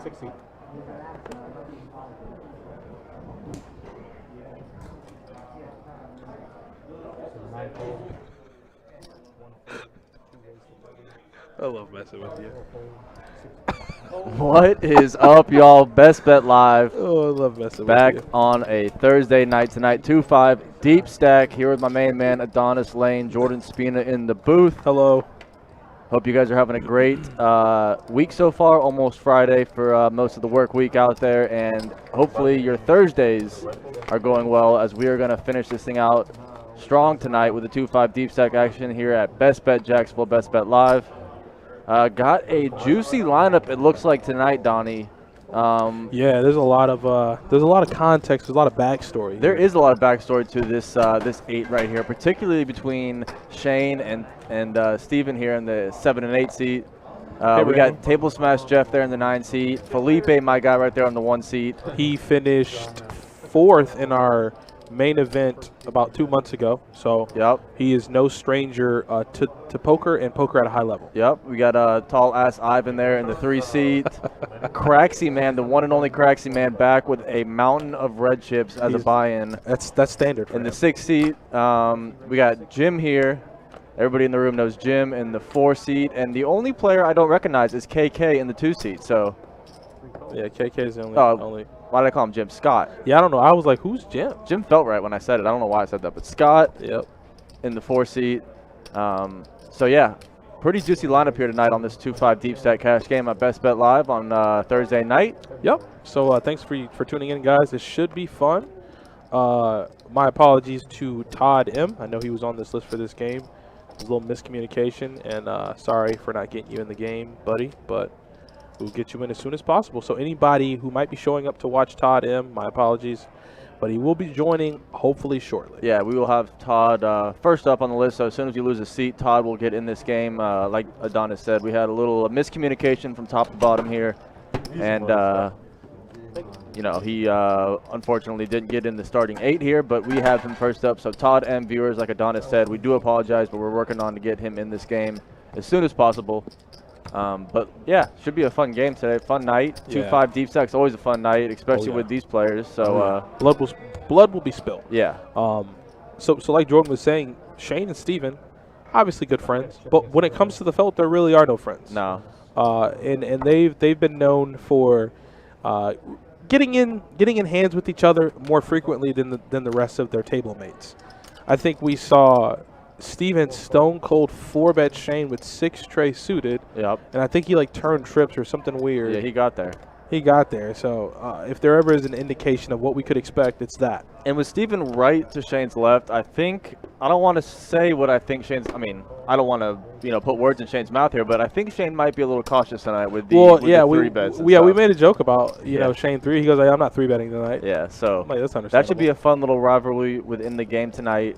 60. I love messing with you. What is up, y'all? Best Bet Live. Oh, I love messing Back with you. on a Thursday night tonight. 2-5 deep stack here with my main man, Adonis Lane, Jordan Spina in the booth. Hello. Hope you guys are having a great week so far. Almost Friday for most of the work week out there. And hopefully your Thursdays are going well as we are going to finish this thing out strong tonight with the 2-5 deep stack action here at Best Bet Jacksonville, Best Bet Live. Got a juicy lineup, it looks like, tonight, Donnie. Yeah, there's a lot of context, there's a lot of backstory. There is a lot of backstory to this this 8 right here, particularly between Shane and Steven here in the 7 and 8 seat. We got Table Smash Jeff there in the 9 seat. Felipe, my guy, right there on the 1 seat. He finished 4th in our main event about 2 months ago, so he is no stranger to poker and poker at a high level. Yep, we got tall ass Ivan there in the 3 seat. Craxy Man, the one and only Craxy Man, back with a mountain of red chips as a buy-in. That's standard for in the 6 seat. We got Jim here. Everybody in the room knows Jim in the 4 seat, and the only player I don't recognize is KK in the 2 seat. So yeah, KK is the only. Why did I call him Jim? Scott. Yeah, I don't know. I was like, who's Jim? Jim felt right when I said it. I don't know why I said that, but Scott. Yep. In the 4 seat. So yeah, pretty juicy lineup here tonight on this 2-5 deep stack cash game at Best Bet Live on Thursday night. Yep. So thanks for tuning in, guys. This should be fun. My apologies to Todd M. I know he was on this list for this game. It was a little miscommunication, and sorry for not getting you in the game, buddy, but we'll get you in as soon as possible. So anybody who might be showing up to watch Todd M., my apologies, but he will be joining hopefully shortly. Yeah, we will have Todd first up on the list. So as soon as you lose a seat, Todd will get in this game. Like Adonis said, we had a little miscommunication from top to bottom here, and you know, he unfortunately didn't get in the starting 8 here, but we have him first up. So Todd M, viewers, like Adonis said, we do apologize, but we're working on to get him in this game as soon as possible. But yeah, should be a fun game today. Fun night. 2-5 deep stack's always a fun night, especially with these players. So blood will be spilled. Yeah. So like Jordan was saying, Shane and Steven, obviously good friends, but when it comes to the felt, there really are no friends. No. And they've been known for getting in hands with each other more frequently than the rest of their table mates. I think we saw Steven stone cold 4-bet Shane with 6 tray suited. Yep. And I think he like turned trips or something weird. Yeah, he got there. He got there. So if there ever is an indication of what we could expect, it's that. And with Steven right to Shane's left, I don't want to say what I think Shane's. I mean, I don't want to put words in Shane's mouth here, but I think Shane might be a little cautious tonight with the the 3 bets. We made a joke about Shane 3. He goes, hey, I'm not 3-betting tonight. Yeah, so like, that's understandable. That should be a fun little rivalry within the game tonight.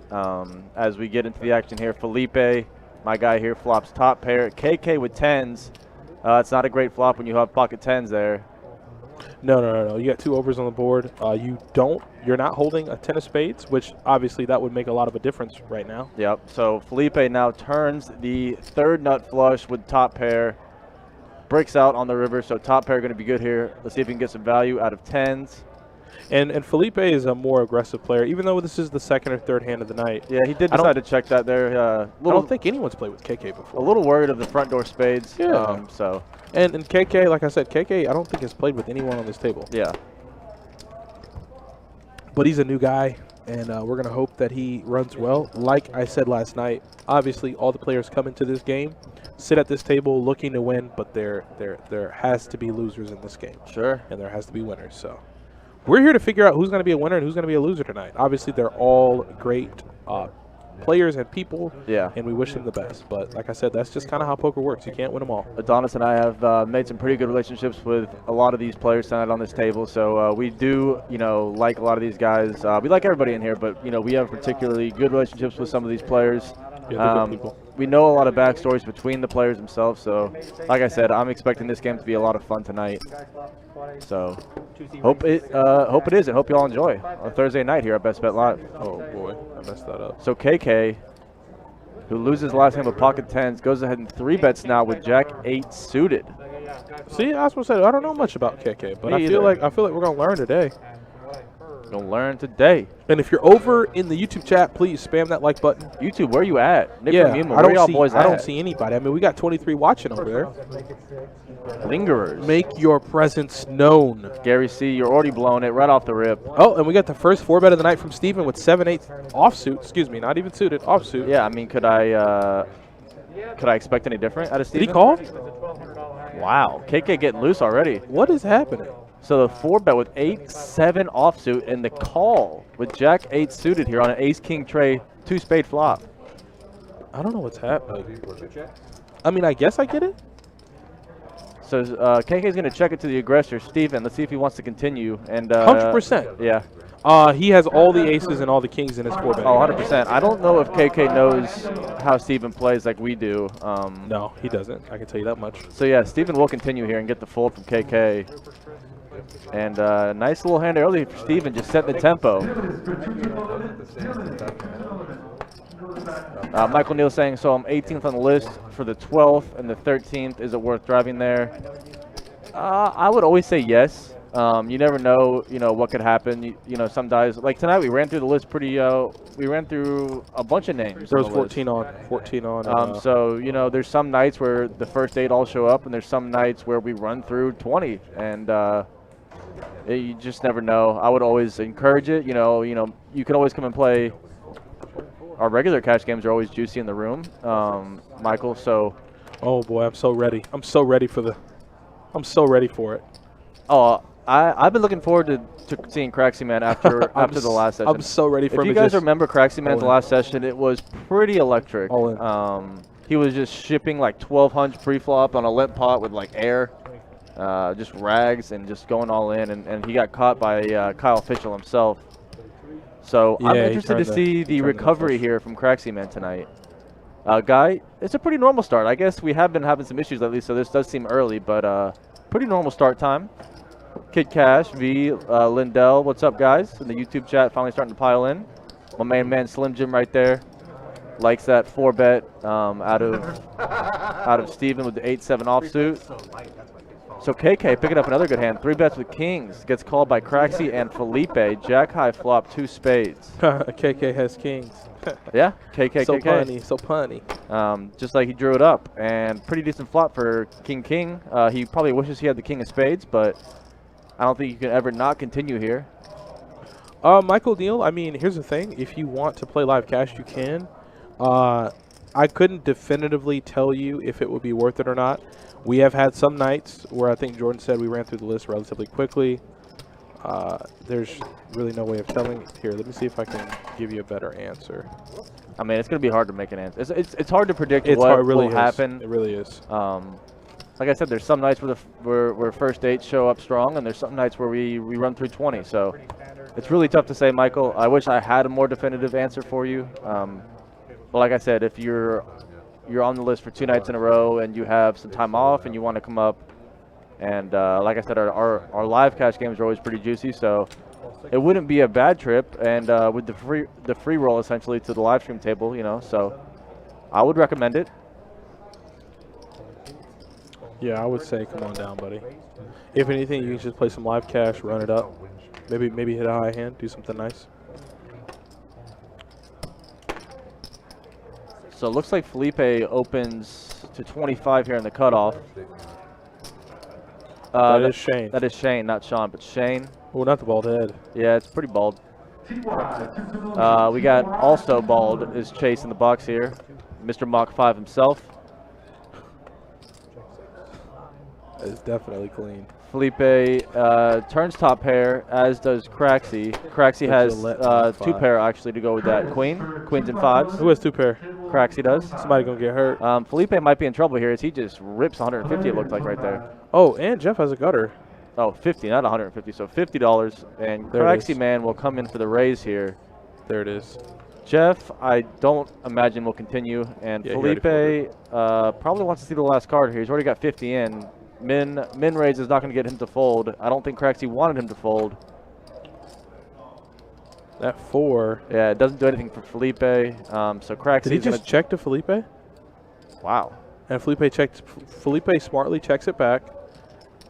As we get into the action here, Felipe, my guy here, flops top pair. KK with 10s. It's not a great flop when you have pocket 10s there. No. You got 2 overs on the board. You're not holding a 10 of spades, which obviously that would make a lot of a difference right now. Yep. So Felipe now turns the 3rd nut flush with top pair. Breaks out on the river, so top pair going to be good here. Let's see if we can get some value out of 10s. And Felipe is a more aggressive player, even though this is the 2nd or 3rd hand of the night. Yeah, he did decide to check that there. I don't think anyone's played with KK before. A little worried of the front door spades. Yeah. And KK, like I said, KK I don't think has played with anyone on this table. Yeah. But he's a new guy, and we're going to hope that he runs well. Like I said last night, obviously all the players come into this game, sit at this table looking to win, but there has to be losers in this game. Sure. And there has to be winners. So we're here to figure out who's going to be a winner and who's going to be a loser tonight. Obviously, they're all great players and people, and we wish them the best. But like I said, that's just kind of how poker works. You can't win them all. Adonis and I have made some pretty good relationships with a lot of these players tonight on this table. So we do, like a lot of these guys. We like everybody in here, but, we have particularly good relationships with some of these players. Yeah, good people. We know a lot of backstories between the players themselves. So, like I said, I'm expecting this game to be a lot of fun tonight. So, hope it is, and hope you all enjoy on Thursday night here at Best Bet Live. Oh boy, I messed that up. So KK, who loses last hand with pocket 10s, goes ahead and 3-bets now with Jack 8 suited. See, I was supposed to say I don't know much about KK, but Me I feel either. like we're gonna learn today. Gonna learn today. And if you're over in the YouTube chat, please spam that like button. YouTube, where you at? Nick Yeah, Muma, I where y'all don't see boys I don't at? see anybody. I mean, we got 23 watching over there. Lingerers. Make your presence known. Gary C, you're already blowing it right off the rip. Oh, and we got the first 4-bet of the night from Steven with 7/8 offsuit. Excuse me, not even suited, offsuit. Yeah, I mean, could I expect any different out of Did he Steven? call? Wow, KK getting loose already. What is happening? So the 4-bet with 8-7 offsuit and the call with Jack 8 suited here on an Ace-King tray, 2-spade flop. I don't know what's happening. I mean, I guess I get it. So KK's going to check it to the aggressor, Steven. Let's see if he wants to continue. And 100%. Yeah. He has all the aces and all the kings in his 4-bet. Oh, 100%. I don't know if KK knows how Steven plays like we do. No, he doesn't. I can tell you that much. So, yeah, Steven will continue here and get the fold from KK. And nice little hand early for Steven, just setting the tempo. Michael Neal saying, so I'm 18th on the list for the 12th and the 13th. Is it worth driving there? I would always say yes. You never know, what could happen. You know, some guys, like tonight we ran through the list pretty, we ran through a bunch of names. There was 14 on. So, there's some nights where the first 8 all show up, and there's some nights where we run through 20, and you just never know. I would always encourage it. You can always come and play. Our regular cash games are always juicy in the room, Michael. So, oh boy, I'm so ready. I'm so ready for it. Oh, I've been looking forward to seeing Craxy Man after the last session. I'm so ready for him. If you guys just remember Craxy Man's last session, it was pretty electric. All in. He was just shipping like 12 hunch pre-flop on a limp pot with like air, just rags, and just going all in. And he got caught by Kyle Fishel himself. So yeah, I'm interested to see the recovery here from Craxy Man tonight. Guy, it's a pretty normal start. I guess we have been having some issues lately, so this does seem early, but pretty normal start time. Kid Cash, V, Lindell, what's up, guys? In the YouTube chat, finally starting to pile in. My main man Slim Jim right there likes that 4-bet out of Steven with the 8-7 offsuit. So KK picking up another good hand. 3 bets with kings. Gets called by Craxy and Felipe. Jack high flop, 2 spades. KK has kings. Yeah, KK. So punny. Just like he drew it up, and pretty decent flop for King. He probably wishes he had the king of spades, but I don't think you can ever not continue here. Michael Neal, I mean, here's the thing. If you want to play live cash, you can. I couldn't definitively tell you if it would be worth it or not. We have had some nights where I think Jordan said we ran through the list relatively quickly. There's really no way of telling. Here, let me see if I can give you a better answer. I mean, it's going to be hard to make an answer. It's hard to predict what will happen. It really is. Like I said, there's some nights where first 8 show up strong, and there's some nights where we run through 20. So it's really tough to say, Michael. I wish I had a more definitive answer for you. But like I said, if you're on the list for 2 nights in a row and you have some time off and you want to come up, and like I said, our live cash games are always pretty juicy, so it wouldn't be a bad trip. And with the free roll essentially to the live stream table, so I would recommend it. Yeah, I would say come on down, buddy. If anything, you can just play some live cash, run it up, maybe hit a high hand, do something nice. So it looks like Felipe opens to 25 here in the cutoff. That is Shane. That is Shane, not Sean, but Shane. Oh, not the bald head. Yeah, it's pretty bald. We got also bald is Chase in the box here. Mr. Mach 5 himself. It's definitely clean. Felipe turns top pair, as does Craxy. Craxy has 2 pair actually to go with that. Queens and 5s. Who has 2 pair? Craxy does. Somebody gonna get hurt. Felipe might be in trouble here as he just rips 150, it looked like right there. Oh, and Jeff has a gutter. Oh, 50, not 150, so $50. And Craxy Man will come in for the raise here. There it is. Jeff, I don't imagine will continue. And yeah, Felipe probably wants to see the last card here. He's already got 50 in. Min raise is not going to get him to fold. I don't think Craxy wanted him to fold. That 4. Yeah, it doesn't do anything for Felipe. So Craxy. Did he just check to Felipe? Wow. And Felipe smartly checks it back.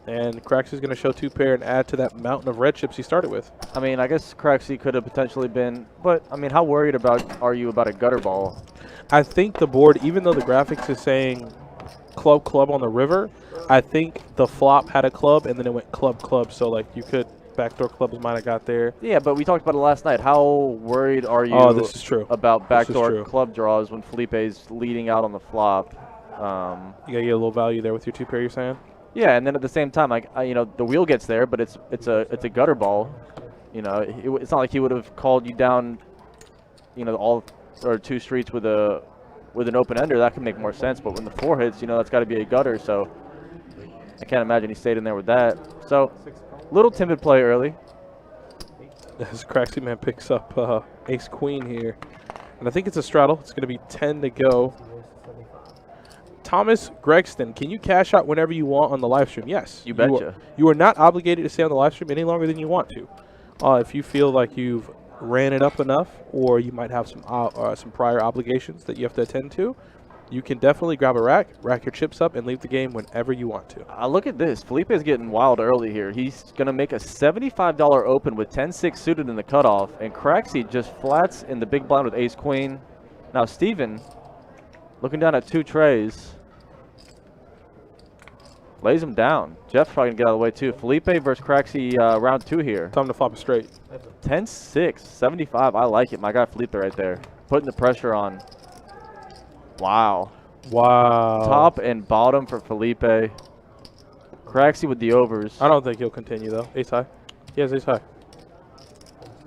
And Craxy's going to show 2-pair and add to that mountain of red chips he started with. I mean, I guess Craxy could have potentially been, but I mean, how worried are you about a gutter ball? I think the board, even though the graphics is saying club on the river, I think the flop had a club and then it went club. So like you could backdoor clubs might have got there. Yeah, but we talked about it last night. How worried are you this is true. about backdoor club draws when Felipe's leading out on the flop? You got to get a little value there with your 2-pair, you're saying? Yeah, and then at the same time, you know, the wheel gets there, but it's a gutter ball. You know, it's not like he would have called you down, you know, all or 2 streets with an open ender. That could make more sense. But when the 4 hits, you know, that's got to be a gutter. So I can't imagine he stayed in there with that. So little timid play early. As Craxy Man picks up ace queen here, and I think it's a straddle. It's going to be 10 to go. Thomas Gregston, can you cash out whenever you want on the live stream? Yes. You betcha. You are not obligated to stay on the live stream any longer than you want to. If you feel like you've ran it up enough or you might have some prior obligations that you have to attend to, you can definitely grab a rack your chips up, and leave the game whenever you want to. Look at this. Felipe is getting wild early here. He's going to make a $75 open with 10-6 suited in the cutoff, and Craxy just flats in the big blind with ace-queen. Now Steven, looking down at 2 trays, lays him down. Jeff's probably going to get out of the way, too. Felipe versus Craxy round 2 here. Time to flop it straight. 10-6, 75. I like it. My guy Felipe right there. Putting the pressure on. Wow. Top and bottom for Felipe. Craxy with the overs. I don't think he'll continue, though. Ace high. He has ace high.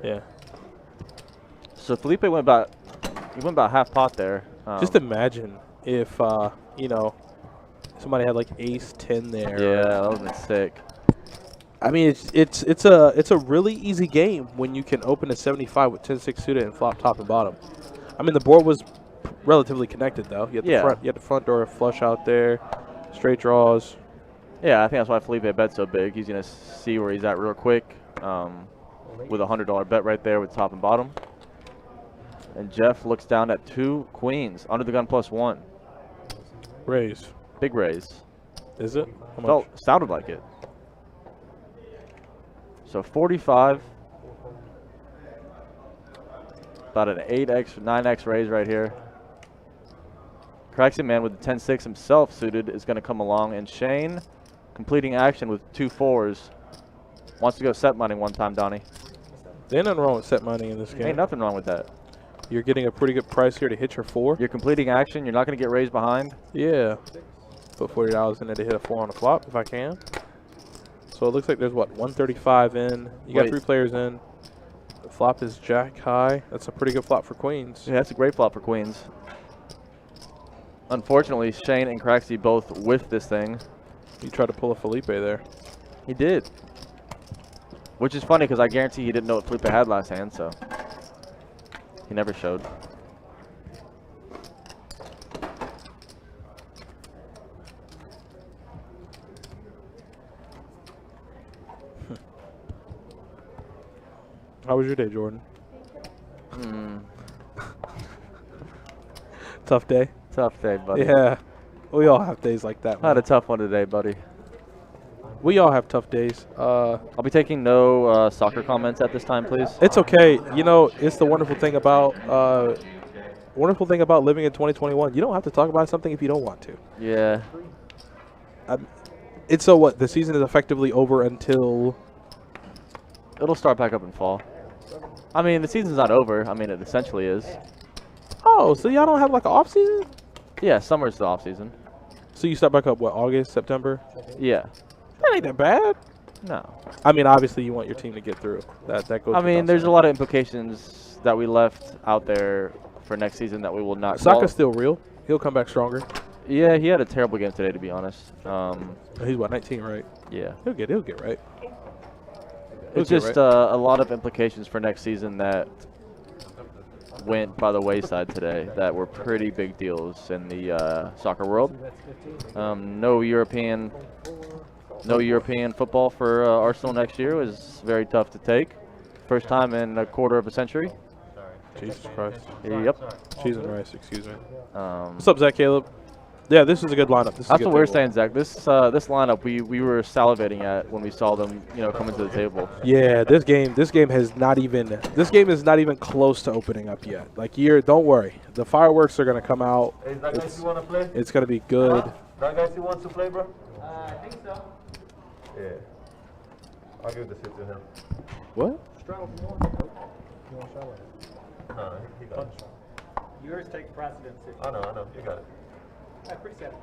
Yeah. So Felipe went about half pot there. Just imagine if, you know, somebody had like ace 10 there. Yeah, that would have been sick. I mean, it's a really easy game when you can open a 75 with 10-6 suited and flop top and bottom. I mean, the board was relatively connected though. You had the front door flush out there, straight draws. Yeah, I think that's why Felipe bet so big. He's gonna see where he's at real quick, with a $100 bet right there with top and bottom. And Jeff looks down at 2 queens under the gun +1. Raise. Big raise. Is it? How much? Sounded like it. So 45. About an 8x, 9x raise right here. Craxy Man with the 10-6 himself suited is going to come along, and Shane completing action with 2 4s. Wants to go set money one time, Donnie. There ain't nothing wrong with set money in this game. Ain't nothing wrong with that. You're getting a pretty good price here to hit your 4. You're completing action. You're not going to get raised behind. Yeah. Put $40 in there to hit a 4 on the flop if I can. So it looks like there's, what, 135 in. You got 3 players in. The flop is jack high. That's a pretty good flop for queens. Yeah, that's a great flop for queens. Unfortunately, Shane and Craxy both whiffed this thing. He tried to pull a Felipe there. He did. Which is funny because I guarantee he didn't know what Felipe had last hand, so he never showed. How was your day, Jordan? Tough day? Tough day, buddy. Yeah. We all have days like that. I had a tough one today, buddy. We all have tough days. I'll be taking no soccer comments at this time, please. It's okay. You know, it's the wonderful thing about living in 2021. You don't have to talk about something if you don't want to. Yeah. It's so what? The season is effectively over until... It'll start back up in fall. I mean, the season's not over. I mean, it essentially is. Oh, so y'all don't have like an off season? Yeah, summer's the off season. So you start back up, what, August, September? Yeah. That ain't that bad. No. I mean, obviously you want your team to get through. That goes. I mean, there's a lot of implications that we left out there for next season that we will not. Saka's still real. He'll come back stronger. Yeah, he had a terrible game today, to be honest. He's what, 19, right? Yeah. He'll get right. It's just a lot of implications for next season that went by the wayside today that were pretty big deals in the soccer world. No European football for Arsenal next year was very tough to take. First time in a quarter of a century. Jesus Christ. Yep. Cheese and rice, excuse me. What's up, Zach Caleb? Yeah, this is a good lineup. This is a That's good what we're table. saying, Zach. This lineup we were salivating at when we saw them, come into the table. Yeah, this game is not even close to opening up yet. Like, don't worry, the fireworks are gonna come out. Hey, is that guy you wanna play? It's gonna be good. Huh? That guy who wants to play, bro? I think so. Yeah. I'll give the seat to him. What? No, he got it. Yours takes precedence. I know, you got it. Pretty sad.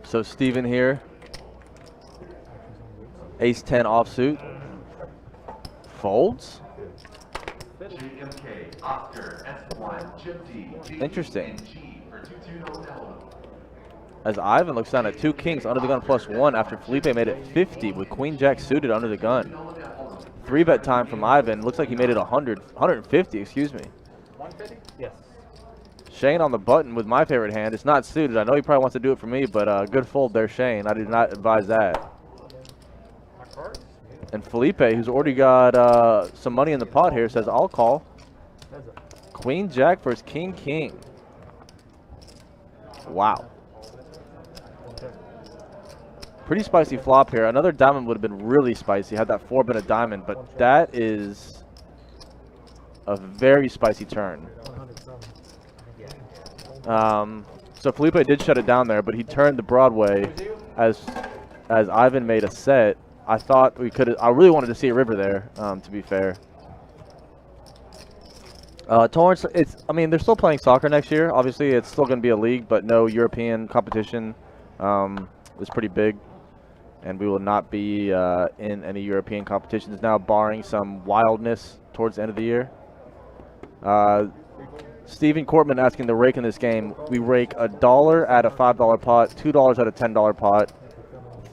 So Steven here. Ace-10 offsuit. Folds. JMK, Oscar, S1, Chip D, Interesting. G for 220 As Ivan looks down at 2 kings under the gun +1 after Felipe made it 50 with queen jack suited under the gun. 3-bet time from Ivan. Looks like he made it 150, excuse me. 150? Yes. Shane on the button with my favorite hand. It's not suited. I know he probably wants to do it for me, but good fold there, Shane. I did not advise that. My cards? And Felipe, who's already got some money in the pot here, says, I'll call. Queen jack versus king king. Wow. Pretty spicy flop here. Another diamond would have been really spicy had that 4 been a diamond, but that is a very spicy turn. So Felipe did shut it down there, but he turned the Broadway as Ivan made a set. I thought we could. I really wanted to see a river there. To be fair, Torrance. I mean, they're still playing soccer next year. Obviously, it's still going to be a league, but no European competition. Is pretty big, and we will not be in any European competitions now, barring some wildness towards the end of the year. Stephen Cortman asking the rake in this game. We rake $1 at a $5 pot, $2 at a $10 pot,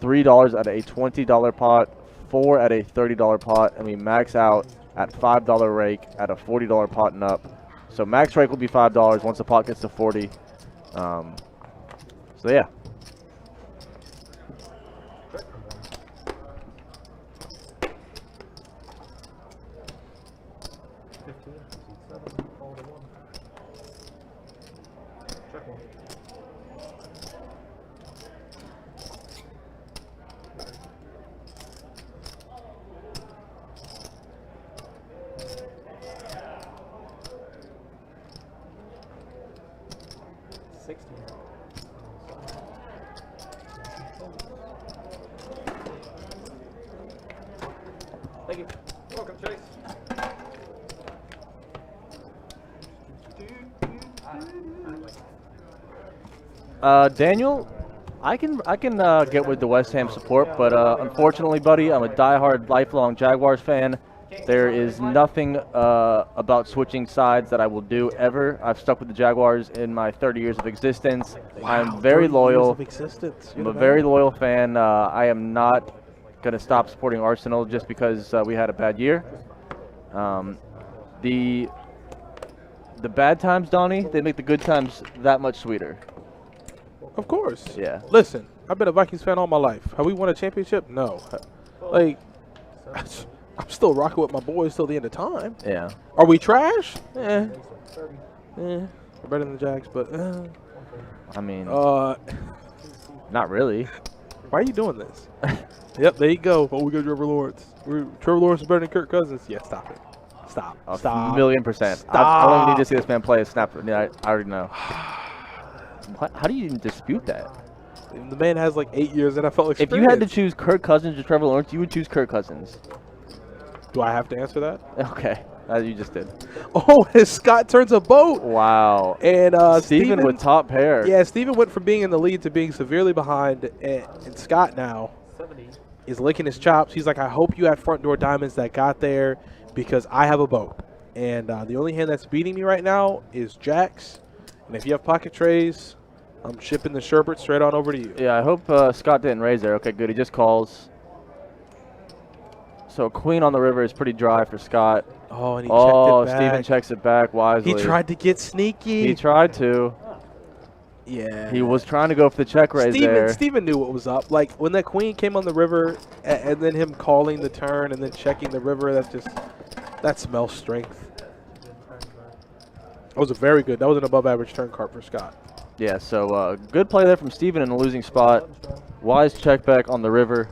$3 at a $20 pot, $4 at a $30 pot, and we max out at $5 rake at a $40 pot and up. So max rake will be $5 once the pot gets to 40. So yeah. Thank you. You're welcome, Chase. Daniel, I can get with the West Ham support, but unfortunately, buddy, I'm a diehard, lifelong Jaguars fan. There is nothing about switching sides that I will do ever. I've stuck with the Jaguars in my 30 years of existence. I'm very loyal. I'm a very loyal fan. I am not going to stop supporting Arsenal just because we had a bad year. The bad times, Donnie, they make the good times that much sweeter. Of course. Yeah. Listen, I've been a Vikings fan all my life. Have we won a championship? No. Like, I'm still rocking with my boys till the end of time. Yeah. Are we trash? We're better than the Jags, but I mean, not really. Why are you doing this? Yep, there you go. Oh, we got Trevor Lawrence. Trevor Lawrence is better than Kirk Cousins. Yeah, stop it. Stop. A Stop. $1,000,000%. Stop. I don't even need to see this man play a snap. Yeah, I already know. How do you even dispute that? The man has like 8 years NFL experience. If you had to choose Kirk Cousins or Trevor Lawrence, you would choose Kirk Cousins. Do I have to answer that? Okay, you just did. Oh, Scott turns a boat. Wow. And Steven with top pair. Yeah, Steven went from being in the lead to being severely behind, and Scott now is licking his chops. He's like, I hope you had front door diamonds that got there because I have a boat. And the only hand that's beating me right now is Jack's. And if you have pocket trays, I'm shipping the sherbet straight on over to you. Yeah, I hope Scott didn't raise there. Okay, good. He just calls. So queen on the river is pretty dry for Scott. Oh, and he checked it back. Steven checks it back wisely. He tried to get sneaky. He tried to. Yeah. He was trying to go for the check raise there. Steven knew what was up. Like, when that queen came on the river, and then him calling the turn and then checking the river, that smells strength. That was a very good. That was an above-average turn card for Scott. Yeah, so good play there from Steven in the losing spot. Wise check back on the river.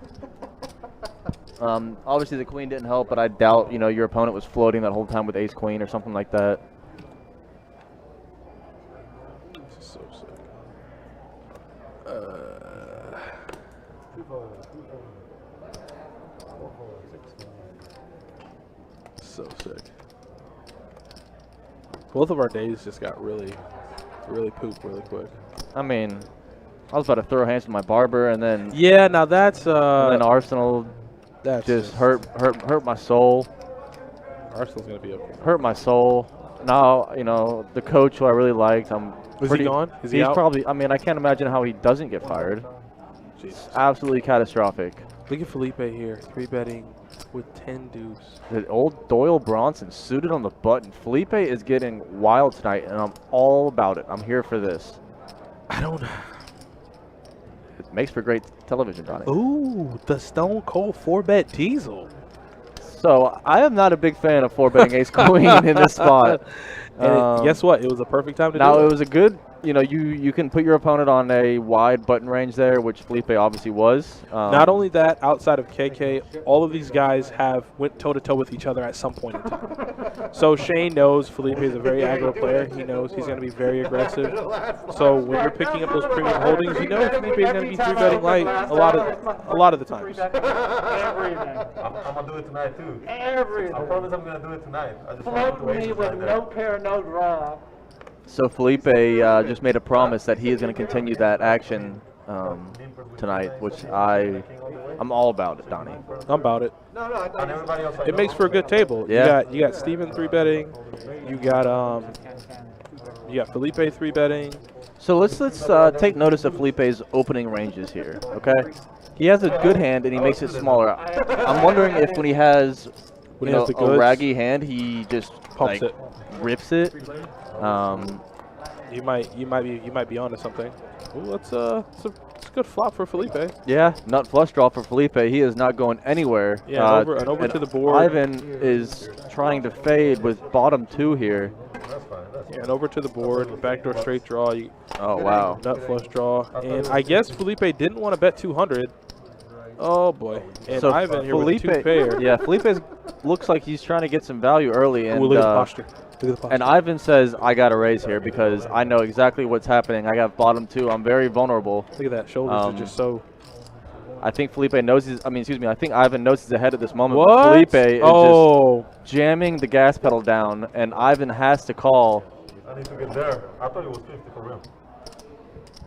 Obviously the queen didn't help, but I doubt, you know, your opponent was floating that whole time with ace queen or something like that. This is so sick. So sick. Both of our days just got really poop really quick. I mean, I was about to throw hands with my barber, and then Yeah, now that's and then Arsenal that's just hurt my soul. Arsenal's gonna be okay. Hurt my soul. Now, you know, the coach who I really liked, Is he gone? Is he he's out? probably, I mean, I can't imagine how he doesn't get fired. Jesus. Absolutely catastrophic. Look at Felipe here, 3-betting with 10 deuce. The old Doyle Bronson suited on the button. Felipe is getting wild tonight, and I'm all about it. I'm here for this. I don't. It makes for great television, Donnie. Ooh, the Stone Cold 4-bet Diesel. So I am not a big fan of 4-betting ace queen in this spot. And guess what? It was a perfect time to Now do it was a good, you know, you can put your opponent on a wide button range there, which Felipe obviously was. Not only that, outside of KK, all of these guys went toe-to-toe with each other at some point in time. So Shane knows Felipe is a very aggro player. He knows he's going to be very aggressive. So when you're picking up those premium holdings, you know Felipe is going to be 3-betting light a lot of the times. Everything. I'm gonna do it tonight too. Everything. I promise I'm gonna do it tonight. I just want Float to me with no pair, no draw. So Felipe just made a promise that he is going to continue that action tonight, which I'm all about it, Donnie. I'm about it. And everybody else. It makes for a good table. Yeah. You got Steven 3-betting. You got Felipe 3-betting. So let's take notice of Felipe's opening ranges here, okay? He has a good hand and he makes it smaller. I'm wondering if when he has, When you he know, has the a goods, raggy hand, he just pumps like, it. rips it. You might be onto something. Ooh, it's a good flop for Felipe. Yeah, nut flush draw for Felipe. He is not going anywhere. Yeah, and over to the board. Ivan is trying to fade with bottom 2 here. Yeah, and over to the board, backdoor straight draw. Oh, wow. Nut flush draw, and I guess Felipe didn't want to bet 200. Oh boy! And So Ivan here Felipe, with 2 pair. yeah, Felipe looks like he's trying to get some value early, and Ooh, look at the posture. Look at the posture. and Ivan says, I got to raise here because I know exactly what's happening. I got bottom 2. I'm very vulnerable. Look at that. Shoulders are just so. I think Felipe knows I think Ivan knows he's ahead at this moment. What? But Felipe is Oh. just jamming the gas pedal down, and Ivan has to call. I need to get there. I thought it was 50 for real.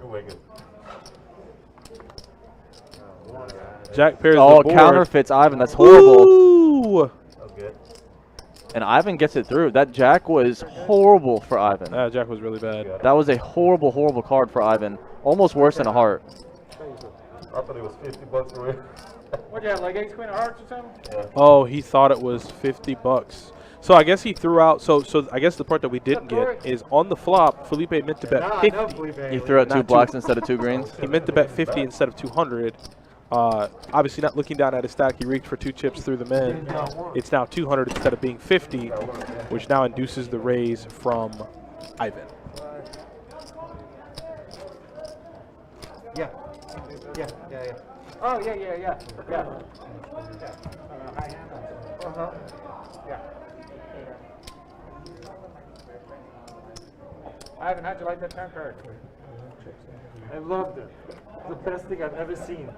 You're way good. Jack pairs Oh, the board. counterfeits Ivan. That's horrible. Ooh. That's good. And Ivan gets it through. That jack was horrible for Ivan. Jack was really bad. That was a horrible, horrible card for Ivan. Almost worse than a heart. I thought it was 50 bucks for real. What you have, like ace queen of hearts or something? Yeah. Oh, he thought it was 50 bucks. So I guess he threw out. So I guess the part that we didn't get is on the flop. Felipe meant to bet 50. He threw out 2 Not blocks instead of 2 greens. He meant to bet 50 instead of 200. Obviously, not looking down at his stack, he reached for 2 chips through the min. It's now 200 instead of being 50, which now induces the raise from Ivan. Yeah. Oh, yeah. Uh-huh. Yeah. Ivan, how'd you like that turn card? I loved it. It's the best thing I've ever seen.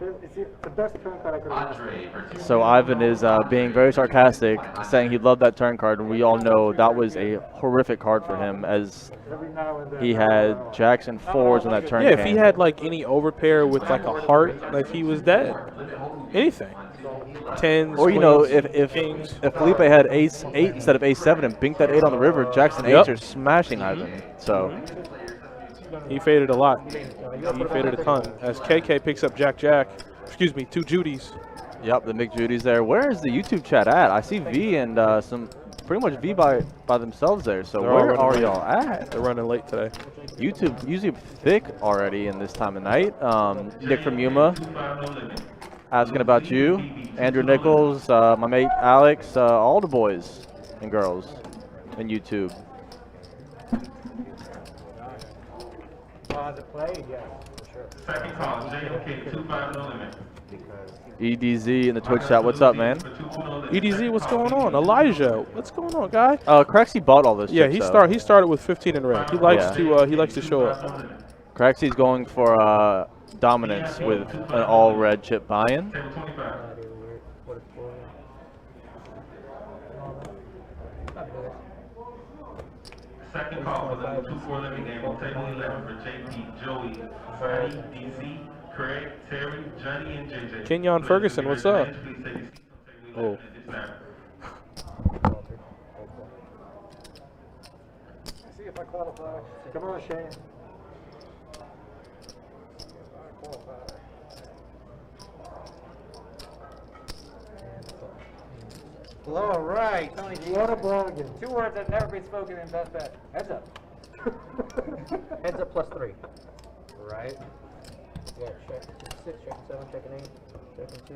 It's the best turn card I could have. Andre for 2. So Ivan is being very sarcastic, saying he loved that turn card, and we all know that was a horrific card for him, as Every now and then. he had jacks and 4s when that turn Yeah, came. if he had like any overpair with like a heart, like he was dead. Anything. 10s, Or, you know, queens, if kings. Felipe had ace 8 instead of ace 7 and binked that 8 on the river, jacks and 8s are smashing Ivan. So He faded a lot. He faded a ton. As KK picks up Jack, excuse me, 2 Judys. yep, the Mick Judy's there. Where is the YouTube chat at? I see V and some pretty much V by themselves there. So They're all where running are late. y'all at? They're running late today. YouTube thick already in this time of night. Nick from Yuma asking about you. Andrew Nichols, my mate Alex, all the boys and girls. and YouTube. The play, yeah, for sure. Second call, JMK 25 no limit. EDZ in the Twitch chat. What's up, man? EDZ, what's going on? Elijah, what's going on, guy? Craxy bought all this. Yeah, chips, he though. started with 15 in red. He likes to show up. Craxy's going for dominance with an all red chip buy-in. Table 25. Second call for the 2-4 limit game on table 11 for JP, Joey, Sonny, DC, Craig, Terry, Johnny, and JJ. Kenyon Ferguson, what's up? Oh. See if I qualify. Come on, Shane. All right. Tony, What a bargain. 2 words that never been spoken in best bet. Heads up. Heads up +3. Right. Yeah, check 6, check 7, check 8, check 2.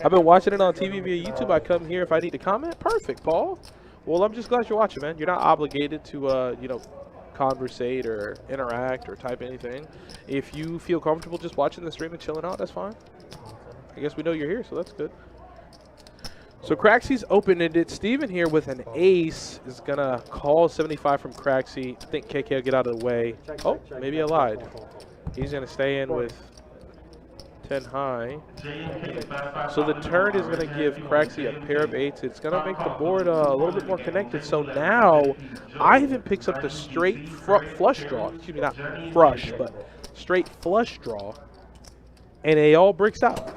I've been watching it on TV via YouTube. I come here if I need to comment. Perfect, Paul. Well, I'm just glad you're watching, man. You're not obligated to, conversate or interact or type anything. If you feel comfortable just watching the stream and chilling out, that's fine. I guess we know you're here, so that's good. So Craxy's open-ended. Steven here with an ace is going to call 75 from Craxy. I think KK will get out of the way. Oh, maybe I lied. He's going to stay in with 10 high. So the turn is going to give Craxy a pair of 8s. It's going to make the board a little bit more connected. So now Ivan picks up the straight flush draw. Excuse me, not frush, but straight flush draw. And it all breaks out.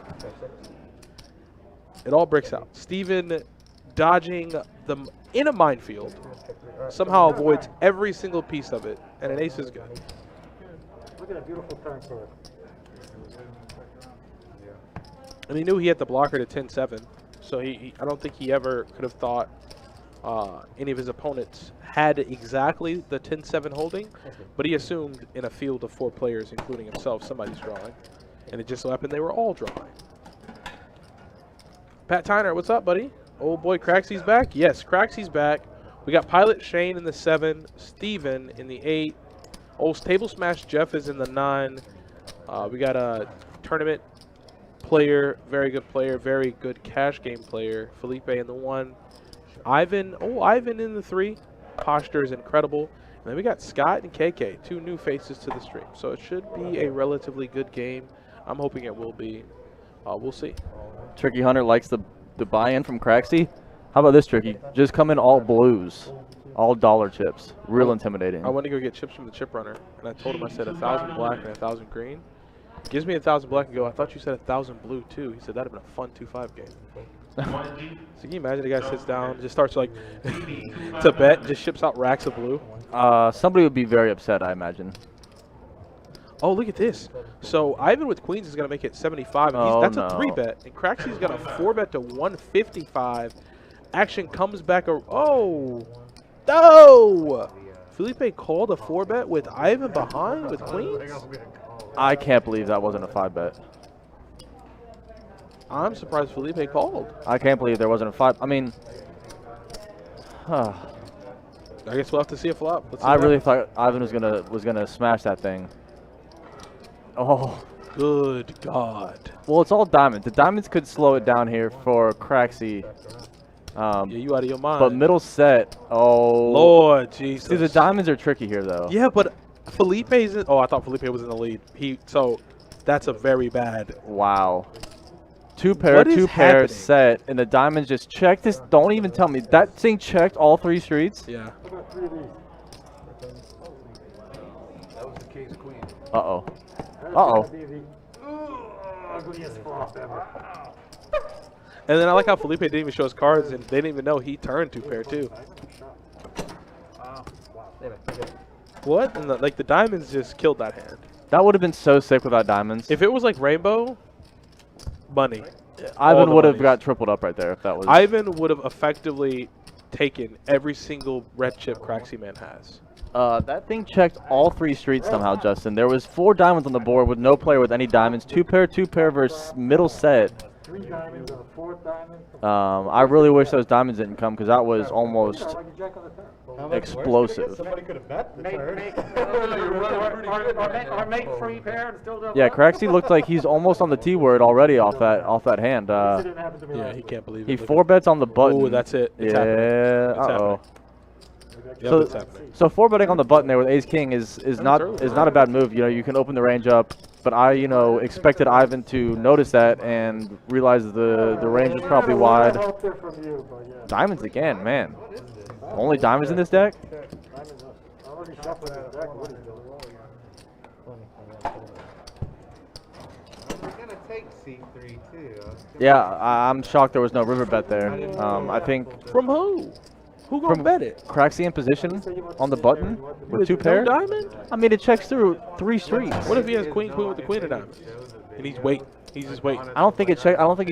It all breaks out. Steven dodging in a minefield. Somehow avoids every single piece of it. And an ace is good. Look at a beautiful turn for it. And he knew he had the blocker to 10-7. So I don't think he ever could have thought any of his opponents had exactly the 10-7 holding. But he assumed in a field of 4 players, including himself, somebody's drawing. And it just so happened they were all drawing. Pat Tyner, what's up, buddy? Old boy Craxy's back? Yes, Craxy's back. We got Pilot Shane in the 7, Steven in the 8. Old Table Smash Jeff is in the 9. We got a tournament player, very good cash game player, Felipe in the 1. Ivan in the 3. Posture is incredible. And then we got Scott and KK, 2 new faces to the stream. So it should be a relatively good game. I'm hoping it will be. We'll see. Tricky Hunter likes the buy-in from Craxy. How about this, Tricky? Just come in all blues, all dollar chips. Real intimidating. I went to go get chips from the chip runner, and I told him I said 1,000 black and 1,000 green. Gives me 1,000 black and go, I thought you said 1,000 blue too. He said that'd have been a fun 2-5 game. So can you imagine the guy sits down, just starts like to bet, and just ships out racks of blue? Somebody would be very upset, I imagine. Oh, look at this. So Ivan with queens is going to make it 75. And that's a 3-bet. And Craxy's got a 4-bet to 155. Action comes back. Oh! Felipe called a 4-bet with Ivan behind with queens? I can't believe that wasn't a 5-bet. I'm surprised Felipe called. I can't believe there wasn't a 5. I mean, I guess we'll have to see a flop. I really thought Ivan was gonna smash that thing. Oh, good God. Well, it's all diamonds. The diamonds could slow it down here for Craxy. Yeah, you out of your mind. But middle set, oh. Lord Jesus. See, the diamonds are tricky here, though. Yeah, but Felipe's in. Oh, I thought Felipe was in the lead. So that's a very bad. Wow. 2 pair set, and the diamonds just checked this. Don't even tell me. That thing checked all 3 streets? Yeah. That was the case queen. Uh-oh. Uh-oh. And then I like how Felipe didn't even show his cards, and they didn't even know he turned 2 pair too. What? And the diamonds just killed that hand. That would have been so sick without diamonds. If it was like rainbow, money. Ivan would have got tripled up right there if that was. Ivan would have effectively taken every single red chip Craxy Man has. That thing checked all 3 streets somehow, Justin. There was 4 diamonds on the board with no player with any diamonds. 2 pair versus middle set. 3 diamonds and a 4th diamond. I really wish those diamonds didn't come because that was almost Like a jack on the turn. explosive. Somebody could have bet the turn. Or make free pair and still don't. Yeah, Craxy looked like he's almost on the T word already off that hand. This didn't happen to me Yeah, last he week. can't believe He it. 4 bets on the button. Ooh, that's it. It's yeah. happening. It's Uh-oh. Yep, So, it's happening. so 4 betting on the button there with Ace King is not a bad move. You know, you can open the range up, but I expected Ivan to notice that and realize the range was probably wide. I hoped there from you, but yeah. Diamonds again, man. Only diamonds in this deck? Diamonds up. I already shuffled this deck. What is it? We're gonna take C3 too. Yeah, I'm shocked there was no river bet there. I think From who? Who gonna bet it? Craxy in position on the button with 2 no pairs. diamond? I mean, it checks through 3 streets. What if he has queen with the queen of diamonds? And he's waiting. He's just waiting. I don't think he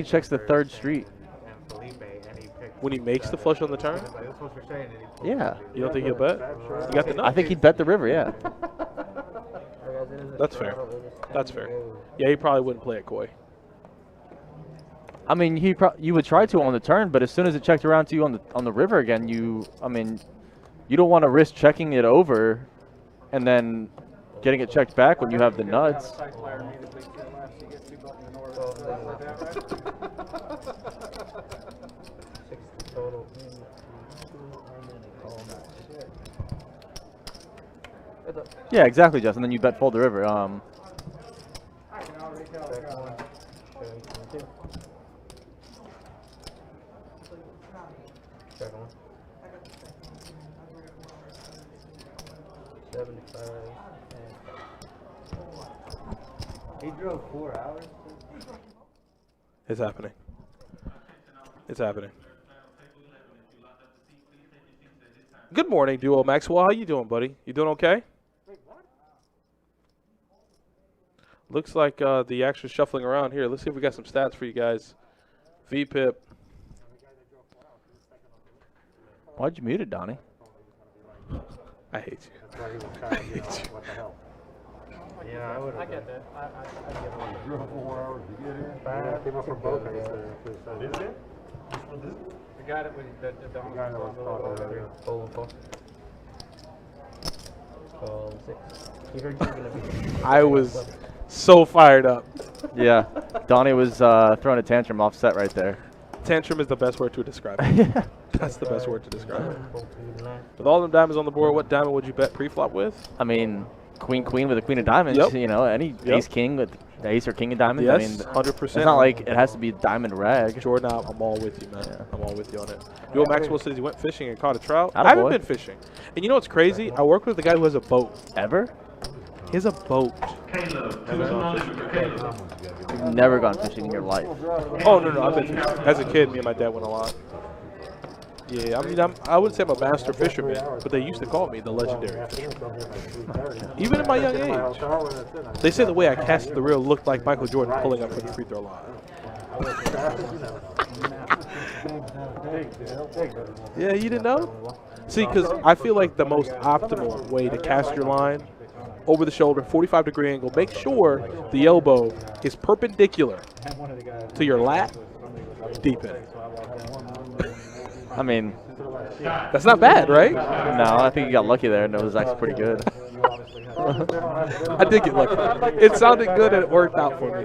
checks the 3rd street. And Felipe, and he picked. When he makes the flush on the turn? That's what you're saying. And he pulled Yeah, You don't think he'll bet? You got the nuts. I think he'd bet the river. Yeah. That's fair. That's fair. Yeah, he probably wouldn't play it coy. I mean, you would try to on the turn, but as soon as it checked around to you on the river again, you don't want to risk checking it over, and then getting it checked back when you have the nuts. Yeah, exactly, Justin. Then you bet fold the river. He drove 4 hours. It's happening. It's happening. Good morning, Duo Maxwell. How you doing, buddy? You doing okay? Looks like the action shuffling around here. Let's see if we got some stats for you guys. VPIP. Why'd you mute it, Donnie? I hate you. That's why he was trying to get out. What the hell? Yeah, I would have. get that. I get one. Drove 4 hours to get here. Yeah, came up from Boca. Is it? The guy that was the guy that was caught earlier. Call 6. You heard you were gonna be. I was so fired up. Yeah, Donnie was throwing a tantrum off set right there. Tantrum is the best word to describe it. That's the best word to describe it. With all them diamonds on the board, what diamond would you bet pre-flop with? I mean, queen with a queen of diamonds. Yep. Any ace king with ace or king of diamonds. Yes, I mean, 100%. it's not like it has to be diamond rag. Jordan, I'm all with you, man. Yeah. I'm all with you on it. Duo Maxwell says he went fishing and caught a trout. Attaboy. I haven't been fishing. And you know what's crazy? I work with a guy who has a boat. Ever? He has a boat. Caleb, 2-2 for Caleb. You've never gone fishing in your life. Oh, no. I've been, as a kid, me and my dad went a lot. Yeah, I mean, I wouldn't say I'm a master fisherman, but they used to call me the legendary fisherman. Even at my young age. They say the way I cast the reel looked like Michael Jordan pulling up for the free throw line. Yeah, you didn't know? See, because I feel like the most optimal way to cast your line over the shoulder, 45-degree angle, make sure the elbow is perpendicular to your lat, deep in it. I mean, That's not bad, right? no, I think you got lucky there, and it was actually pretty good. I did get lucky. It sounded good and it worked out for me.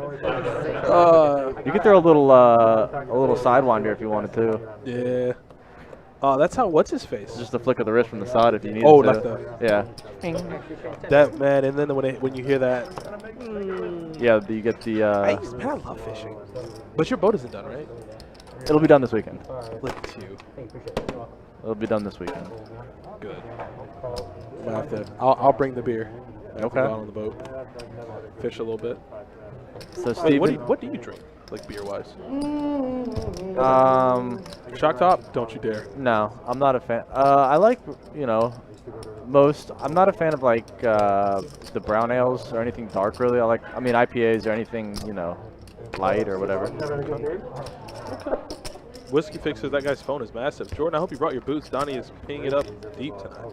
You could throw a little sidewinder if you wanted to. Yeah. That's how, what's his face? Just a flick of the wrist from the side if you needed Oh, to. like the, Yeah. that, man, and then when you hear that, Yeah, you get the. man, I love fishing. But your boat isn't done, right? It'll be done this weekend. Look at you. It'll be done this weekend. Good. I'll bring the beer. Okay. Go out on the boat. Fish a little bit. So Wait, Steve, what do you drink, like beer-wise? Shock Top? Don't you dare. No, I'm not a fan. I like, most. I'm not a fan of like the brown ales or anything dark really. I mean IPAs or anything, light or whatever. Whiskey Fix says that guy's phone is massive. Jordan, I hope you brought your boots. Donnie is peeing it up deep tonight.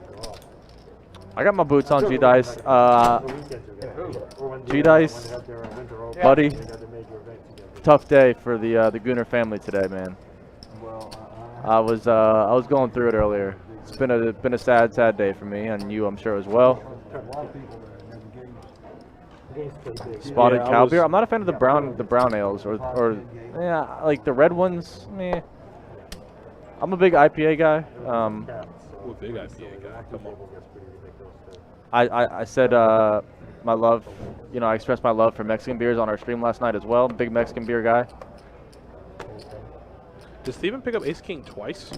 I got my boots on, G-Dice. G-Dice, buddy. tough day for the Gooner family today, man. I was going through it earlier. It's been a sad day for me, and you, I'm sure, as well. Spotted Yeah, cow beer. I'm not a fan of the brown ales or yeah, like the red ones. Meh. I'm a big IPA guy. Ooh, big IPA guy. Come on. I said my love. You know, I expressed my love for Mexican beers on our stream last night as well. Big Mexican beer guy. Did Steven pick up Ace King twice?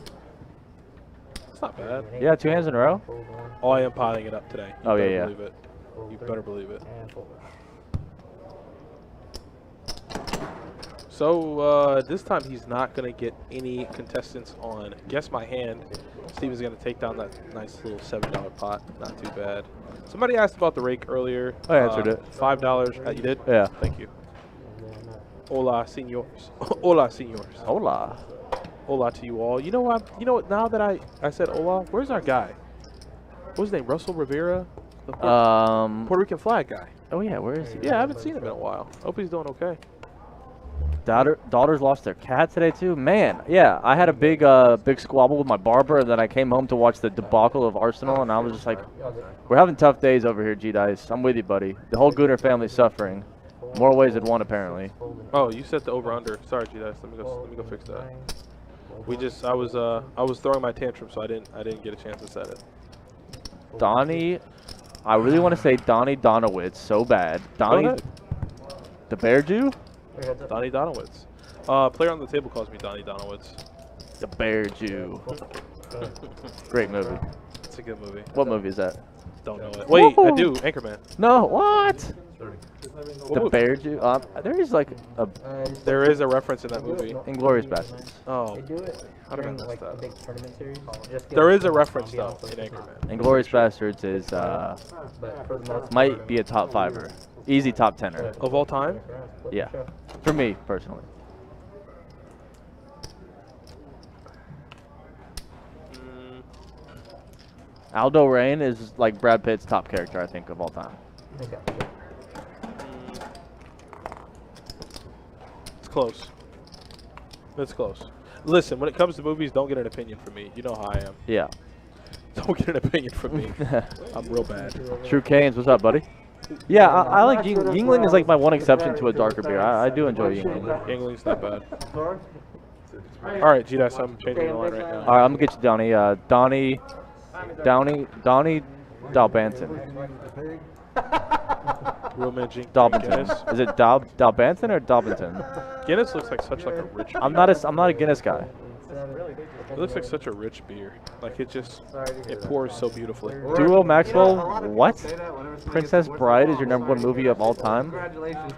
That's not bad. Yeah, 2 hands in a row. Oh, I am piling it up today. You Oh, better yeah. Believe it. You better believe it. So this time he's not going to get any contestants on Guess My Hand. Steven's going to take down that nice little $7 pot. Not too bad. Somebody asked about the rake earlier. I answered it. $5. You did? Yeah. Thank you. Hola, senors. Hola, senors. Hola. Hola to you all. You know what? Now that I said hola, where's our guy? What's his name? Russell Rivera? The Puerto Rican flag guy. Oh yeah, where is he? Yeah, I haven't seen him in a while. Hope he's doing okay. Daughters lost their cat today too. Man, yeah, I had a big squabble with my barber, and then I came home to watch the debacle of Arsenal, and I was just like, we're having tough days over here, G-Dice. I'm with you, buddy. The whole Gooner family's suffering. More ways than one, apparently. Oh, you set the over/under. Sorry, G-Dice. Let me go fix that. I was throwing my tantrum, so I didn't get a chance to set it. Donnie, I really want to say Donnie Donowitz so bad. Donnie, the Bear Jew? Donnie Donowitz. Player on the table calls me Donnie Donowitz. The Bear Jew. Great movie. It's a good movie. What movie is that? Don't know it. Wait, I do. Anchorman. No, what? What The movie? Bear Jew? There is like a There is a reference in that movie. Inglourious Bastards. Oh, They do it how did I during miss like that? the big tournament series. Just There get is a some reference though ambiance in with it. Anchorman. Inglourious Bastards is But for the most might part, be a top fiver. Easy top tenner. Of all time? Yeah. For me, personally. Mm, Aldo Rain is like Brad Pitt's top character, I think, of all time. Okay. mm. It's close. It's close. Listen, when it comes to movies, don't get an opinion from me. You know how I am. Yeah. Don't get an opinion from me. I'm real bad. True Canes, what's up, buddy? Yeah, I like Yingling is like my one exception to a darker beer. I do enjoy Yingling. Yingling's not bad. All right, G-Dice, I'm changing the line right now. All right, I'm gonna get you Donnie. Donnie Dalbanton. Real man Guinness. Dalbanton. Is it Dalbanton or Dalbanton? Guinness looks like such like a rich. I'm not a Guinness guy. It looks like such a rich beer. Like it pours so beautifully. Duo Maxwell, what? Princess Bride is your #1 movie of all time?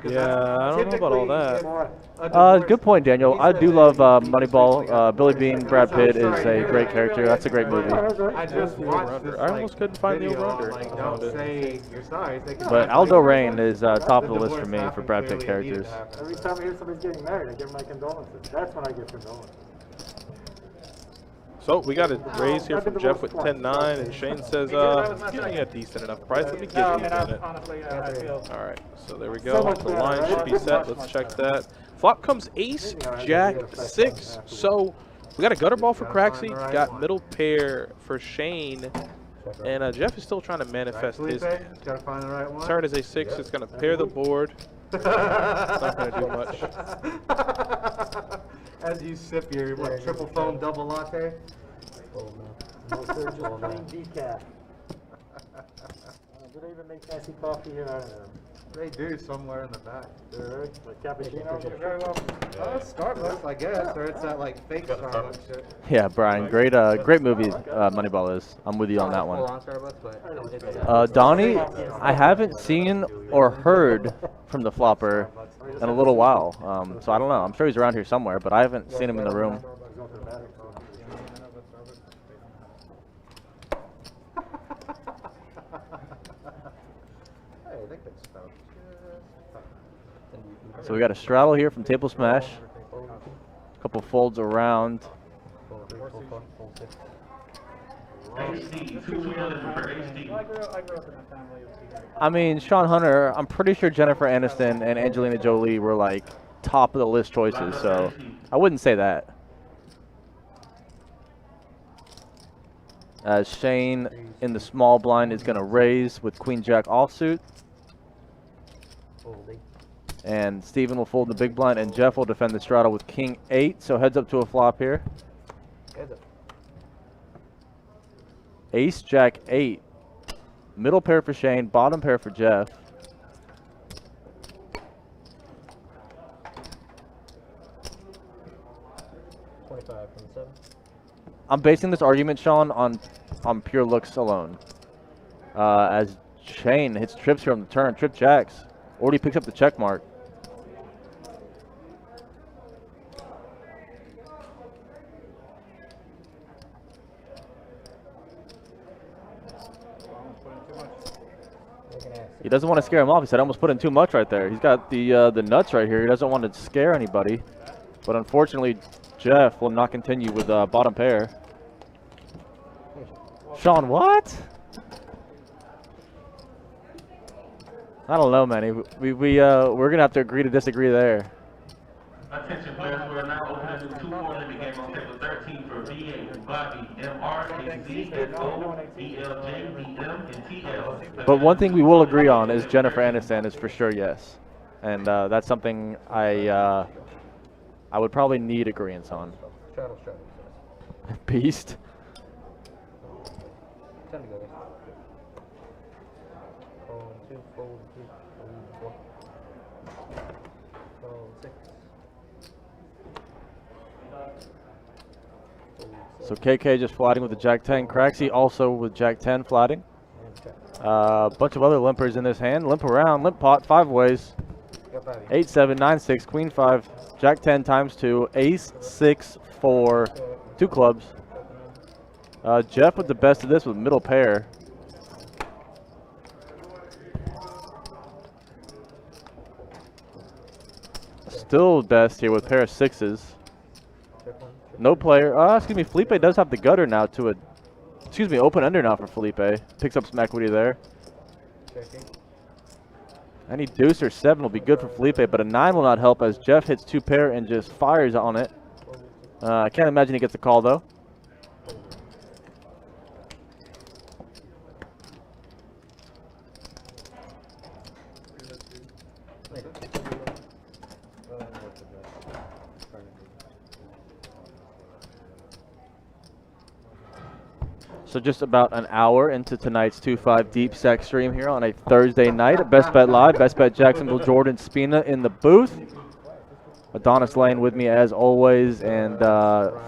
Yeah, I don't know about all that. Good point, Daniel. I do love Moneyball. Billy Bean, Brad Pitt is a great character. That's a great movie. I just watched this, I almost couldn't find the over-under. Like, I don't found it. say you're sorry. Say But Aldo Rain is top of the list for me for Brad Pitt characters. Every time I hear somebody's getting married, I give my condolences. That's when I give condolences. So we got a raise here from Jeff with 10-9, and Shane says, give me a decent enough price. Let me give you a minute. All right, so there we go. The line should be set. Let's check that. Flop comes ace, jack, 6. So we got a gutter ball for Craxy, got middle pair for Shane, and Jeff is still trying to manifest his hand. Gotta find the right one. Turn is a 6. It's going to pair the board. Not going to do much. As you sip your triple foam double latte. No, sir, just plain decaf. Do they even make fancy coffee here? I don't know. They do somewhere in the back. Like cappuccino? Starbucks, I guess, or it's that like fake Starbucks shit. Yeah, Brian, great movie Moneyball is. I'm with you on that one. Donnie, I haven't seen or heard from the flopper in a little while, so I don't know. I'm sure he's around here somewhere, but I haven't seen him in the room. So we got a straddle here from Table Smash. A couple folds around. I mean, Sean Hunter, I'm pretty sure Jennifer Aniston and Angelina Jolie were like top of the list choices, so I wouldn't say that. As Shane in the small blind is going to raise with Queen Jack offsuit. Folding. And Steven will fold the big blind, and Jeff will defend the straddle with King 8. So heads up to a flop here. Heads up. Ace Jack 8. Middle pair for Shane, bottom pair for Jeff. $25 from the 7. I'm basing this argument, Sean, on pure looks alone. As Shane hits trips here on the turn, trip jacks. Already picks up the check mark. He doesn't want to scare him off. He said, I almost put in too much right there. He's got the nuts right here. He doesn't want to scare anybody. But unfortunately, Jeff will not continue with bottom pair. Sean, what? I don't know, man. We're gonna have to agree to disagree there. Attention players, we are now opening the 2-4 limit game on table 13 for VA, Bobby, MR, AZ, FO, ELJ, DM, and TL. But one thing we will agree on is Jennifer Aniston is for sure yes, and that's something I would probably need agreement on. Straddle. Beast. 10 to go. Fold 2, fold 3, fold 4. Fold 6. So KK just flatting with the Jack 10. Craxy also with Jack 10 flatting. Bunch of other limpers in this hand. Limp around, limp pot, 5 ways. 8, 7, 9, 6, Queen 5, Jack 10 times 2, Ace 6, 4, 2 clubs. Jeff with the best of this with middle pair. Still best here with pair of 6s. No player. Excuse me. Felipe does have the gutter now to a. Excuse me. Open under now for Felipe. Picks up some equity there. Any deuce or 7 will be good for Felipe, but a 9 will not help as Jeff hits 2 pair and just fires on it. I can't imagine he gets a call though. So just about an hour into tonight's 2-5 Deep Sec stream here on a Thursday night at Best Bet Live. Best Bet Jacksonville, Jordan Spina in the booth. Adonis Lane with me as always, and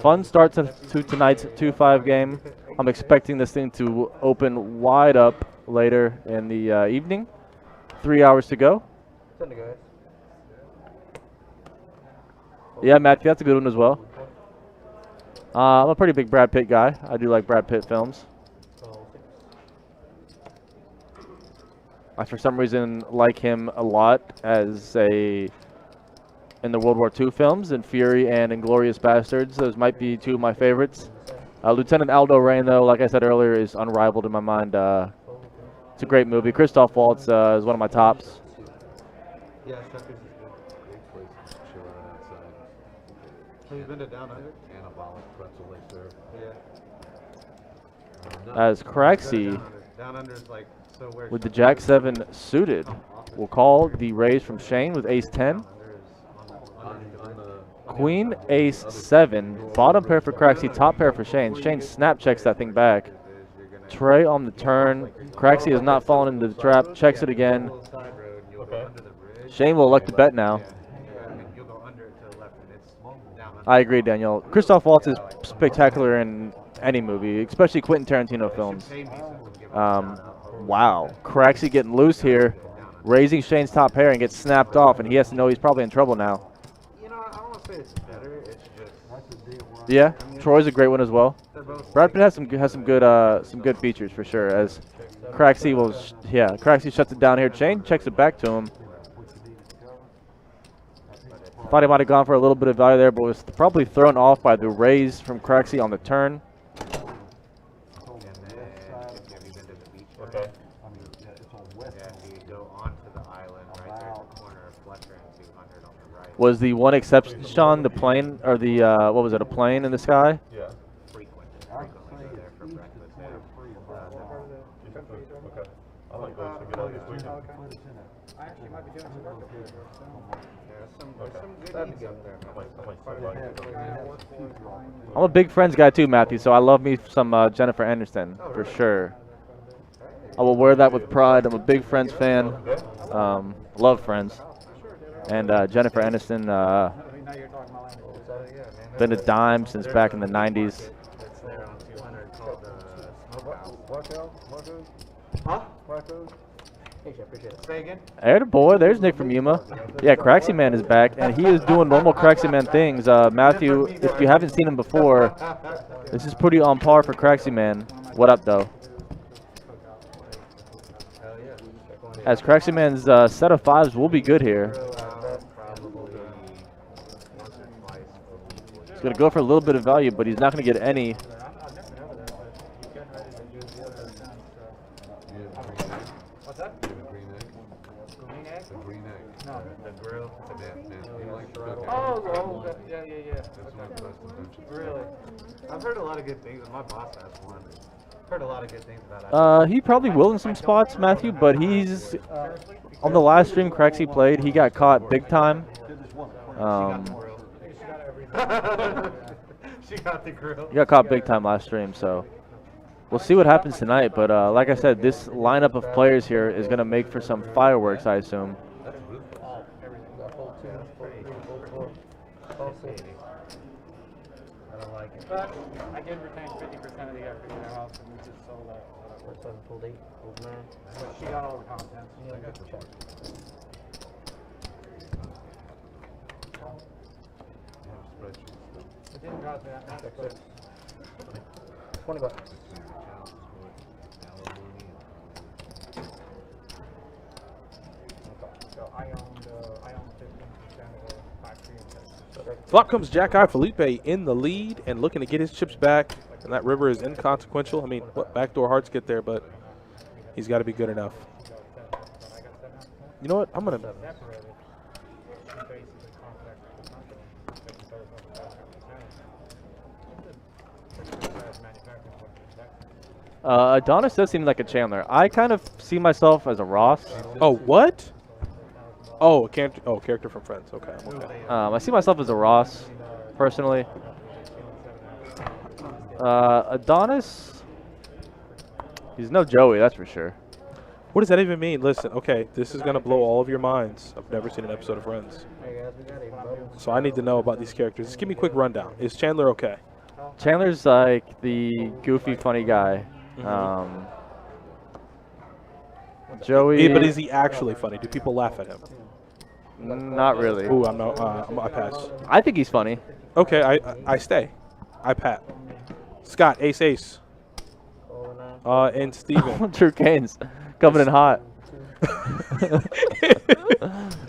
fun start to tonight's 2-5 game. I'm expecting this thing to open wide up later in the evening. 3 hours to go. 10 to go. Yeah, Matthew, that's a good one as well. I'm a pretty big Brad Pitt guy. I do like Brad Pitt films. I, for some reason, like him a lot as in the World War II films, in Fury and Inglourious Bastards. Those might be 2 of my favorites. Lieutenant Aldo Rain, though, like I said earlier, is unrivaled in my mind. It's a great movie. Christoph Waltz is one of my tops. Yeah, Shepherds is good. Great place to chill out outside. Have you been to Down Under? Anabolic pretzel they serve. Yeah. As Craxy, Down Under is like, so where with the Jack 7 suited, will call the raise from Shane with Ace 10. Queen, Ace 7, bottom pair for Craxy, top pair for Shane. Shane snap checks that thing back. Trey on the turn. Craxy has not fallen into the trap. Checks it again. Shane will elect to bet now. I agree, Daniel. Christoph Waltz is spectacular in any movie, especially Quentin Tarantino films. Wow. Craxy getting loose here, raising Shane's top pair and gets snapped off, and he has to know he's probably in trouble now. You know, I don't want to say it's better. It's just. Yeah, Troy's a great one as well. Brad Pitt has some good features for sure. As Craxy will, Craxy shuts it down here. Shane checks it back to him. Thought he might have gone for a little bit of value there, but was probably thrown off by the raise from Craxy on the turn. Okay. Yeah, you go onto the island right there in the corner of Fletcher and 200 on the right. Was the one exception, Sean, the plane, or the, what was it, a plane in the sky? Yeah. Frequently go there for breakfast. Okay. I like going to get out this weekend. I actually might be doing some work up here. That'd be good there. I'm a big Friends guy too, Matthew, so I love me some Jennifer Aniston, for sure. I will wear that with pride. I'm a big Friends fan. Love Friends. And Jennifer Aniston, been a dime since back in the 90s. Huh? Hey, Chef, appreciate it. Say again? There, boy. There's Nick from Yuma. Yeah, Craxy Man is back, and he is doing normal Craxy Man things. Matthew, if you haven't seen him before, this is pretty on par for Craxy Man. What up, though? As Craxy Man's set of fives will be good here. He's going to go for a little bit of value, but he's not going to get any. What's that? You have a green egg? Green egg? A green egg. No, the grill. Man, you like to cook. Yeah. That's my best invention. Really? I've heard a lot of good things. My boss has one. Heard a lot of good things about it. He probably will in some spots, Matthew, but he's on the last stream Craxy played. He got caught big time. She got the grill. He got caught big time last stream, so we'll see what happens tonight. But like I said, this lineup of players here is going to make for some fireworks, I assume. I don't like it. But I did retain 50% of the equity in the house and we just sold that. Pulled 8, pulled 9. But she got all the contents. Yeah, I got the check. It didn't cost me that much. Check But 6. 20 bucks. so I owned 15% of the factory in Texas. Flop comes Jack Eye Felipe in the lead and looking to get his chips back. And that river is inconsequential. I mean, what backdoor hearts get there, but he's got to be good enough. You know what? I'm going to... Adonis does seem like a Chandler. I kind of see myself as a Ross. Oh, what? Oh, character from Friends. Okay, I'm okay. I see myself as a Ross, personally. Adonis, he's no Joey, that's for sure. What does that even mean? Listen, okay, this is going to blow all of your minds. I've never seen an episode of Friends. Hey guys, we got 8 buttons. So I need to know about these characters. Just give me a quick rundown. Is Chandler okay? Chandler's like the goofy, funny guy. Joey, But is he actually funny? Do people laugh at him? not really. Ooh, I pass. I think he's funny. Okay, I stay. I pat. Scott, ace. And Steven. True Canes coming in hot.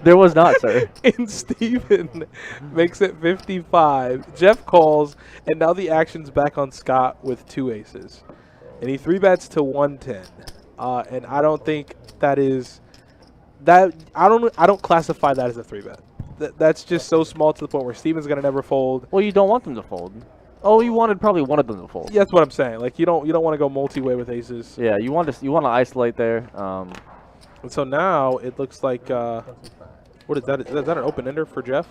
There was not, sir. And Steven makes it 55. Jeff calls, and now the action's back on Scott with 2 aces. And he 3-bets to 110. And I don't think that is that I don't classify that as a 3-bet. That's just so small to the point where Steven's gonna never fold. Well, you don't want them to fold. Oh, you probably wanted them to fold. Yeah, that's what I'm saying. Like you don't want to go multi-way with aces. Yeah, you want to isolate there. And so now it looks like what is that? Is that an open ender for Jeff?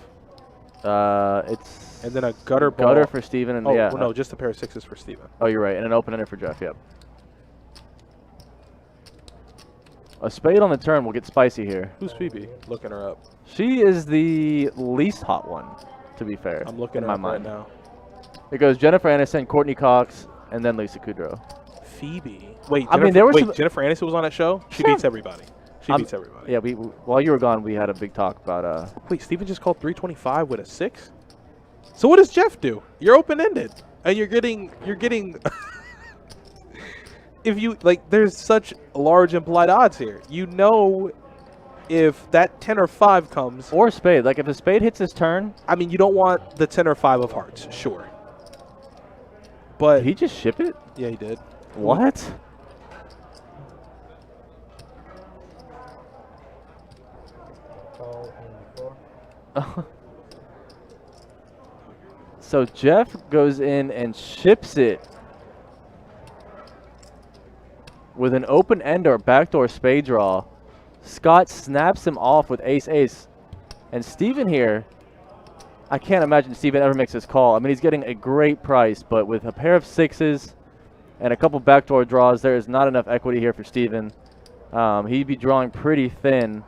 It's And then a gutter ball. gutter for Steven, and Oh yeah. well, no, just a pair of 6s for Steven. Oh, you're right, and an open ender for Jeff. Yep. A spade on the turn will get spicy here. Who's Phoebe? Looking her up. She is the least hot one, to be fair. I'm looking in her my up right mind. now. It goes Jennifer Aniston, Courtney Cox, and then Lisa Kudrow. Phoebe. Wait, I mean, there was wait, some- Jennifer Aniston was on that show? She beats everybody. She beats everybody. Yeah, while you were gone, we had a big talk about Wait, Steven just called 325 with a 6? So what does Jeff do? You're open-ended. And you're getting if you there's such large implied odds here. You know if that 10 or 5 comes, or spade. Like if a spade hits his turn, I mean, you don't want the 10 or 5 of hearts, sure. But did he just ship it? yeah, he did. What? Call in 4. So Jeff goes in and ships it with an open end or backdoor spade draw. Scott snaps him off with ace-ace. And Steven here, I can't imagine Steven ever makes this call. I mean, he's getting a great price, but with a pair of sixes and a couple backdoor draws, there is not enough equity here for Steven. He'd be drawing pretty thin.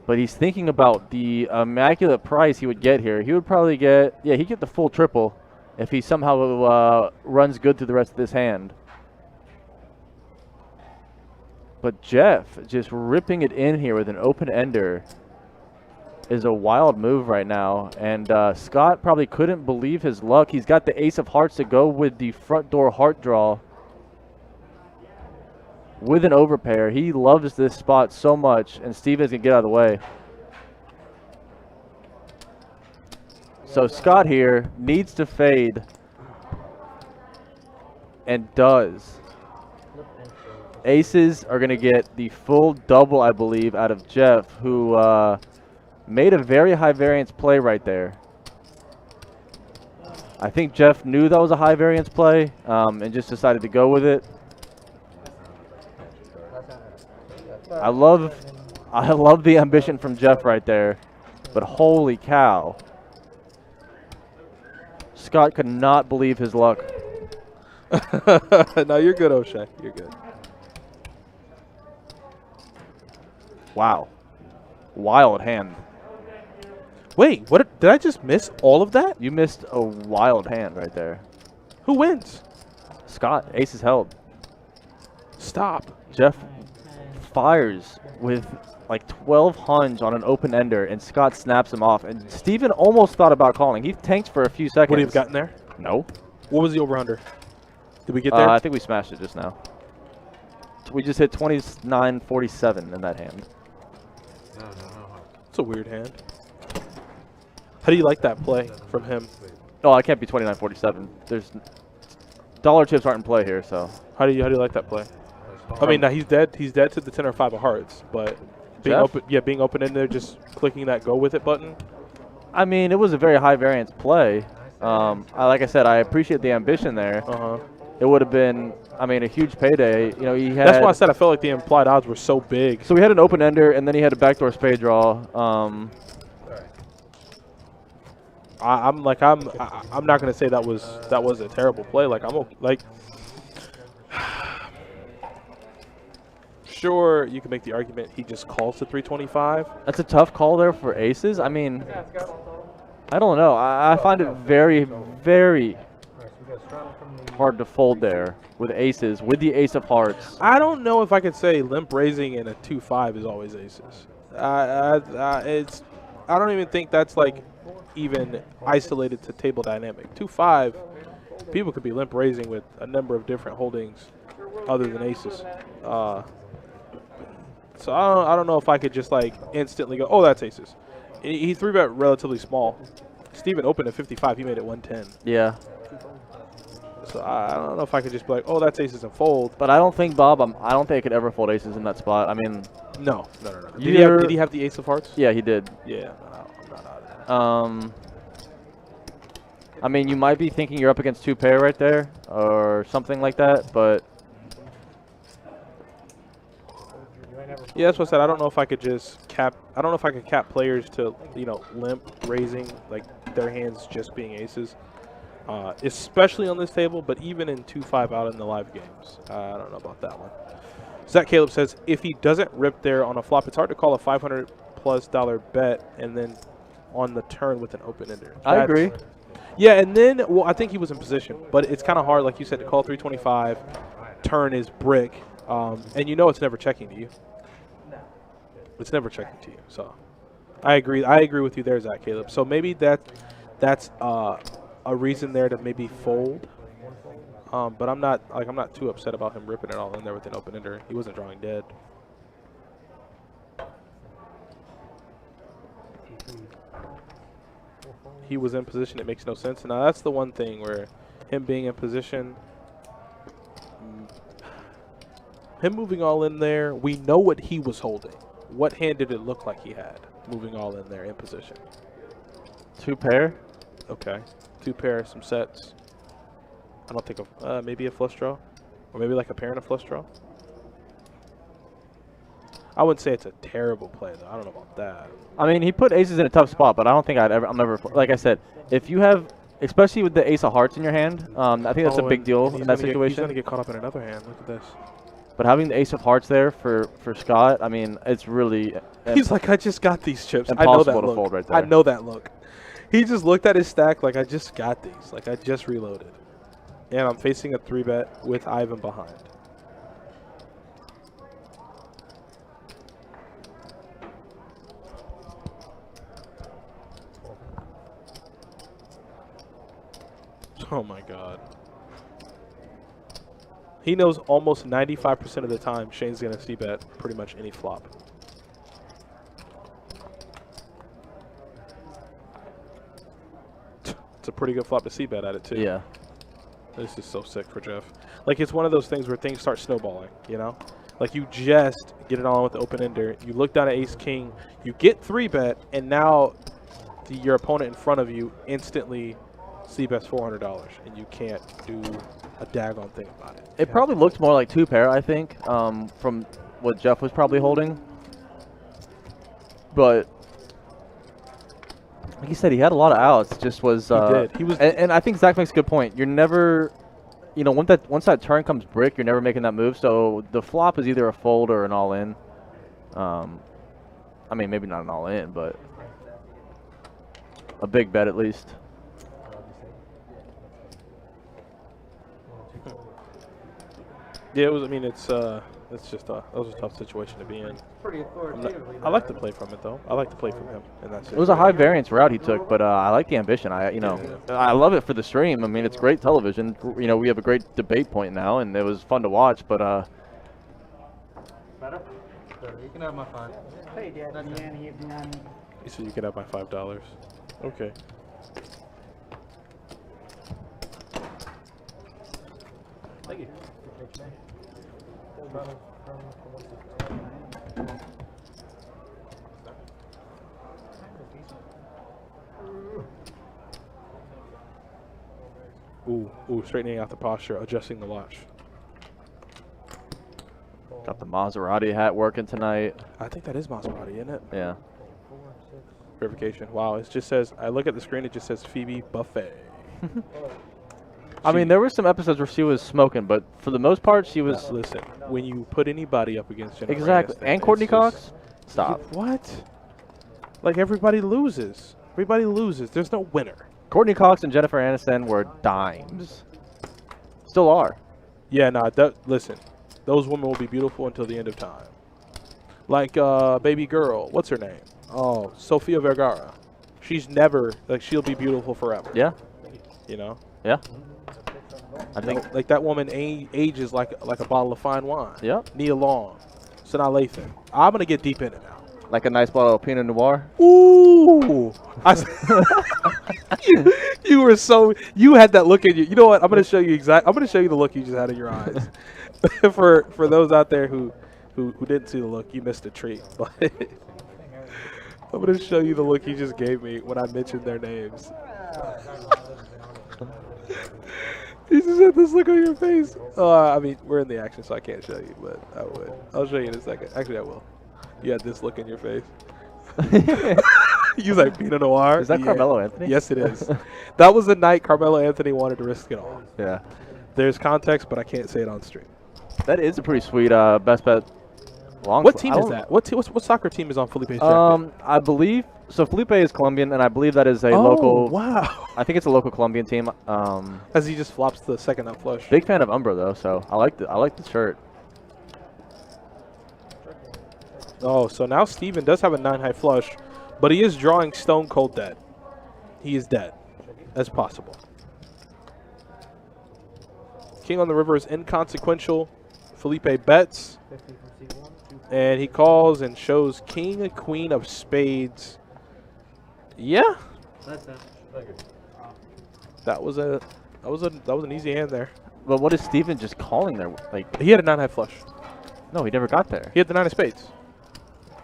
But he's thinking about the immaculate price he would get here. He would probably get, yeah, he'd get the full triple if he somehow runs good through the rest of this hand. But Jeff just ripping it in here with an open ender is a wild move right now. And Scott probably couldn't believe his luck. He's got the ace of hearts to go with the front door heart draw with an overpair. He loves this spot so much, and Steven's going to get out of the way. So Scott here needs to fade, and does. Aces are going to get the full double, I believe, out of Jeff, who made a very high variance play right there. I think Jeff knew that was a high variance play and just decided to go with it. I love the ambition from Jeff right there, but holy cow. Scott could not believe his luck. No, you're good, O'Shea. You're good. Wow. Wild hand. Wait, what? Did I just miss all of that? You missed a wild hand right there. Who wins? Scott, ace is held. Stop. Jeff fires with like 12 hunch on an open ender, and Scott snaps him off. And Steven almost thought about calling. He tanked for a few seconds. Would he have gotten there? No. What was the over-under? Did we get there? I think we smashed it just now. We just hit 29.47 in that hand. It's a weird hand. How do you like that play from him? Oh, I can't be 29.47. There's dollar chips aren't in play here, so. How do you like that play? I mean, now he's dead. He's dead to the 10 or 5 of hearts, but being Jeff? open, yeah, being open in there, just clicking that go with it button. I mean, it was a very high variance play. Like I said, I appreciate the ambition there. It would have been, I mean, a huge payday. You know, he had. That's why I said I felt like the implied odds were so big. So we had an open ender, and then he had a backdoor spade draw. I'm not gonna say that was a terrible play. Like sure, you can make the argument he just calls to 325. That's a tough call there for aces. I mean, I don't know. I find it very, very hard to fold there with aces, with the ace of hearts. I don't know if I could say limp raising in a 2-5 is always aces. I don't even think that's like even isolated to table dynamic. 2-5, people could be limp raising with a number of different holdings other than aces. So I don't know if I could just like instantly go, oh, that's aces. He 3-bet relatively small. Steven opened at 55. He made it 110. Yeah. So I don't know if I could just be like, oh, that's aces and fold. But I don't think, Bob, I don't think I could ever fold aces in that spot. I mean, no. Did he have the ace of hearts? Yeah, he did. Yeah. I'm not out of that. I mean, you might be thinking you're up against 2 pair right there or something like that, but yeah, that's what I said. I don't know if I could just cap. I don't know if I could cap players to, you know, limp raising, like their hands just being aces, especially on this table. But even in 2-5 out in the live games, I don't know about that one. Zach Caleb says if he doesn't rip there on a flop, it's hard to call a $500+ bet and then on the turn with an open ender. I agree. Yeah, and then well, I think he was in position, but it's kind of hard, like you said, to call 325. Turn is brick, and you know it's never checking to you. It's never checking to you. So I agree. I agree with you there, Zach Caleb. So maybe that's a reason there to maybe fold. But I'm not too upset about him ripping it all in there with an open ender. He wasn't drawing dead. He was in position. It makes no sense. Now that's the one thing where him being in position, him moving all in there, we know what he was holding. What hand did it look like he had? Moving all in there in position. 2 pair. Okay. 2 pair, some sets. I don't think of maybe a flush draw, or maybe like a pair and a flush draw. I wouldn't say it's a terrible play though. I don't know about that. I mean, he put aces in a tough spot, but I don't think I'm ever. Like I said, if you have, especially with the ace of hearts in your hand, I think that's a big deal in that situation. He's gonna get caught up in another hand. Look at this. But having the ace of hearts there for Scott, I mean, it's really. He's like, I just got these chips. I know that Impossible to look. fold right there. I know that look. He just looked at his stack like, I just got these. Like, I just reloaded. And I'm facing a 3-bet with Ivan behind. Oh my God. He knows almost 95% of the time Shane's going to c-bet pretty much any flop. It's a pretty good flop to c-bet at it too. Yeah. This is so sick for Jeff. Like, it's one of those things where things start snowballing, you know? Like, you just get it on with the open-ender. You look down at ace-king. You get 3-bet, and now your opponent in front of you instantly c-bets $400, and you can't do a daggone thing about it. It probably looked more like 2 pair, I think, from what Jeff was probably holding. But like you said, he had a lot of outs. Just was. He did. He was, and I think Zach makes a good point. You're never, you know, once that turn comes brick, you're never making that move. So the flop is either a fold or an all-in. I mean, maybe not an all-in, but a big bet at least. yeah, it was. I mean, it's just that was a tough situation to be in. Pretty authoritatively. I like to play from it though. I like to play from him, and that's It was a high variance route he took, but I like the ambition. I love it for the stream. I mean, it's great television. You know, we have a great debate point now, and it was fun to watch. But Better? Sure, you can have my 5. Hey, Dad. You said you could have my $5. Okay. Thank you. Ooh, straightening out the posture, adjusting the watch. got the Maserati hat working tonight. I think that is Maserati, isn't it? Yeah. Verification. Wow, it just says, I look at the screen, it just says Phoebe Buffet. I mean, there were some episodes where she was smoking, but for the most part, she was. Listen, when you put anybody up against Jennifer Exactly. Aniston, And Courtney it's just- Cox? Stop. What? Like, everybody loses. Everybody loses. There's no winner. Courtney Cox and Jennifer Aniston were dimes. Still are. Yeah, nah, listen. Those women will be beautiful until the end of time. Like, baby girl. What's her name? Oh, Sofia Vergara. She's never, like, she'll be beautiful forever. Yeah. You know? Yeah. I think. Like that woman ages like a bottle of fine wine. Yep. Nia Long. Sanaa Lathan. I'm going to get deep in it now. Like a nice bottle of Pinot Noir. Ooh. You were so, you had that look in you. You know what? I'm going to show you the look you just had in your eyes. for those out there who didn't see the look, you missed a treat. But I'm going to show you the look you just gave me when I mentioned their names. You just had this look on your face. I mean, we're in the action, so I can't show you, but I would. I'll show you in a second. Actually, I will. You had this look in your face. You was like Pinot Noir. Is that Carmelo Anthony? Yes, it is. That was the night Carmelo Anthony wanted to risk it all. Yeah. There's context, but I can't say it on stream. That is a pretty sweet best bet. What team is that? What soccer team is on Felipe's jacket? I believe so. Felipe is Colombian, and I believe that is a local. Wow. I think it's a local Colombian team. As he just flops the second up flush. Big fan of Umbra though, so I like the shirt. Oh, so now Steven does have a 9-high flush, but he is drawing stone cold dead. He is dead as possible. King on the river is inconsequential. Felipe bets. And he calls and shows king, queen of spades. Yeah. That was an easy hand there. But what is Steven just calling there? Like He had a 9-high flush. no, he never got there. He had the 9 of spades.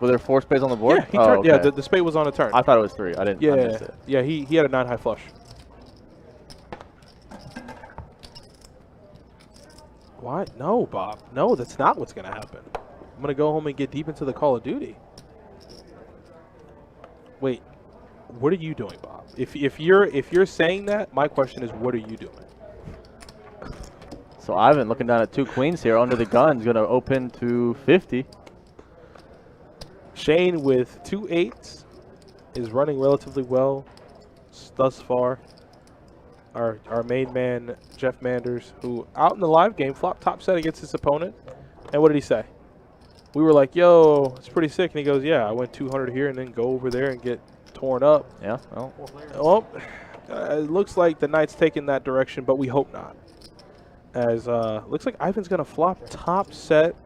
Were there 4 spades on the board? Yeah, he oh, turned, yeah. okay. The spade was on a turn. I thought it was 3. I didn't. I missed it. Yeah. He had a 9 high flush. What? No, Bob. No, that's not what's gonna happen. I'm gonna go home and get deep into the Call of Duty. Wait, what are you doing, Bob? If you're saying that, my question is, what are you doing? So Ivan looking down at 2 queens here under the gun is going to open to 50. Shane with 2 8s is running relatively well thus far. Our main man, Jeff Manders, who out in the live game flopped top set against his opponent. And what did he say? We were like, yo, it's pretty sick. And he goes, yeah, I went 200 here and then go over there and get torn up. Yeah, well. Well, it looks like the Knight's taking that direction, but we hope not. As looks like Ivan's going to flop top set,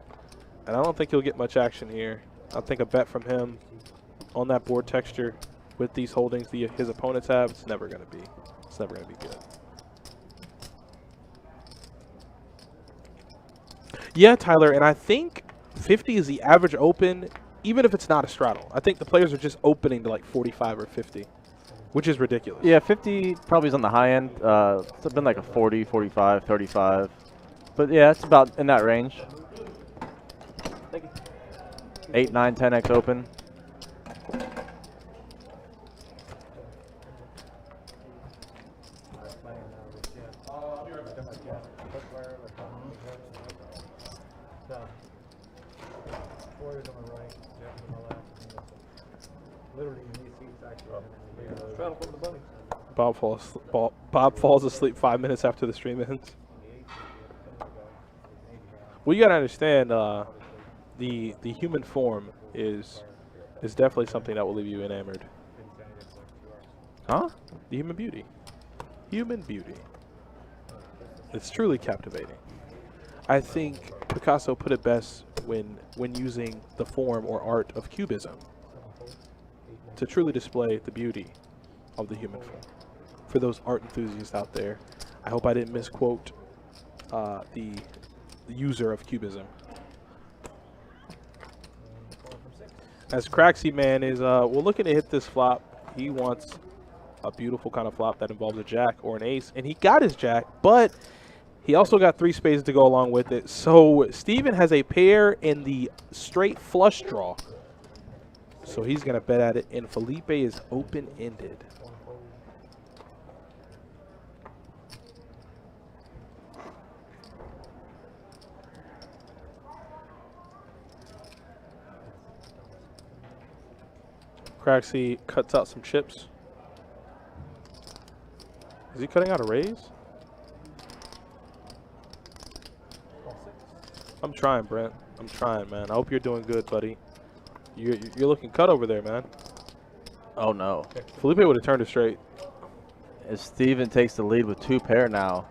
and I don't think he'll get much action here. I think a bet from him on that board texture with these holdings his opponents have, it's never going to be good. Yeah, Tyler, and I think 50 is the average open, even if it's not a straddle. I think the players are just opening to like 45 or 50, which is ridiculous. Yeah, 50 probably is on the high end. It's been like a 40, 45, 35. But yeah, it's about in that range. 8, 9, 10x open. Bob falls asleep 5 minutes after the stream ends. Well, you gotta understand, the human form is definitely something that will leave you enamored. Huh? The human beauty. Human beauty. It's truly captivating. I think Picasso put it best when using the form or art of cubism to truly display the beauty of the human form. For those art enthusiasts out there, I hope I didn't misquote the user of cubism. As Craxy Man is looking to hit this flop, he wants a beautiful kind of flop that involves a jack or an ace, and he got his jack, but he also got 3 spades to go along with it. So Steven has a pair in the straight flush draw. So he's going to bet at it, and Felipe is open-ended. Craxy cuts out some chips. Is he cutting out a raise? I'm trying, Brent. I'm trying, man. I hope you're doing good, buddy. You're looking cut over there, man. Oh, no. Felipe would have turned it straight. As Steven takes the lead with 2 pair now.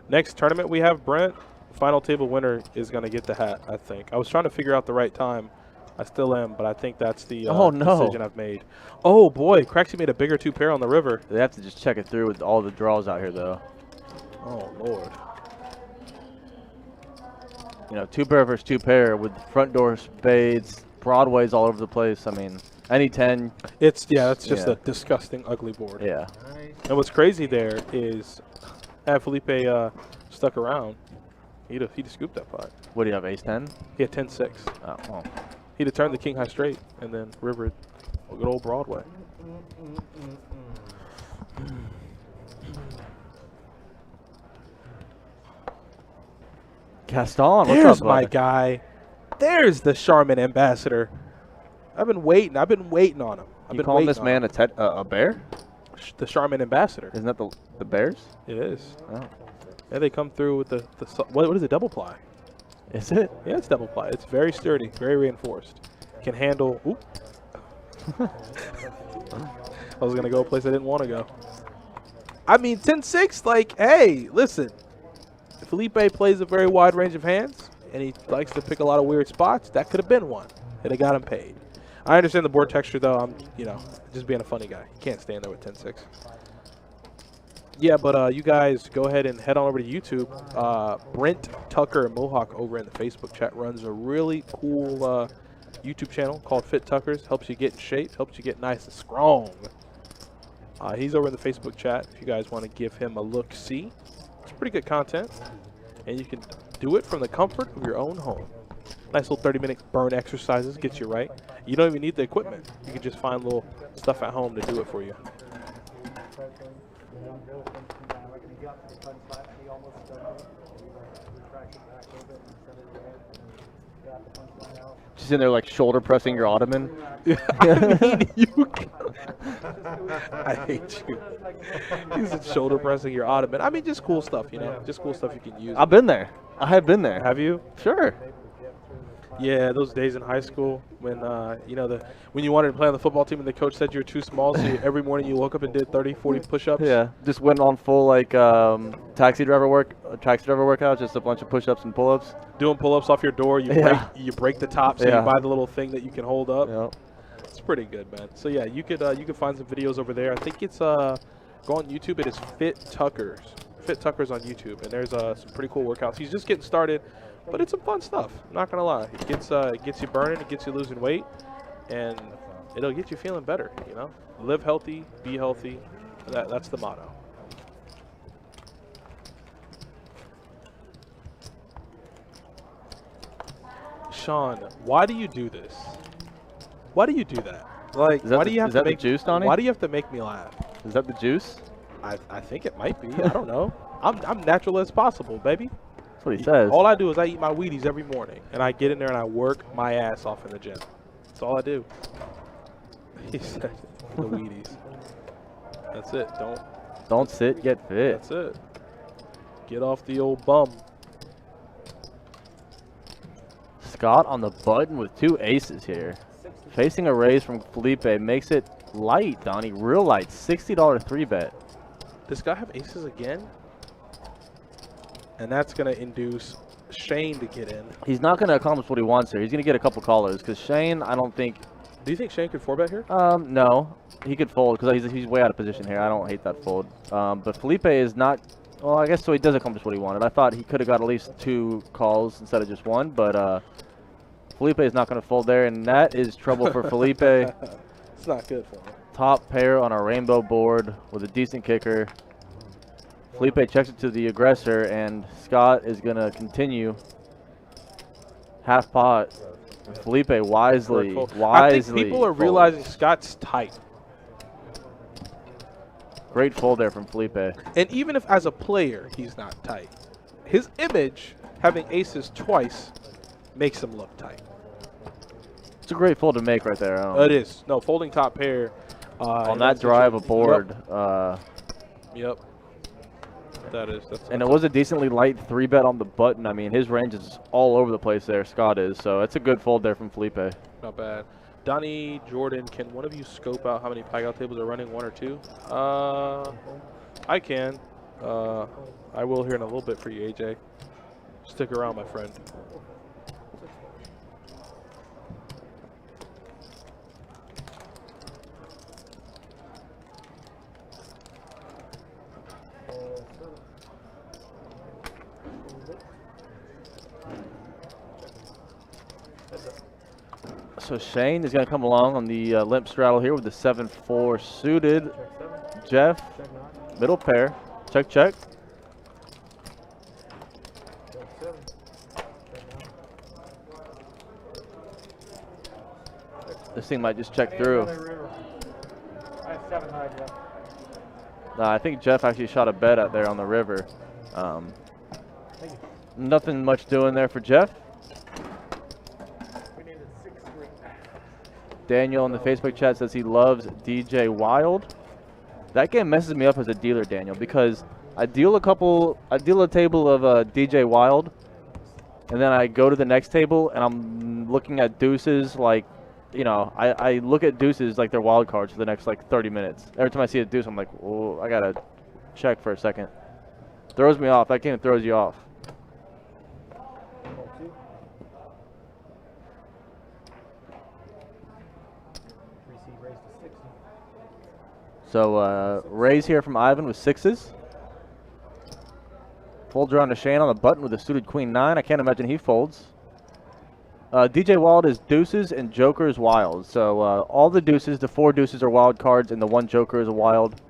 Next tournament we have, Brent. Final table winner is going to get the hat, I think. I was trying to figure out the right time. I still am, but I think that's the decision I've made. Oh, boy. Craxy made a bigger 2 pair on the river. They have to just check it through with all the draws out here, though. Oh, Lord. You know, 2 pair versus 2 pair with front door spades, broadways all over the place. I mean, any 10. It's just a disgusting, ugly board. Yeah. And what's crazy there is, had Felipe stuck around, he'd have scooped that pot. What do you have, ace 10? He had 10-6. Oh, well. He'd have turned the king high straight and then rivered a good old Broadway. Gaston, what's There's up, my bud? guy. There's the Charmin ambassador. I've been waiting on him. You calling this man a bear? The Charmin ambassador. Isn't that the Bears? It is. Oh. Yeah, they come through with the what is it, double ply? Is it? Yeah, it's double ply. It's very sturdy, very reinforced. Can handle. Oop. I was gonna go a place I didn't want to go. I mean, 10-6. Like, hey, listen. Felipe plays a very wide range of hands, and he likes to pick a lot of weird spots. That could have been one. It'd have got him paid. I understand the board texture, though. I'm, just being a funny guy. You can't stand there with 10-6. Yeah, but you guys go ahead and head on over to YouTube. Brent Tucker Mohawk over in the Facebook chat runs a really cool YouTube channel called Fit Tuckers. Helps you get in shape, helps you get nice and strong. He's over in the Facebook chat if you guys want to give him a look-see. It's pretty good content, and you can do it from the comfort of your own home. Nice little 30-minute burn exercises, gets you right. You don't even need the equipment. You can just find little stuff at home to do it for you. Just in there like shoulder pressing your ottoman. I mean, you. I hate you. He's shoulder pressing your ottoman. I mean, just cool stuff, you know. Just cool stuff you can use. I've been there. I have been there. Have you? Sure. Yeah, those days in high school when you know when you wanted to play on the football team and the coach said you were too small, so every morning you woke up and did 30, 40 push-ups. Yeah, just went on full like taxi driver workout, just a bunch of push-ups and pull-ups. Doing pull-ups off your door, you break the top, so you buy the little thing that you can hold up. Yeah. It's pretty good, man. So yeah, you could find some videos over there. I think it's go on YouTube. It is Fit Tuckers on YouTube, and there's some pretty cool workouts. He's just getting started. But it's some fun stuff. I'm not gonna lie. It gets you burning. It gets you losing weight, and it'll get you feeling better. You know, live healthy, be healthy. That's the motto. Sean, why do you do this? Why do you do that? Like, why do you have to make juice, Donnie? Why do you have to make me laugh? Is that the juice? I think it might be. I don't know. I'm natural as possible, baby. That's what he says. All I do is I eat my Wheaties every morning, and I get in there and I work my ass off in the gym. That's all I do. He said the Wheaties. That's it. Don't sit, get fit. That's it. Get off the old bum. Scott on the button with 2 aces here. Facing a raise from Felipe makes it light, Donnie. Real light. $60 3-bet. Does Scott have aces again? And that's going to induce Shane to get in. He's not going to accomplish what he wants here. He's going to get a couple callers because Shane, I don't think. Do you think Shane could 4-bet here? No. He could fold because he's way out of position here. I don't hate that fold. But Felipe is not. Well, I guess so. He does accomplish what he wanted. I thought he could have got at least 2 calls instead of just 1. But Felipe is not going to fold there, and that is trouble for Felipe. It's not good for him. Top pair on a rainbow board with a decent kicker. Felipe checks it to the aggressor, and Scott is going to continue half pot. Felipe wisely. I think people are realizing Scott's tight. Great fold there from Felipe. And even if as a player he's not tight, his image, having aces twice, makes him look tight. It's a great fold to make right there. It is. No, folding top pair. On that drive aboard. Yep. That's and it was a decently light 3-bet on the button. I mean, his range is all over the place there, Scott is. So it's a good fold there from Felipe. Not bad. Donnie, Jordan, can one of you scope out how many pie-out tables are running, 1 or 2? I can. I will here in a little bit for you, AJ. Stick around, my friend. So Shane is going to come along on the limp straddle here with the 7-4 suited. Jeff, middle pair. Check, check. This thing might just check through. I think Jeff actually shot a bet out there on the river. Nothing much doing there for Jeff. Daniel in the Facebook chat says he loves DJ Wild. That game messes me up as a dealer, Daniel, because I deal a table of DJ Wild, and then I go to the next table and I'm looking at deuces like, you know, I look at deuces like they're wild cards for the next like 30 minutes. Every time I see a deuce, I'm like, oh, I gotta check for a second. Throws me off. That game throws you off. So raise here from Ivan with 6s. Folds around to Shane on the button with a suited queen 9. I can't imagine he folds. DJ Wild is deuces and jokers wild. So all the deuces, the 4 deuces are wild cards, and the 1 joker is a wild.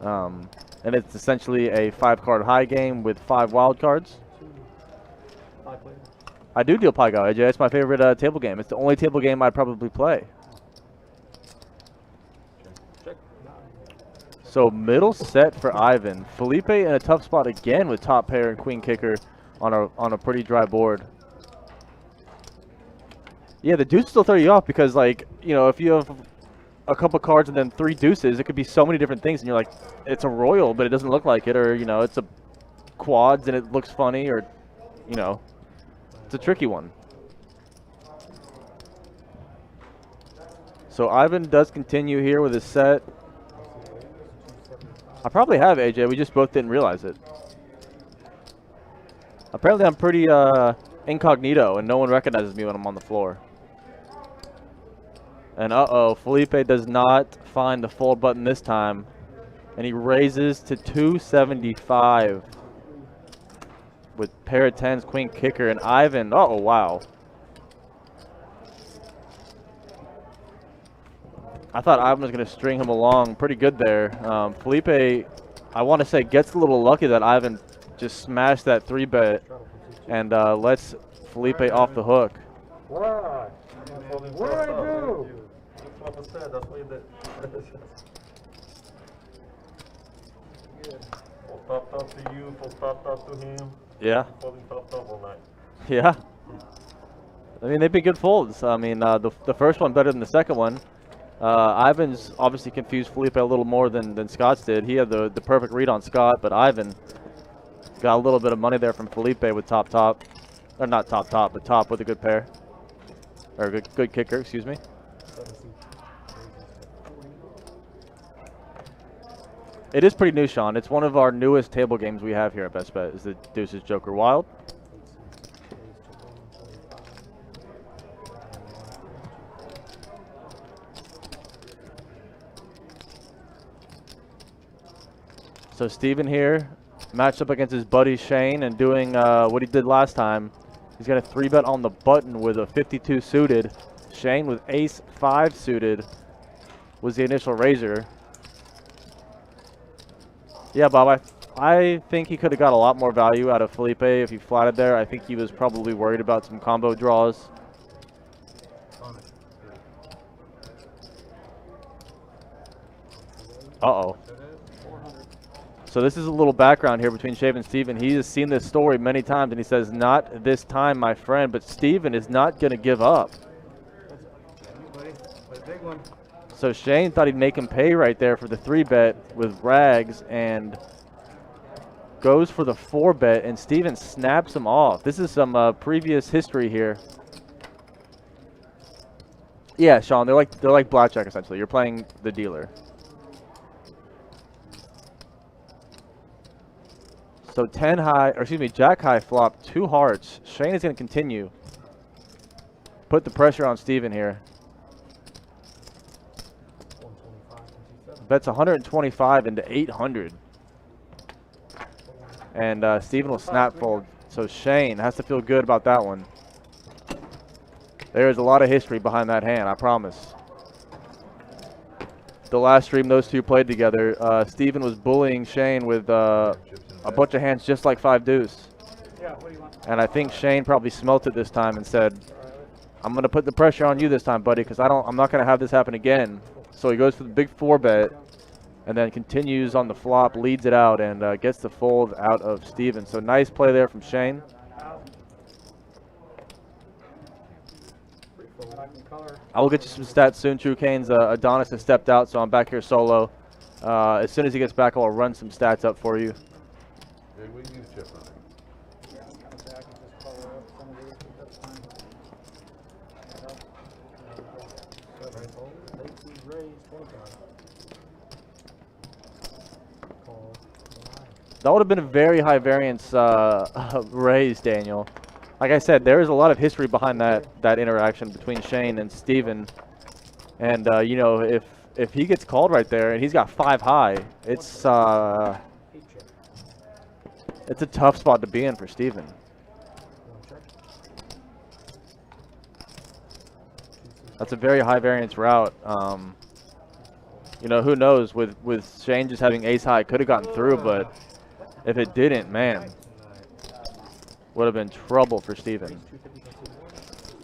And it's essentially a 5-card high game with 5 wild cards. I do deal Pai Gow, AJ. It's my favorite table game. It's the only table game I'd probably play. So middle set for Ivan. Felipe in a tough spot again with top pair and queen kicker on a pretty dry board. Yeah, the deuces will throw you off because, like, you know, if you have a couple cards and then 3 deuces, it could be so many different things, and you're like, it's a royal, but it doesn't look like it, or, you know, it's a quads and it looks funny, or, you know, it's a tricky one. So Ivan does continue here with his set. I probably have, AJ. We just both didn't realize it. Apparently I'm pretty incognito, and no one recognizes me when I'm on the floor. And uh-oh, Felipe does not find the fold button this time. And he raises to 275 with pair of 10s, queen kicker, and Ivan. Uh-oh, wow. I thought Ivan was going to string him along pretty good there. Felipe, I want to say, gets a little lucky that Ivan just smashed that 3-bet and lets Felipe off the hook. What? What did I do? That's what you did. Top to you, top to him. Yeah. Folding top all night. Yeah. I mean, they've been good folds. I mean, the first one better than the second one. Ivan's obviously confused Felipe a little more than Scott's did. He had the perfect read on Scott, but Ivan got a little bit of money there from Felipe with top. Or not top, but top with a good pair. Or a good kicker, excuse me. It is pretty new, Sean. It's one of our newest table games we have here at Best Bet, is the Deuces Joker Wild. So Steven here, matched up against his buddy Shane and doing what he did last time. He's got a 3-bet on the button with a 52 suited. Shane with ace-5 suited was the initial raiser. Yeah, Bob, I think he could have got a lot more value out of Felipe if he flatted there. I think he was probably worried about some combo draws. Uh-oh. So this is a little background here between Shave and Steven. He has seen this story many times, and he says, not this time, my friend, but Steven is not going to give up. So Shane thought he'd make him pay right there for the 3-bet with rags and goes for the 4-bet, and Steven snaps him off. This is some previous history here. Yeah, Sean, they're like blackjack essentially. You're playing the dealer. So 10 high, or excuse me, Jack high flop, 2 hearts. Shane is going to continue. Put the pressure on Steven here. Bets 125 into 800. And Steven will snap fold. So Shane has to feel good about that one. There's a lot of history behind that hand, I promise. The last stream those two played together, Steven was bullying Shane with a bunch of hands just like 5 deuce. Yeah, what do you want? And I think Shane probably smelt it this time and said, I'm going to put the pressure on you this time, buddy, because I'm not going to have this happen again. So he goes for the big 4-bet and then continues on the flop, leads it out, and gets the fold out of Steven. So nice play there from Shane. I will get you some stats soon. True Kane's Adonis has stepped out, so I'm back here solo. As soon as he gets back, I'll run some stats up for you. Yeah, we can use chip on it. That would have been a very high variance raise, Daniel. Like I said, there is a lot of history behind that interaction between Shane and Steven. And, you know, if he gets called right there and he's got 5 high, it's It's a tough spot to be in for Steven. That's a very high variance route. You know, who knows? With Shane just having ace high, could have gotten through, but if it didn't, man, would have been trouble for Steven.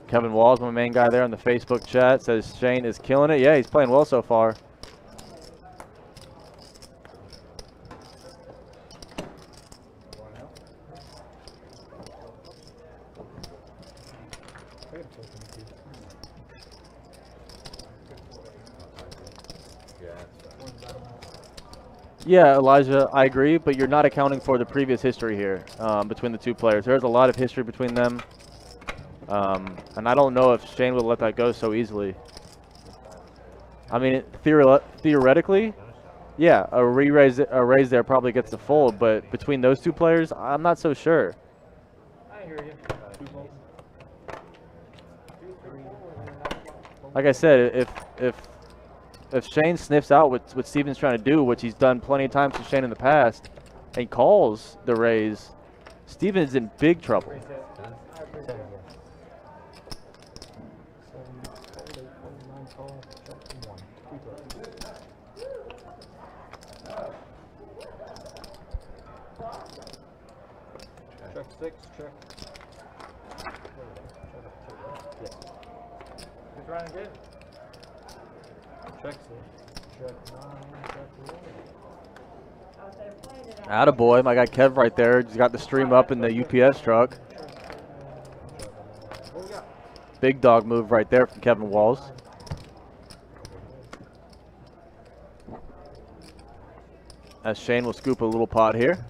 Kevin Walls, my main guy there in the Facebook chat, says Shane is killing it. Yeah, he's playing well so far. Yeah, Elijah, I agree, but you're not accounting for the previous history here between the two players. There's a lot of history between them, and I don't know if Shane would let that go so easily. I mean, theoretically, yeah, a raise there probably gets the fold, but between those two players, I'm not so sure. I hear you. Like I said, if Shane sniffs out what Steven's trying to do, which he's done plenty of times to Shane in the past, and calls the raise, Steven's in big trouble. Check 6, check. He's trying again. Check 6, check 9, check 11. Attaboy, my guy Kev right there. He's got the stream up in the UPS truck. Big dog move right there from Kevin Walls. As Shane will scoop a little pot here.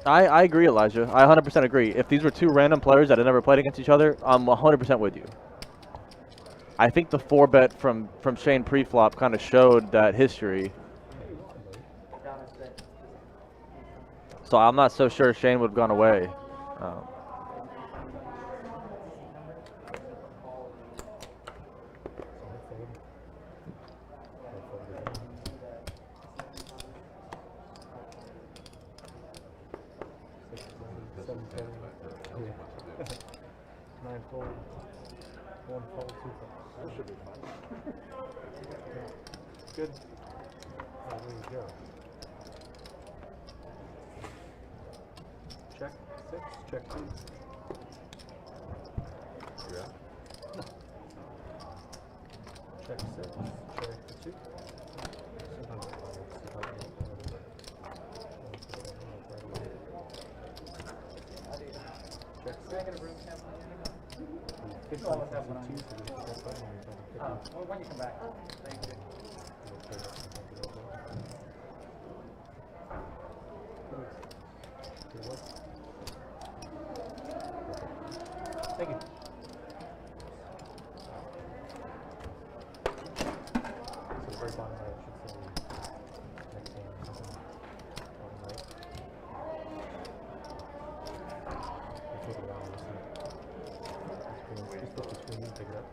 I agree, Elijah. I 100% agree. If these were two random players that had never played against each other, I'm 100% with you. I think the 4-bet from Shane pre-flop kind of showed that history. So I'm not so sure Shane would have gone away. Good. Oh, there you go. Check 6, check 2. Yeah. Check 6, check 2. Check 6. When you come back. Thank you. Thank you. So the very bottom right should say next hand or something. Bottom right. Take it out of the just flip the screen and pick it up.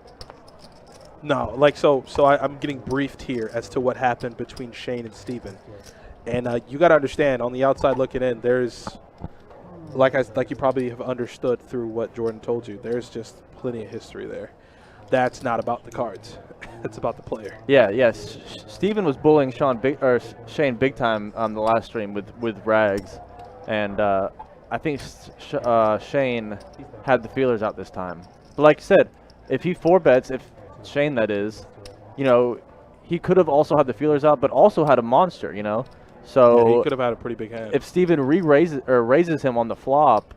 No, like so I'm getting briefed here as to what happened between Shane and Steven. And you got to understand, on the outside looking in, there's, like you probably have understood through what Jordan told you, there's just plenty of history there. That's not about the cards. It's about the player. Yeah, yes. Steven was bullying Shane big time on the last stream with rags. And I think Shane had the feelers out this time. But like I said, if he 4-bets, if Shane that is, you know, he could have also had the feelers out, but also had a monster, you know. So yeah, he could have had a pretty big hand. If Steven raises him on the flop,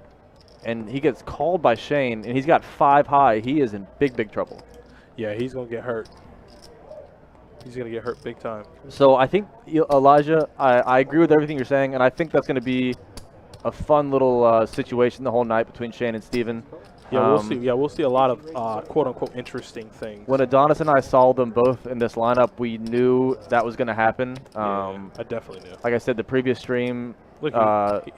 and he gets called by Shane, and he's got 5 high, he is in big trouble. Yeah, he's gonna get hurt. He's gonna get hurt big time. So I think Elijah, I agree with everything you're saying, and I think that's gonna be a fun little situation the whole night between Shane and Steven. Yeah, we'll see. Yeah, we'll see a lot of quote-unquote interesting things. When Adonis and I saw them both in this lineup, we knew that was going to happen. I definitely knew. Like I said, the previous stream, Look,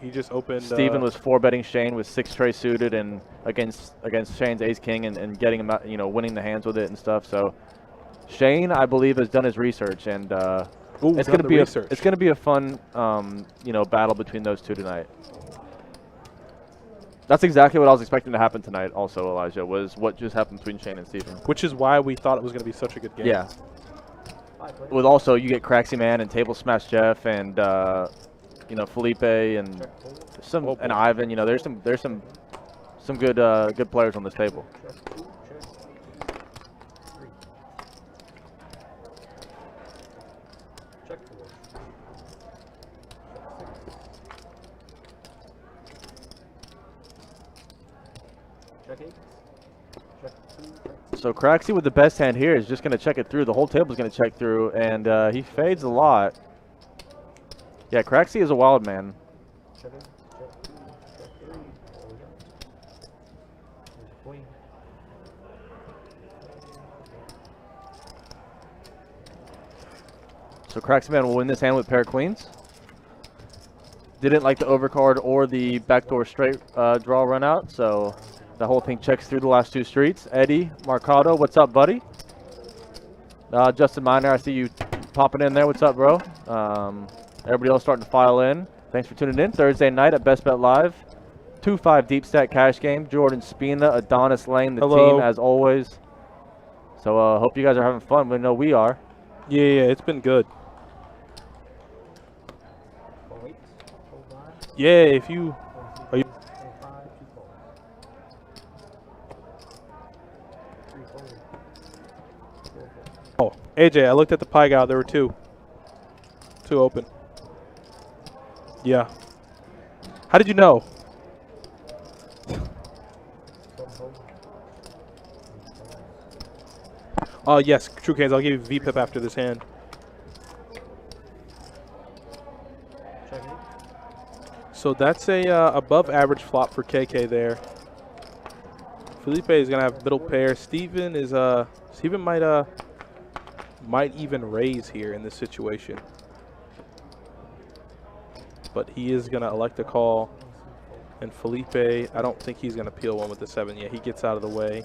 he just opened. Steven was 4-betting Shane with 6 tray suited and against Shane's ace king and getting him out, winning the hands with it and stuff. So Shane, I believe, has done his research, and it's going to be a fun battle between those two tonight. That's exactly what I was expecting to happen tonight. Also, Elijah, was what just happened between Shane and Steven. Which is why we thought it was going to be such a good game. Yeah. With also you get Craxy Man and Table Smash Jeff and Felipe and and Ivan. There's some good players on this table. So Craxy with the best hand here is just going to check it through. The whole table is going to check through, and he fades a lot. Yeah, Craxy is a wild man. So Craxy man will win this hand with pair of queens. Didn't like the overcard or the backdoor straight draw run out, so the whole thing checks through the last 2 streets. Eddie Marcado, what's up, buddy? Justin Miner, I see you popping in there. What's up, bro? Everybody else starting to file in. Thanks for tuning in. Thursday night at Best Bet Live. 2-5 deep stack cash game. Jordan Spina, Adonis Lane, the team as always. So hope you guys are having fun. We know we are. Yeah, it's been good. Yeah, if you are you. Oh, AJ, I looked at the pie guy. There were 2 open. Yeah. How did you know? Oh, yes, True Canes. I'll give you VPIP after this hand. So that's a above average flop for KK there. Felipe is gonna have middle pair. Steven is Steven might even raise here in this situation. But he is gonna elect a call. And Felipe, I don't think he's gonna peel one with the 7 yet. He gets out of the way.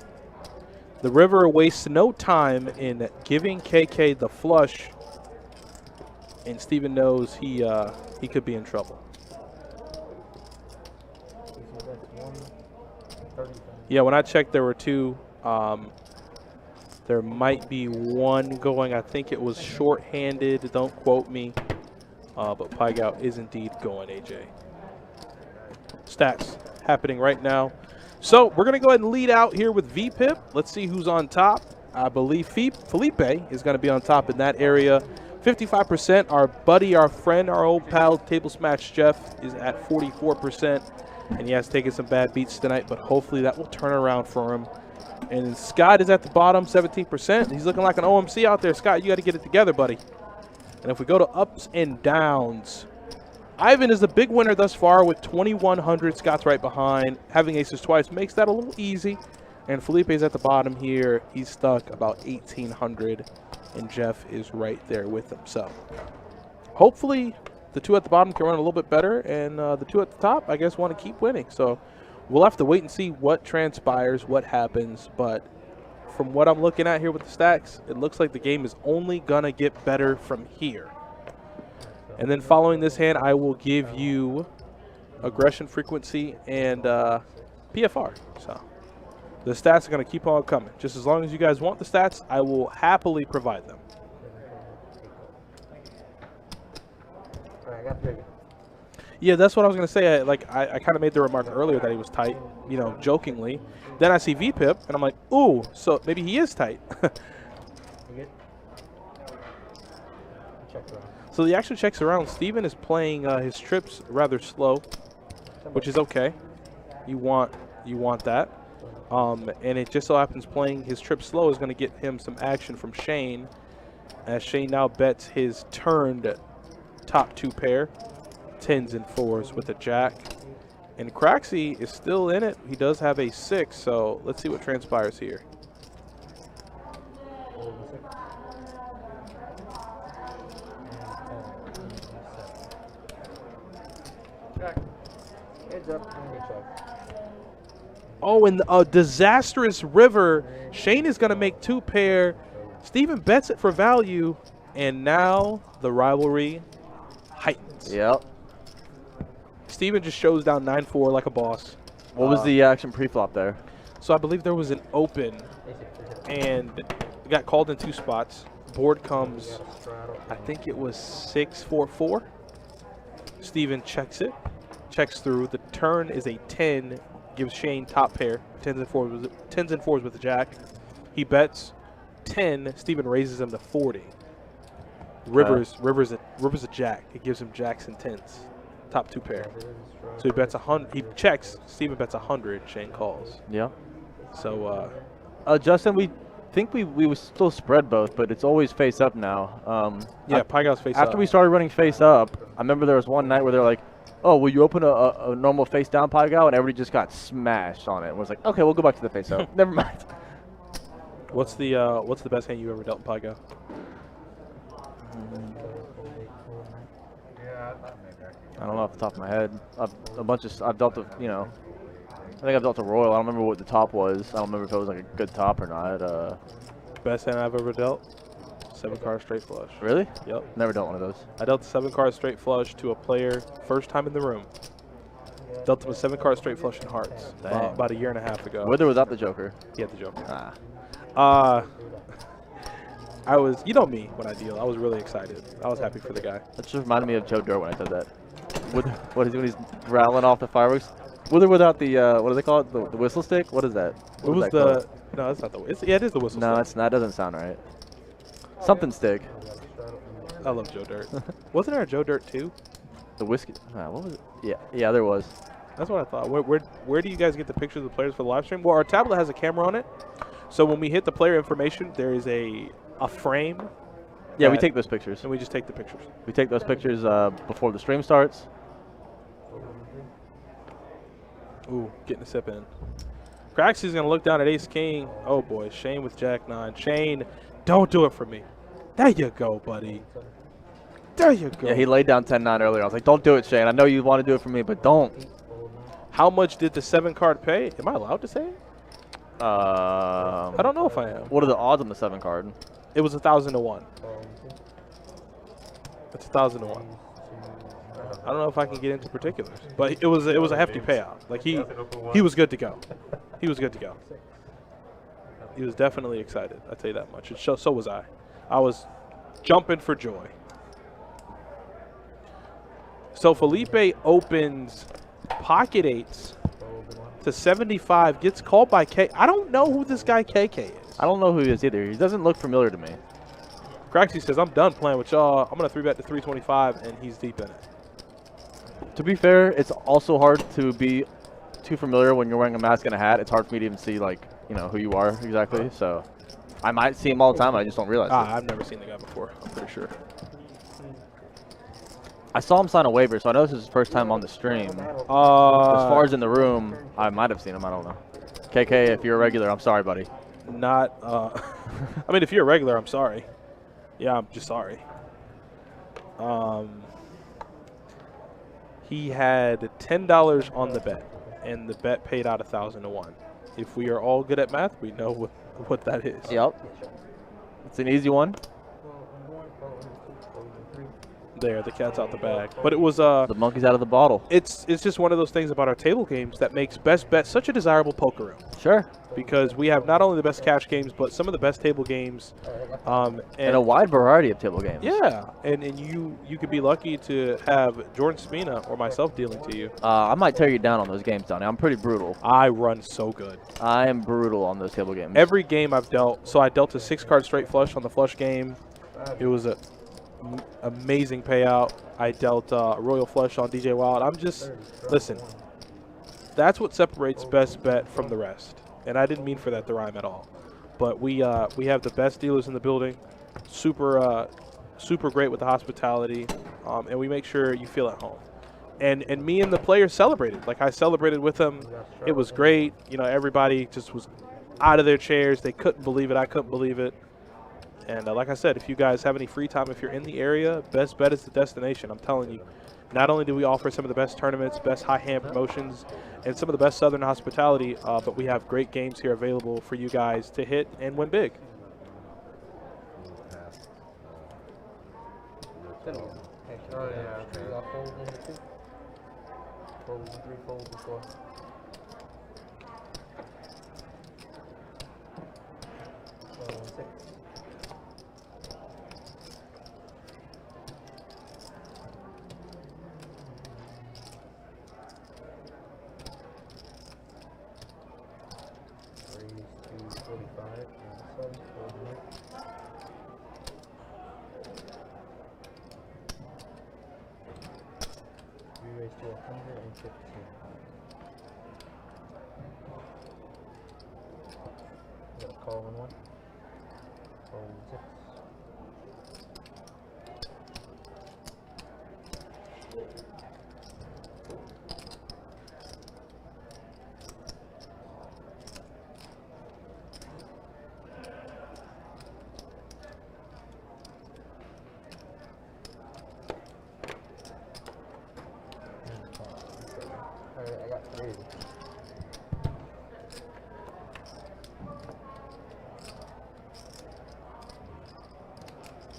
The river wastes no time in giving KK the flush. And Steven knows he could be in trouble. Yeah, when I checked, there were 2. There might be 1 going. I think it was short-handed. Don't quote me. But Pygout is indeed going, AJ. Stats happening right now. So we're going to go ahead and lead out here with VPIP. Let's see who's on top. I believe Felipe is going to be on top in that area. 55%. Our buddy, our friend, our old pal, Table Smash Jeff, is at 44%. And he has taken some bad beats tonight, but hopefully that will turn around for him. And Scott is at the bottom, 17%. He's looking like an OMC out there. Scott, you got to get it together, buddy. And if we go to ups and downs, Ivan is the big winner thus far with 2,100. Scott's right behind. Having aces twice makes that a little easy. And Felipe is at the bottom here. He's stuck about 1,800. And Jeff is right there with him. So hopefully the 2 at the bottom can run a little bit better. And the 2 at the top, I guess, want to keep winning. So we'll have to wait and see what transpires, what happens. But from what I'm looking at here with the stacks, it looks like the game is only going to get better from here. And then following this hand, I will give you aggression frequency and PFR. So the stats are going to keep on coming. Just as long as you guys want the stats, I will happily provide them. All right, I got 3. Yeah, that's what I was going to say. I kind of made the remark earlier that he was tight, jokingly. Then I see VPIP, and I'm like, ooh, so maybe he is tight. You good? Check around. So the action checks around. Steven is playing his trips rather slow, which is okay. You want that. And it just so happens playing his trip slow is going to get him some action from Shane, as Shane now bets his turned top 2 pair, 10s and 4s with a jack. And Craxy is still in it. He does have a 6, so let's see what transpires here. Heads up, and you check. Oh, and a disastrous river. Shane is going to make 2 pair. Steven bets it for value. And now the rivalry heightens. Yep. Steven just shows down 9-4 like a boss. What was the action pre-flop there? So I believe there was an open and it got called in 2 spots. Board comes, I think it was 6-4-4. Steven checks it, checks through. The turn is a 10, gives Shane top pair, 10s and 4s with the jack. He bets 10, Steven raises him to 40. River's a jack. It gives him jacks and 10s, top 2 pair. So he bets 100. He checks. Steven bets 100. Shane calls. Yeah. So Justin, we think we would still spread both, but it's always face up now. yeah, Pie Guy's face up. After we started running face up, I remember there was one night where they're like, "Oh, will you open a normal face down Pie Guy?" And everybody just got smashed on it. And was like, "Okay, we'll go back to the face up." Never mind. What's the best hand you ever dealt in Pie Guy? I don't know off the top of my head. I've dealt a, I think I've dealt a royal. I don't remember what the top was. I don't remember if it was like a good top or not. Best hand I've ever dealt? 7-card straight flush. Really? Yep. Never dealt one of those. I dealt 7-card straight flush to a player first time in the room. Dealt him a 7-card straight flush in hearts about a year and a half ago. With or without the Joker? He had the Joker. Ah. I was, you know me when I deal. I was really excited. I was happy for the guy. That just reminded me of Joe Dirt when I said that. What is when he's rattling off the fireworks? With or without the what do they call it? The whistle stick? What is that? It was the no, it's not the. Yeah, it is the whistle. No, stick. it's not. It doesn't sound right. Something stick. I love Joe Dirt. Wasn't there a Joe Dirt too? The whiskey. What was it? Yeah, there was. That's what I thought. Where do you guys get the pictures of the players for the live stream? Well, our tablet has a camera on it, so when we hit the player information, there is a frame. Yeah, we take those pictures. And we just take the pictures. We take those pictures before the stream starts. Ooh, getting a sip in. Craxy's going to look down at Ace King. Oh, boy. Shane with Jack 9. Shane, don't do it for me. There you go, buddy. There you go. Yeah, he laid down 10-9 earlier. I was like, don't do it, Shane. I know you want to do it for me, but don't. How much did the 7-card pay? Am I allowed to say it? I don't know if I am. What are the odds on the 7-card? It was 1,000 to 1. It's 1,000 to 1. I don't know if I can get into particulars, but it was a hefty payout. Like he was good to go. He was good to go. He was definitely excited. I tell you that much. So was I. I was jumping for joy. So Felipe opens pocket eights to 75. Gets called by K. I don't know who this guy KK is. I don't know who he is either. He doesn't look familiar to me. Craxy says, I'm done playing with y'all. I'm going to 3-bet to 325, and he's deep in it. To be fair, it's also hard to be too familiar when you're wearing a mask and a hat. It's hard for me to even see, like, who you are exactly. So I might see him all the time. I just don't realize it. I've never seen the guy before. I'm pretty sure. I saw him sign a waiver, so I know this is his first time on the stream. As far as in the room, I might have seen him. I don't know. KK, if you're a regular, I'm sorry, buddy. Not, I mean, if you're a regular, I'm sorry. Yeah, I'm just sorry. He had $10 on the bet, and the bet paid out 1,000 to 1. If we are all good at math, we know what that is. Yep. It's an easy one. There, the cat's out the bag. But it was the monkey's out of the bottle. It's just one of those things about our table games that makes Best Bet such a desirable poker room. Sure. Because we have not only the best cash games, but some of the best table games. And a wide variety of table games. Yeah, and you could be lucky to have Jordan Spina or myself dealing to you. I might tear you down on those games, Donnie. I'm pretty brutal. I run so good. I am brutal on those table games. Every game I've dealt, so I dealt a 6-card straight flush on the flush game. It was a amazing payout. I dealt a royal flush on DJ Wild. Listen, that's what separates Best Bet from the rest. And I didn't mean for that to rhyme at all. But we have the best dealers in the building. Super great with the hospitality. And we make sure you feel at home. And me and the players celebrated. Like, I celebrated with them. It was great. Everybody just was out of their chairs. They couldn't believe it. I couldn't believe it. And like I said, if you guys have any free time, if you're in the area, Best Bet is the destination. I'm telling you, not only do we offer some of the best tournaments, best high hand promotions, and some of the best Southern hospitality, but we have great games here available for you guys to hit and win big. Oh, yeah. Okay. Got fold in the 2. Fold 3, fold 4. Fold 6. Raise to 45 and 7, fold 1. Raise to 115. Got a call in 1. Fold 6. Alright, I got 3 of these.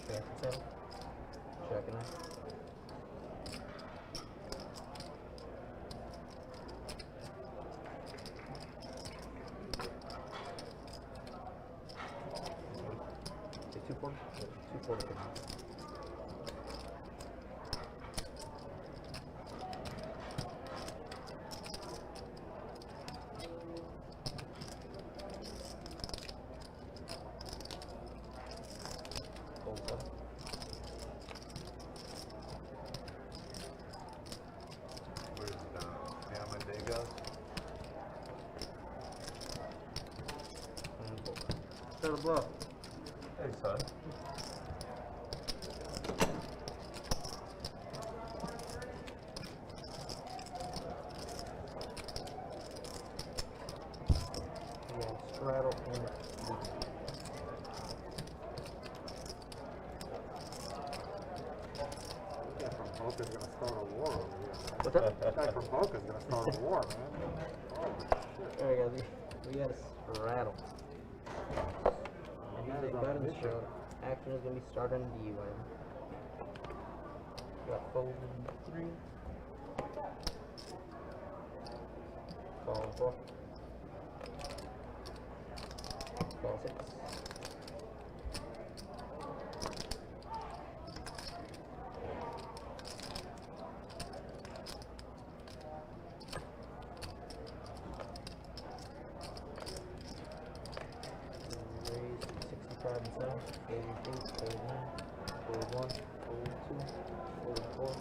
Check it out. Check it out. Say 240? 240. Fold 7. Where's Diamondega? And fold. Set a bluff. Hey, son. Yeah, straddle in it. Guy from Boca's gonna start a war over here, man. What's that? Guy from Boca's gonna start a war, man. Holy shit. There we go. We got a straddle. Man, Use is a on button mission. show. Action is gonna be started on D one. Got fold in 3. Call 4. Call 6. Raise to 65 and 7. Fold 8, fold 9, fold 1, fold 2, fold 4,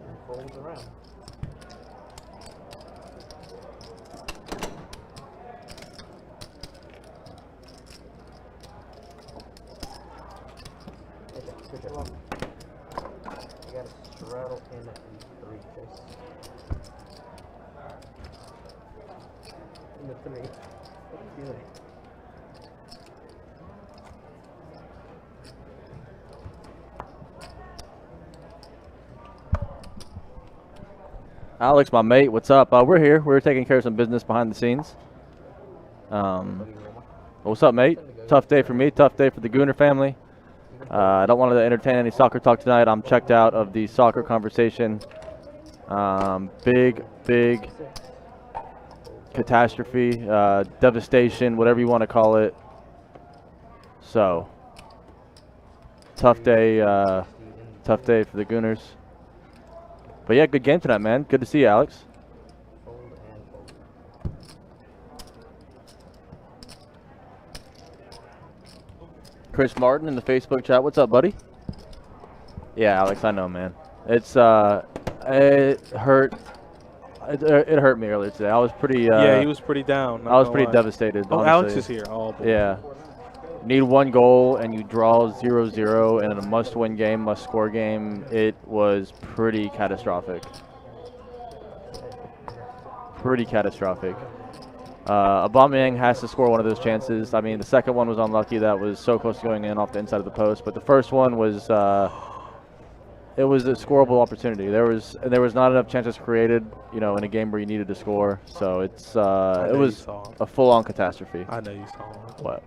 and folds around. Good job. I got a straddle in at 3, Chase. In the 3. What are you doing? Alex, my mate, what's up? We're here. We're taking care of some business behind the scenes. What's up, mate? Tough day for me. Tough day for the Gooner family. I don't want to entertain any soccer talk tonight. I'm checked out of the soccer conversation. Big catastrophe, devastation, whatever you want to call it. So, tough day for the Gooners. But yeah, good game tonight, man. Good to see you, Alex. Fold and fold. Chris Martin in the Facebook chat. What's up, buddy? Yeah, Alex, I know, man. It's it hurt. It hurt me earlier today. I was pretty. Yeah, he was pretty down. not I was gonna pretty lie. devastated. Oh, honestly. Alex is here. Oh, boy. Yeah. Need one goal and you draw 0-0 in a must-win game, must-score game. It was pretty catastrophic. Pretty catastrophic. Aubameyang has to score one of those chances. I mean, the second one was unlucky. That was so close to going in off the inside of the post. But the first one was it was a scoreable opportunity. There was not enough chances created, in a game where you needed to score. So it was a full-on catastrophe. I know you saw it. What?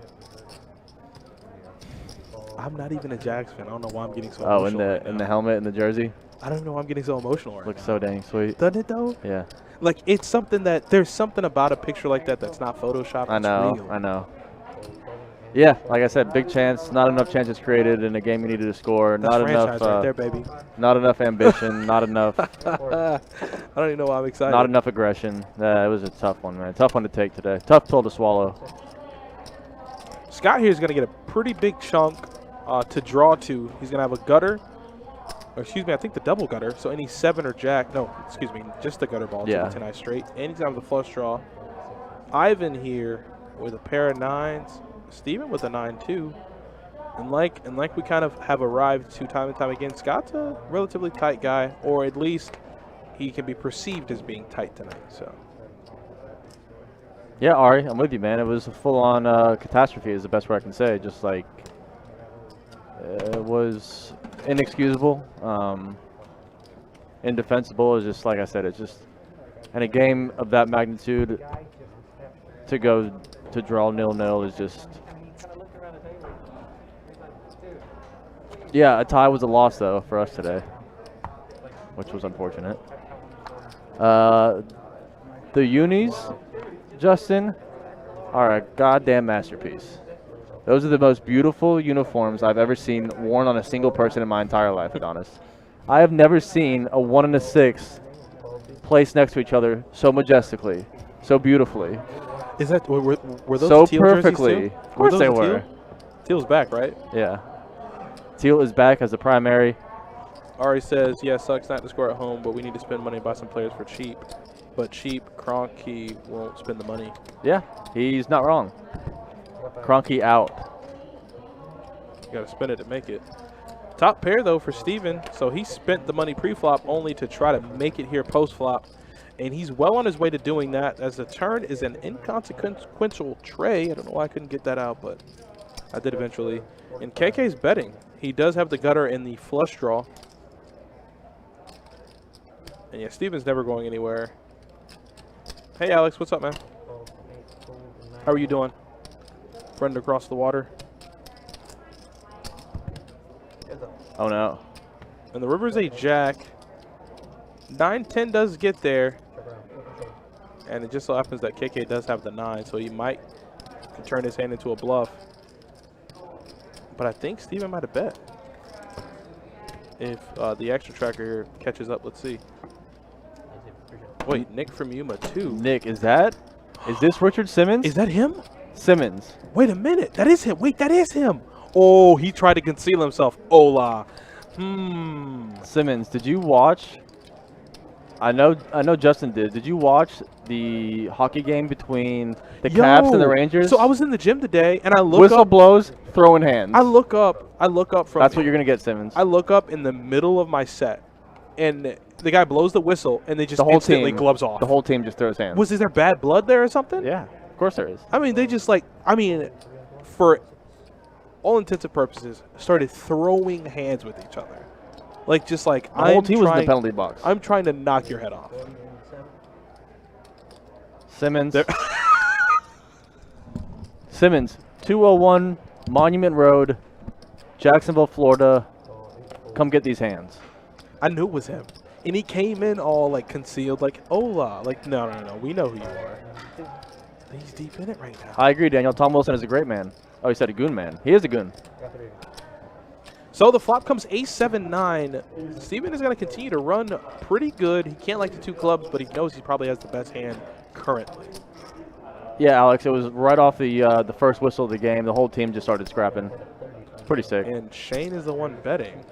I'm not even a Jags fan. I don't know why I'm getting so Oh, emotional. in the helmet and the jersey. I don't even know why I'm getting so emotional right Looks now. so dang sweet. Doesn't it though? Yeah. Like it's something that there's something about a picture like that that's not photoshopped. I It's know. real. I know. Yeah, like I said, big chance. Not enough chances created in a game you needed to score. That's Not franchise enough. right there, baby. Not enough ambition. Not enough. I don't even know why I'm excited. Not enough aggression. It was a tough one, man. Tough one to take today. Tough pill to swallow. Scott here is going to get a pretty big chunk to draw to. He's going to have a gutter. Or excuse me, I think the double gutter. So any 7 or jack. No, excuse me, just the gutter ball. Yeah. To the 10-eye straight. And he's going to have the flush draw. Ivan here with a pair of 9s. Steven with a 9-2. And like we kind of have arrived to time and time again, Scott's a relatively tight guy, or at least he can be perceived as being tight tonight. So. Yeah, Ari, I'm with you, man. It was a full-on catastrophe is the best word I can say. Just like it was inexcusable, indefensible. It's just like I said. It's just in a game of that magnitude to go to draw 0-0 is just. Yeah, a tie was a loss though for us today, which was unfortunate. The unis, Justin, are a goddamn masterpiece. Those are the most beautiful uniforms I've ever seen worn on a single person in my entire life, Adonis. I have never seen a 1 and a 6 placed next to each other so majestically, so beautifully, Is that were those so teal perfectly. jerseys too? Of course those they the were. Teal? Teal's back, right? Yeah. Teal is back as the primary. Ari says, yeah, sucks not to score at home, but we need to spend money and buy some players for cheap. But cheap, Kroenke won't spend the money. Yeah, he's not wrong. Kroenke out. You got to spend it to make it. Top pair, though, for Steven. So he spent the money pre-flop only to try to make it here post-flop. And he's well on his way to doing that, as the turn is an inconsequential tray. I don't know why I couldn't get that out, but I did eventually. And KK's betting. He does have the gutter in the flush draw. And yeah, Steven's never going anywhere. Hey, Alex, what's up, man? How are you doing? Friend across the water. Oh, no. And the river's a jack. 9-10 does get there. And it just so happens that KK does have the 9, so he might turn his hand into a bluff. But I think Steven might have bet. If the extra tracker here catches up, let's see. Wait, Nick from Yuma, too. Nick, is this Richard Simmons? Is that him? Simmons. Wait a minute. That is him. Wait, that is him. Oh, he tried to conceal himself. Hola. Simmons, did you watch? I know Justin did. Did you watch the hockey game between the Caps and the Rangers? So I was in the gym today, and I look Whistle up. blows, throwing hands. I look up from. That's what you're gonna get, Simmons. I look up in the middle of my set, and the guy blows the whistle, and they just The whole instantly team, gloves off. The whole team just throws hands. Is there bad blood there or something? Yeah, of course there is. I mean, they just for all intents and purposes, started throwing hands with each other. The whole team was in the penalty box. I'm trying to knock your head off. Simmons. Simmons, 201 Monument Road, Jacksonville, Florida. Come get these hands. I knew it was him. And he came in all concealed, hola. No. We know who you are. He's deep in it right now. I agree, Daniel. Tom Wilson is a great man. Oh, he said a goon man. He is a goon. So the flop comes ace-7-9. Steven is going to continue to run pretty good. He can't like the 2 clubs, but he knows he probably has the best hand currently. Yeah, Alex, it was right off the first whistle of the game. The whole team just started scrapping. Pretty sick. And Shane is the one betting.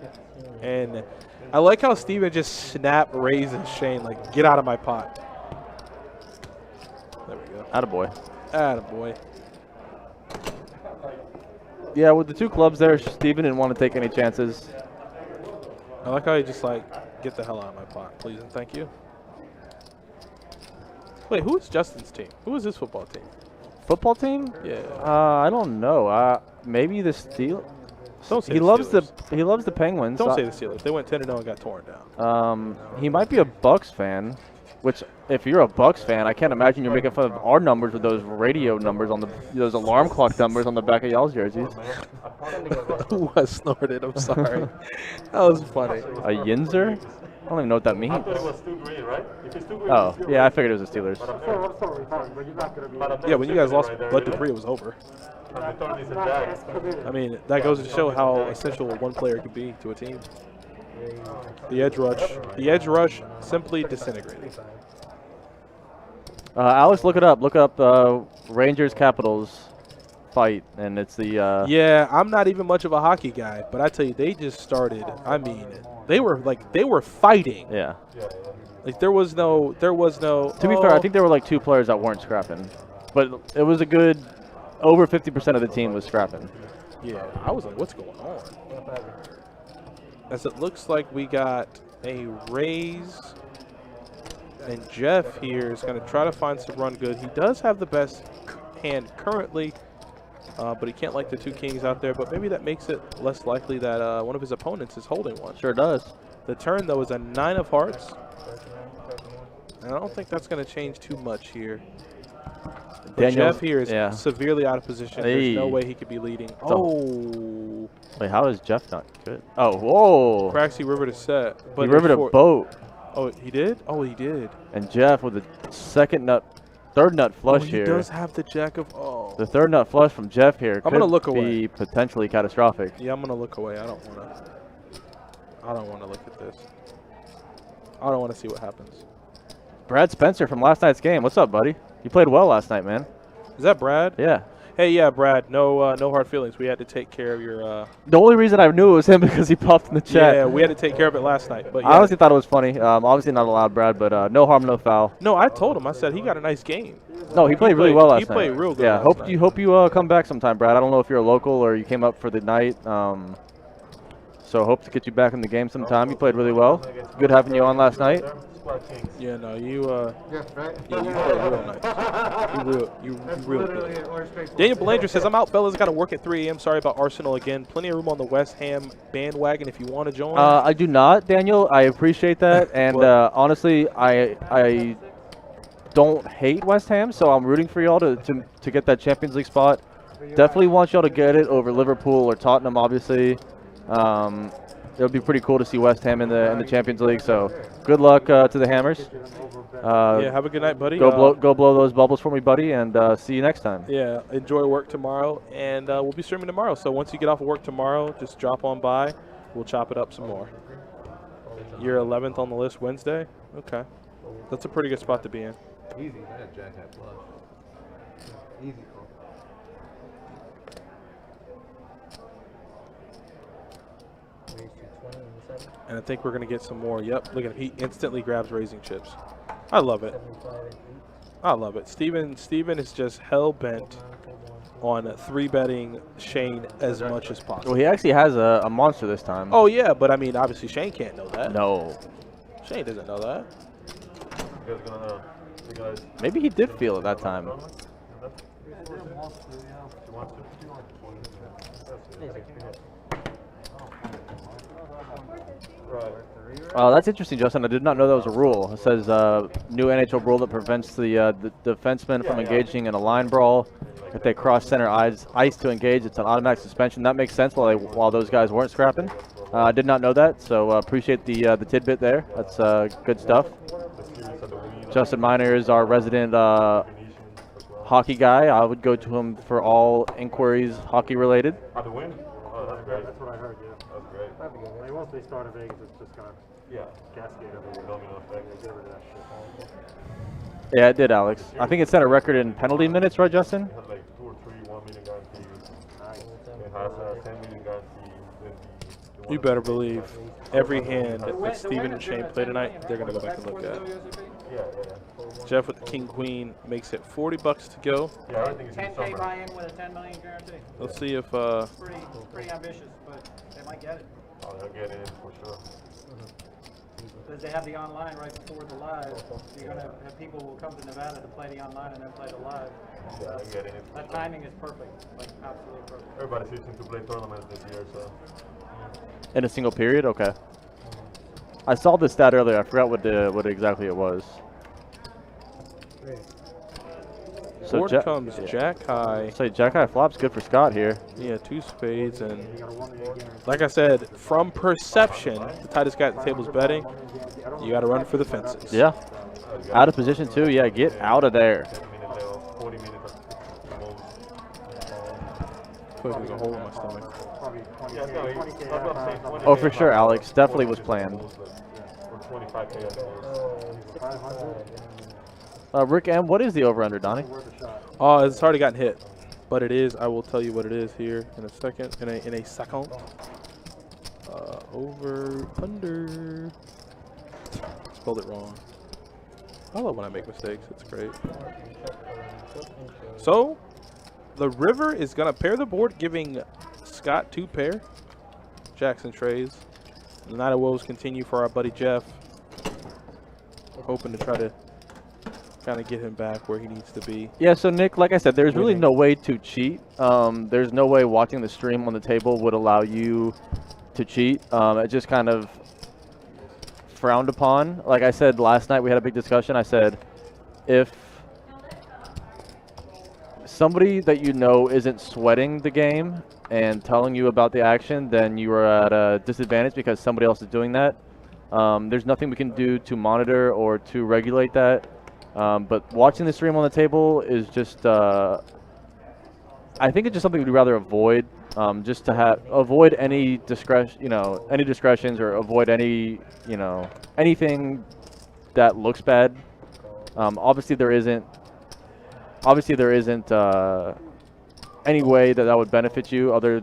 And I like how Steven just snap raises Shane, get out of my pot. There we go. Attaboy. Attaboy. Yeah, with the 2 clubs there, Steven didn't want to take any chances. I like how he just get the hell out of my pot, please and thank you. Wait, who is Justin's team? Who is his football team? Football team? Yeah. I don't know. Maybe the Don't say he the loves Steelers. the Penguins. Don't say the Steelers. They went 10-0 and got torn down. He might be a Bucks fan, which if you're a Bucks fan, I can't imagine you're making fun of our numbers with those radio numbers on those alarm clock numbers on the back of y'all's jerseys. Who was snorted? I'm sorry. That was funny. A Yinzer? I don't even know what that means. I thought it was Stu Green, right? If it's Stu Green, Oh, it's Steelers. yeah, I figured it was the Steelers. I'm sorry, but you're not going to be. Yeah, when you guys lost Bud Dupree, it was over. I mean, that goes to show how essential one player could be to a team. The edge rush simply disintegrated. Alex, look it up. Look up Rangers Capitals fight, and it's the. Yeah, I'm not even much of a hockey guy, but I tell you, they just started. I mean, they were fighting. Yeah. Like there was no. To be fair, I think there were like 2 players that weren't scrapping, but it was a good over 50% of the team was scrapping. Yeah, I was like, what's going on? As it looks like we got a raise, and Jeff here is going to try to find some run good. He does have the best hand currently, but he can't like the 2 kings out there. But maybe that makes it less likely that one of his opponents is holding one. Sure does. The turn, though, is a 9 of hearts. And I don't think that's going to change too much here. But Jeff here is severely out of position. There's no way he could be leading. Oh. Wait, how is Jeff not good? Oh, whoa. Craxy rivered a set. But he rivered a boat. Oh, he did? Oh, he did. And Jeff with the third nut flush here. He does have the jack of, The third nut flush from Jeff here could be potentially catastrophic. Yeah, I'm going to look away. I don't want to look at this. I don't want to see what happens. Brad Spencer from last night's game. What's up, buddy? You played well last night, man. Is that Brad? Yeah. Hey, yeah, Brad. No hard feelings. We had to take care of your. The only reason I knew it was him because he popped in the chat. Yeah, we had to take care of it last night. But yeah. I honestly thought it was funny. Obviously not allowed, Brad, but no harm, no foul. No, I told him. I said he got a nice game. No, he played really well last night. He played real good. Yeah, last night. hope you come back sometime, Brad. I don't know if you're a local or you came up for the night. So hope to get you back in the game sometime. You played really well. Good having you on last night. Yeah, no, you played real nice. You real good. Daniel Belanger says, I'm out, fellas. Got to work at 3 a.m. Sorry about Arsenal again. Plenty of room on the West Ham bandwagon if you want to join. I do not, Daniel. I appreciate that. And honestly, I don't hate West Ham, so I'm rooting for y'all to get that Champions League spot. Definitely want y'all to get it over Liverpool or Tottenham, obviously. It would be pretty cool to see West Ham in the Champions League. So good luck to the Hammers. Yeah, have a good night, buddy. Go blow those bubbles for me, buddy, and see you next time. Yeah, enjoy work tomorrow, and we'll be streaming tomorrow. So once you get off of work tomorrow, just drop on by. We'll chop it up some more. You're 11th on the list Wednesday? Okay. That's a pretty good spot to be in. Easy. I had Jack hat flush. Easy. And I think we're going to get some more. Yep, look at him. He instantly grabs raising chips. I love it. I love it. Steven is just hell-bent on 3-betting Shane as much as possible. Well, he actually has a monster this time. Oh, yeah, but I mean, obviously Shane can't know that. No. Shane doesn't know that. Maybe he did feel it that time. That's interesting, Justin. I did not know that was a rule. It says new NHL rule that prevents the defenseman from engaging in a line brawl. If they cross center ice to engage, it's an automatic suspension. That makes sense while those guys weren't scrapping. I did not know that, so appreciate the tidbit there. That's good stuff. Justin Miner is our resident hockey guy. I would go to him for all inquiries hockey related. The win? Oh, that's great. That's what I heard, yeah. That's great. I mean, once they start in Vegas, it's just going to cascade everywhere. Domino effect. Get rid of that shit. Yeah, it did, Alex. I think it set a record in penalty minutes, right, Justin? It had like 2 or 3 $1 million guarantees. Nice. It has 10 million guarantees. You better believe every hand that Steven and Shane play tonight, they're going to go back and look at. Yeah. Jeff with the King Queen makes it $40 to go. Yeah, everything is 10K buy-in with a 10 million guarantee. Let's see if Pretty ambitious, but they might get it. Oh, they'll get it for sure. Because they have the online right before the live. So you're going to have people who will come to Nevada to play the online and then play the live. Yeah, I get it. That timing is perfect, like absolutely perfect. Everybody's itching to play tournaments this year, so. In a single period? Okay. I saw this stat earlier. I forgot what exactly it was. So Board comes jack high. Say jack high flops good for Scott here. Yeah, 2 spades, and like I said, from perception, the tightest guy at the table is betting. You got to run for the fences. Yeah. Out of position too. Yeah, get out of there. 40 minutes at most. I feel like there's a hole in my stomach. Yeah, no, that's what I'm saying. 20K Oh, for sure, Alex. Definitely was 40 planned. minutes or 25K at most. Rick M, what is the over/under, Donnie? It's already gotten hit, but it is. I will tell you what it is here in a second. In a second. Over under. Spelled it wrong. I love when I make mistakes. It's great. So, the river is gonna pair the board, giving Scott 2 pair. Jackson trays. The Night of Woes continue for our buddy Jeff. Hoping to try to kind of get him back where he needs to be. Yeah, so Nick, like I said, there's really no way to cheat. There's no way watching the stream on the table would allow you to cheat. It just kind of frowned upon. Like I said last night, we had a big discussion. I said, if somebody that you know isn't sweating the game and telling you about the action, then you are at a disadvantage because somebody else is doing that. There's nothing we can do to monitor or to regulate that. But watching the stream on the table is just, I think it's just something we'd rather avoid, just to avoid any discretion, any discretions, or avoid any, anything that looks bad. Obviously there isn't any way that would benefit you other,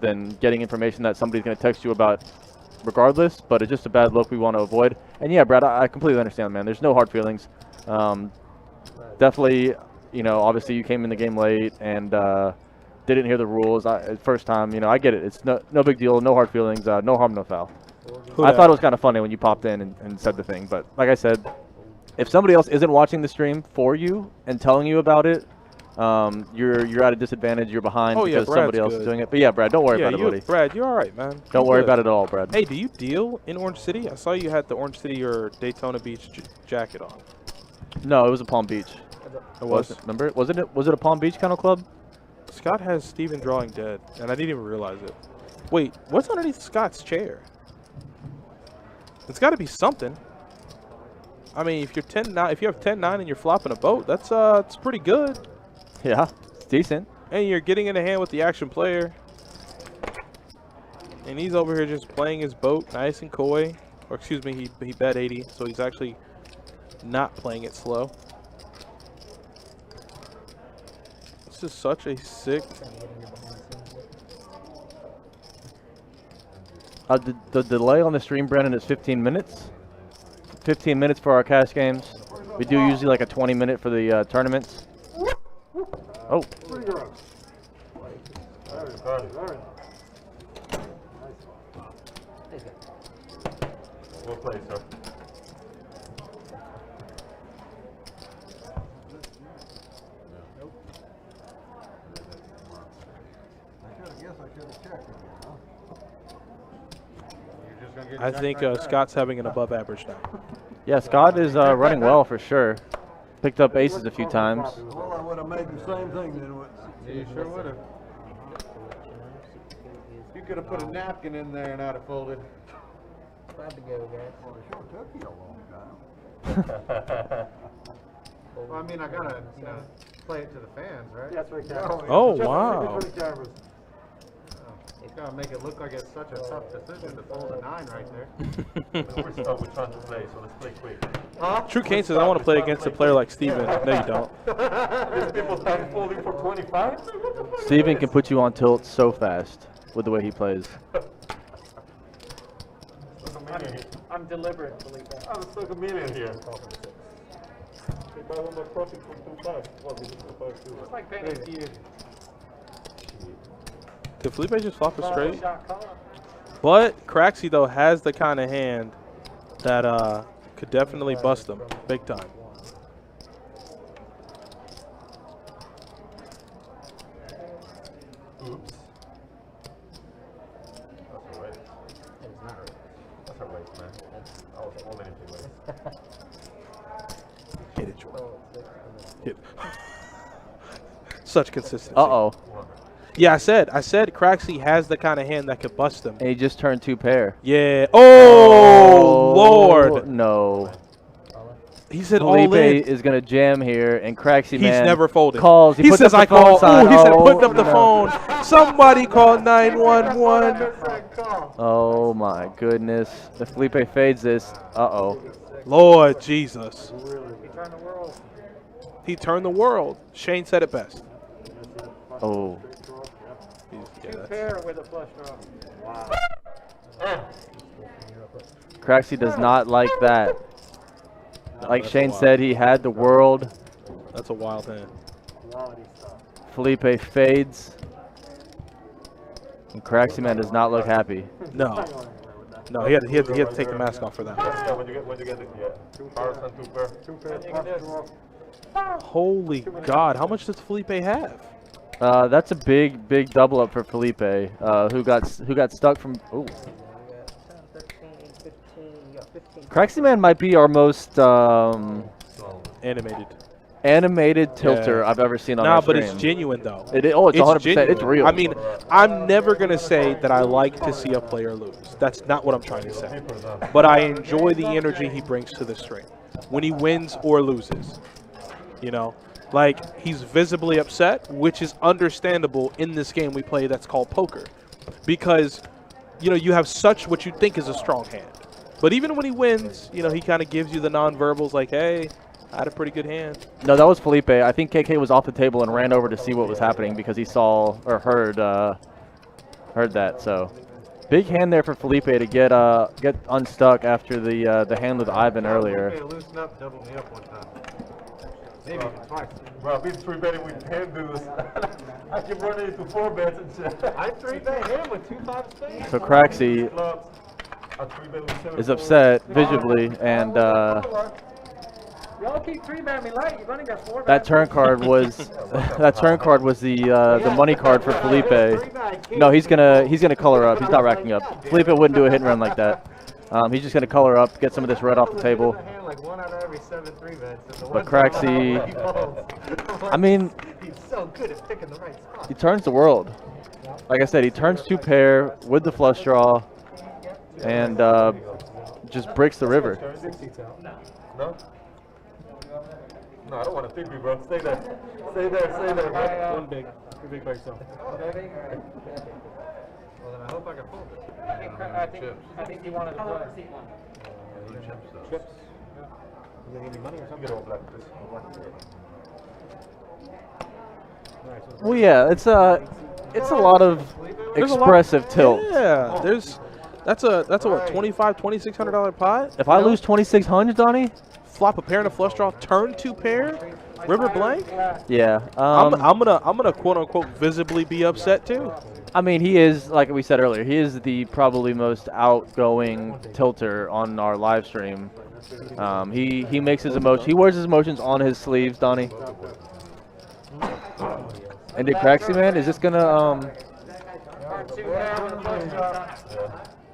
than getting information that somebody's going to text you about regardless, but it's just a bad look we want to avoid. And yeah, Brad, I completely understand, man. There's no hard feelings. Definitely, obviously you came in the game late and didn't hear the rules. First time, I get it. It's no big deal. No hard feelings. No harm, no foul. I thought it was kind of funny when you popped in and said the thing. But like I said, if somebody else isn't watching the stream for you and telling you about it, you're at a disadvantage. You're behind because somebody else is doing it. But yeah, Brad, don't worry about it, buddy. Brad, you're all right, man. Don't worry about it at all, Brad. Hey, do you deal in Orange City? I saw you had the Orange City or Daytona Beach jacket on. No, it was a Palm Beach. It was. Remember? Was it a Palm Beach Kennel Club? Scott has Steven drawing dead, and I didn't even realize it. Wait, what's underneath Scott's chair? It's got to be something. I mean, if you're 10-9, if you have 10-9 and you're flopping a boat, that's it's pretty good. Yeah, it's decent. And you're getting in a hand with the action player. And he's over here just playing his boat nice and coy. Or excuse me, he bet 80, so he's actually not playing it slow. This is such a sick... The delay on the stream, Brandon, is 15 minutes. 15 minutes for our cash games. We do usually like a 20-minute for the tournaments. Oh. We'll play, sir. I think Scott's having an above average now. Yeah, Scott is running well for sure. Picked up aces a few times. Well, I would have made the same thing then. You sure would have. You could have put a napkin in there and I'd have folded. Glad to go, guys. Well, it sure took you a long time. Well, I mean, I gotta, play it to the fans, right? That's right there. Oh, wow. It's gotta make it look like it's such a tough decision to fold a 9 right there. We're stuck. We're trying to play, so let's play quick. True Kane says, I want to play against a player like Steven. No, you don't. These people start folding for 25? Steven can put you on tilt so fast with the way he plays. I'm deliberate, Felipe. I'm stuck a million here. It's like paying to you. Did Felipe just flop a straight? But Craxy, though, has the kind of hand that could definitely bust them big time. Oops. That's alright. It's not right. That's alright, man. I was holding it anyway. Get it, Jordan. Oh, it's there. Get Such consistency. Uh-oh. Yeah, I said Craxy has the kind of hand that could bust them. And he just turned 2 pair. Yeah. Oh, Lord. No. He said all in. Felipe is going to jam here, and Craxy He's man never folded. calls. He puts says, up I the phone call. sign. Ooh, he said, Oh, putting up the no. phone. Somebody call 911. Oh, my goodness. If Felipe fades this, uh-oh. Lord Jesus. He turned the world. He turned the world. Shane said it best. Oh. Yeah, Two that's- pair with a flush draw. Wow. Craxy does not like that. No, Like that's Shane wild. said, he had the world. That's a wild hand. Quality stuff. Felipe fades. And Craxy man does not look happy. No. No, he had to take the mask off for that. Yeah, when you get it, yeah. Hearts and 2 pair. Two pair flush draw. Holy God, how much does Felipe have? That's a big double up for Felipe, who got stuck from. Ooh. You got 10, 13, 15, you got 15. Craxy man might be our most Animated. animated tilter Yeah. I've ever seen on Nah, our but stream. it's genuine though. It's 100%. genuine. It's real. I mean, I'm never gonna say that I like to see a player lose. That's not what I'm trying to say. But I enjoy the energy he brings to the stream when he wins or loses. You know, like he's visibly upset, which is understandable in this game we play that's called poker, because you know you have such what you think is a strong hand. But even when he wins, you know, he kind of gives you the non-verbals like, hey, I had a pretty good hand. No, that was Felipe. I think KK was off the table and ran over to see what was happening because he saw or heard that. So big hand there for Felipe to get unstuck after the hand with Ivan earlier. Hey, loosen up, double me up one time. Maybe even twice. Bro, I've been 3-betting with hand dudes. I keep running into 4 bets and shit. I 3-bet him with 2-5 spades. So Craxy Clubs. I 3-bet with 7 is upset visibly, and Y'all keep 3-betting me light. You've only got 4 that bets. turn card was the money card for Felipe. No, he's gonna color up. He's not racking up. Felipe wouldn't do a hit and run like that. He's just gonna color up, get some of this red off the table. Like 1 out of every 7 3-bets. But Craxy, I mean, He's so good at picking the right spot. he turns the world. Like I said, he turns 2 pair with the flush draw, and just breaks the river. No? No, I don't want to think, bro. Stay there. Stay there, bro. One big. Too big by yourself. Well, then I hope I can fold it. I think he wanted to play. Chips, though. Chips. You gonna give me money or You something? get all black, please. Well, yeah, it's a lot of There's a lot- expressive tilt. Yeah, that's a what, $2,600 pot. If I lose 2,600, Donnie, flop a pair and a flush draw, turn 2 pair, river blank. yeah. I'm gonna quote unquote visibly be upset too. I mean, he is, like we said earlier, he is the probably most outgoing tilter on our live stream. He makes his emotion. He wears his emotions on his sleeves, Donnie. And did Craxy man, is this gonna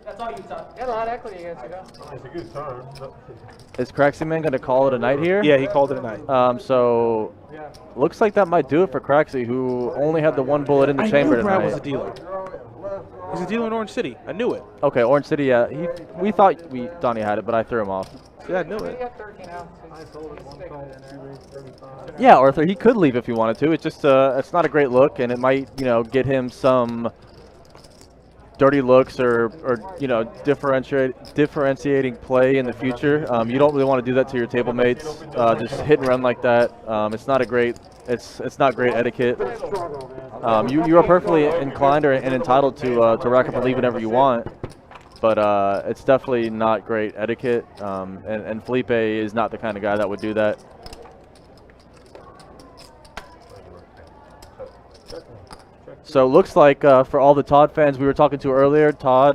That's all you talk. You got a lot of equity against you, though. It's a good turn. No. is Craxy man gonna call it a night here? Yeah, he called it a night. So looks like that might do it for Craxy, who only had the 1 bullet in the I chamber knew Brad was a tonight. dealer. He's a dealer in Orange City. I knew it. Okay, Orange City. Yeah, we thought Donnie had it, but I threw him off. Yeah, I knew You it. got 13 ounces. I sold it 1.35. Yeah, Arthur, he could leave if he wanted to. It's just it's not a great look, and it might get him some dirty looks or differentiating play in the future. You don't really want to do that to your table mates. Just hit and run like that. It's not great etiquette. You are perfectly inclined and entitled to rack up and leave whenever you want, but it's definitely not great etiquette. And Felipe is not the kind of guy that would do that. So it looks like for all the Todd fans we were talking to earlier, Todd,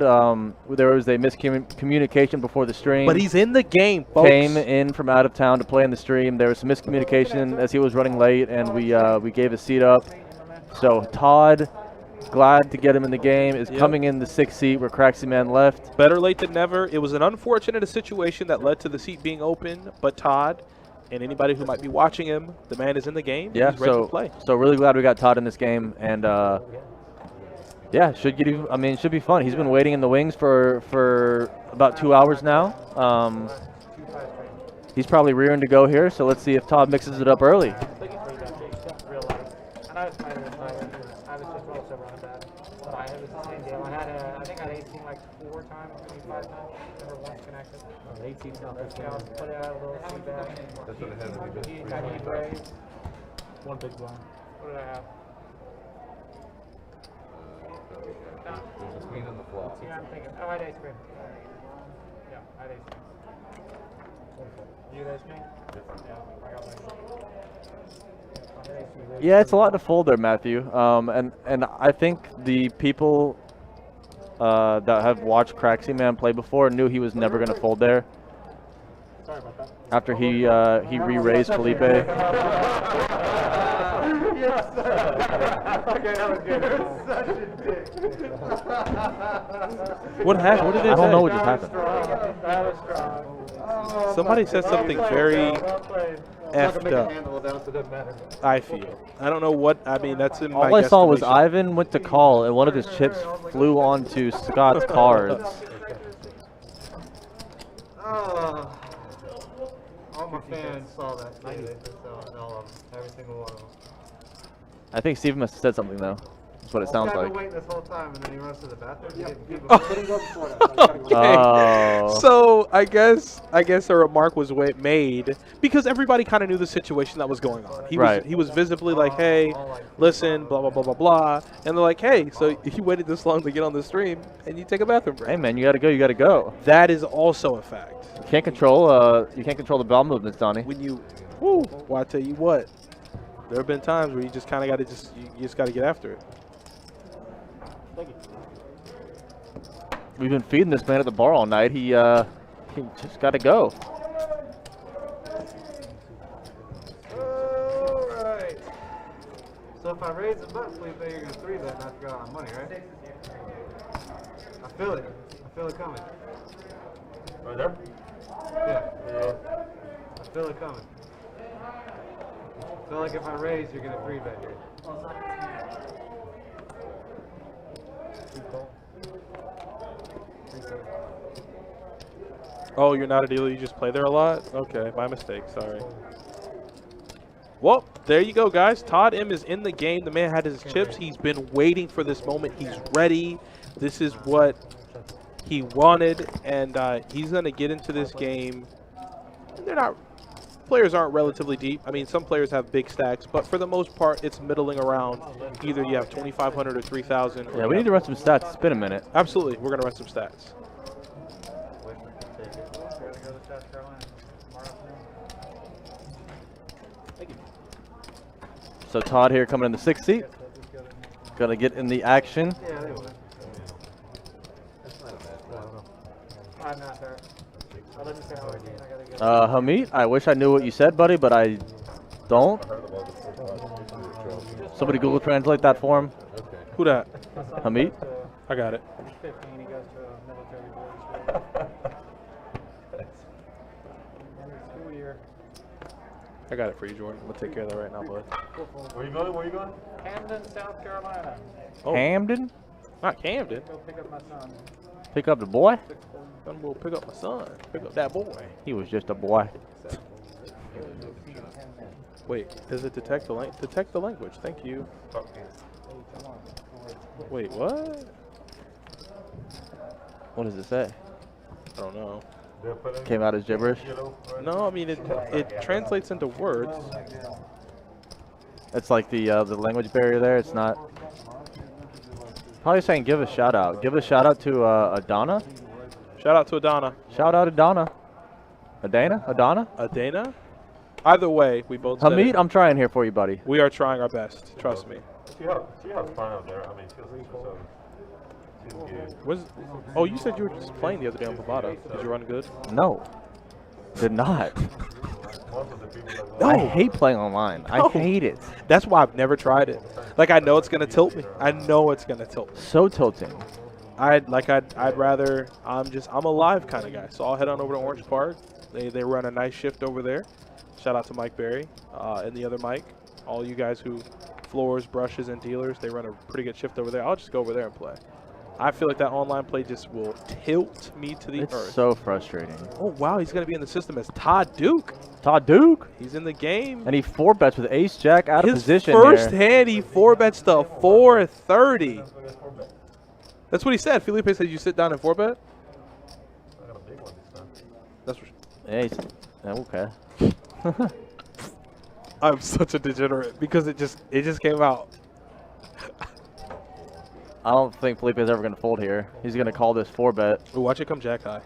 there was a miscommunication before the stream. But he's in the game, folks. Came in from out of town to play in the stream. There was some miscommunication as he was running late, and we gave a seat up. So Todd, glad to get him in the game, is coming in the 6th seat where Craxy Man left. Better late than never. It was an unfortunate situation that led to the seat being open, but Todd and anybody who might be watching him, the man is in the game. Yeah, he's ready to play. So really glad we got Todd in this game, and yeah, should be fun. He's been waiting in the wings for about 2 hours now. He's probably rearing to go here, so let's see if Todd mixes it up early. I was just also running that. But it was the same deal. I think I had 18 like 4 times, maybe 5 times. Never once connected. 18 times. Yeah, put it out a little feedback. That's what it has to be. I need raise. One big blind. What did I have? There's a queen on the flop. Yeah, I'm thinking. Oh, I had ace queen. Yeah, I had ace queen. You had ace queen? Yeah, I got my. Yeah, it's a lot to fold there, Matthew. And I think the people that have watched Craxy Man play before knew he was never going to fold there. Sorry about that. After he re-raised Felipe. Yes. Okay, that was good. Such a dick. What happened? What did they say? I don't know what just happened. That was strong. Somebody said something very effed up. I feel. I don't know what. I mean, that's in my All I saw was guesstimation. Ivan went to call, and one of his chips flew onto Scott's cards. All my fans saw that too. They saw all of them, every single one of them. I think Steven must have said something, though. That's what it sounds I've like. been waiting this whole time, and then he runs to the bathroom. Okay. Oh. So I guess a remark was made because everybody kind of knew the situation that was going on. He was visibly like, hey, listen, blah blah blah blah blah, and they're like, hey, so you waited this long to get on the stream and you take a bathroom break. Hey man, you gotta go. You gotta go. That is also a fact. You can't control. You can't control the bowel movements, Donnie. When you, well, I tell you what, there have been times where you just kind of got to you just got to get after it. We've been feeding this man at the bar all night. He just got to go. Alright. So if I raise the button, please, then you're going to 3-bet and I forgot my money, right? I feel it. I feel it coming. Right there? Yeah. I feel it coming. I feel like if I raise, you're going to 3-bet here. Oh, you're not a dealer. You just play there a lot? Okay, my mistake. Sorry. Well, there you go, guys. Todd M is in the game. The man had his chips. He's been waiting for this moment. He's ready. This is what he wanted, and he's going to get into this game. Players aren't relatively deep. I mean, some players have big stacks, but for the most part, it's middling around. Either you have 2,500 or 3,000. Yeah, we need to run some stats. It's been a minute. Absolutely. We're going to run some stats. So Todd here coming in the 6th seat. Gonna get in the action. Yeah, they would. I'm not there. I'll let you say how I gotta go. Hamid, I wish I knew what you said, buddy, but I don't. Somebody Google Translate that for him. Who that? Hamid? I got it. 15, he goes to a military boarding school. School year. I got it for you, Jordan. I'm going to take care of that right now, bud. Where you going? Where you going? Camden, South Carolina. Oh, Camden? not Camden. Go pick up my son. Pick up the boy? I'm going to pick up my son. Pick up that boy. He was just a boy. Wait, does it detect the detect the language? Thank you. Wait, what? What does it say? I don't know. Came out as gibberish. No, I mean it translates into words. It's like the language barrier there. It's not. Probably saying give a shout out. Give a shout out to Adana. Shout out to Adana. Shout out Adana. Adana? Adana? Either way, we both said Hamid, it. I'm trying here for you, buddy. We are trying our best. Trust me. She has fun out there. I mean, she's good. Oh, you said you were just playing the other day on Bovada. Did you run good? No, did not. Most of the people that I hate playing online. I hate it. That's why I've never tried it. Like, I know it's gonna tilt me. I know it's gonna tilt me. So tilting. I'd rather, I'm a live kind of guy. So I'll head on over to Orange Park. They run a nice shift over there. Shout out to Mike Berry and the other Mike. All you guys who floors, brushes, and dealers, they run a pretty good shift over there. I'll just go over there and play. I feel like that online play just will tilt me to the It's earth. so frustrating. Oh, wow, he's going to be in the system as Todd Duke. Todd Duke. He's in the game. And he 4-bets with ace jack out of His position first here. hand, he 4-bets to 430. That's what he said. Felipe said you sit down and 4-bet? I got a big one this time. That's for Yeah, okay. I'm such a degenerate because it just came out. I don't think Felipe is ever going to fold here. He's going to call this 4-bet. Ooh, watch it come jack high.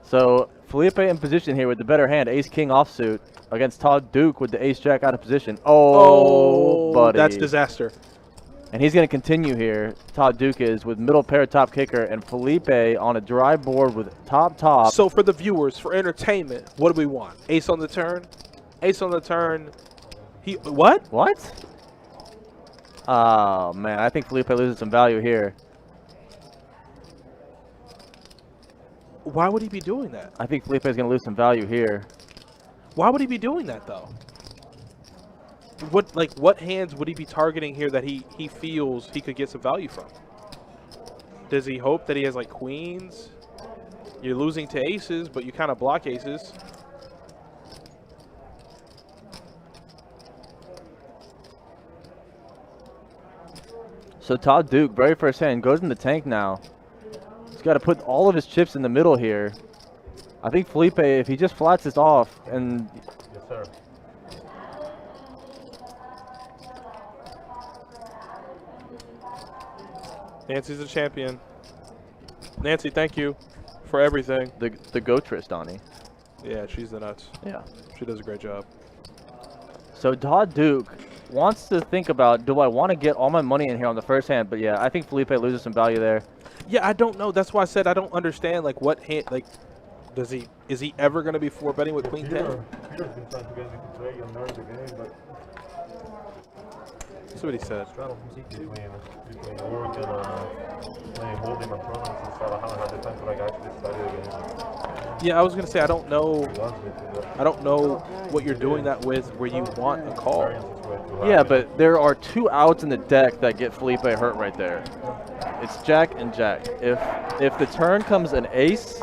So Felipe in position here with the better hand, ace-king offsuit, against Todd Duke with the ace-jack out of position. Oh, buddy. That's disaster. And he's going to continue here. Todd Duke is with middle pair top kicker, and Felipe on a dry board with top. So for the viewers, for entertainment, what do we want? Ace on the turn? Ace on the turn. What? What? Oh, man. I think Felipe loses some value here. Why would he be doing that? I think Felipe is going to lose some value here. Why would he be doing that, though? What hands would he be targeting here that he feels he could get some value from? Does he hope that he has, like, queens? You're losing to aces, but you kind of block aces. So Todd Duke, very first hand, goes in the tank now. He's got to put all of his chips in the middle here. I think Felipe, if he just flats this off and... Yes, sir. Nancy's a champion. Nancy, thank you for everything. The go-trist, Donnie. Yeah, she's the nuts. Yeah. She does a great job. So Todd Duke wants to think about, do I want to get all my money in here on the first hand? But yeah, I think Felipe loses some value there. Yeah, I don't know. That's why I said I don't understand, like, what hand, like, is he ever going to be 4-betting with queen 10? Peter's been trying to get me to play and learn the game, but That's what he said. between work and playing holding and tournaments and stuff, I haven't had the time to like actually study the game. Yeah, I was going to say I don't know. He wants me to, but I don't know what you're doing that with where you want a call. variance is way too high. Yeah, but there are two outs in the deck that get Felipe hurt right there. It's jack and jack. If the turn comes an ace,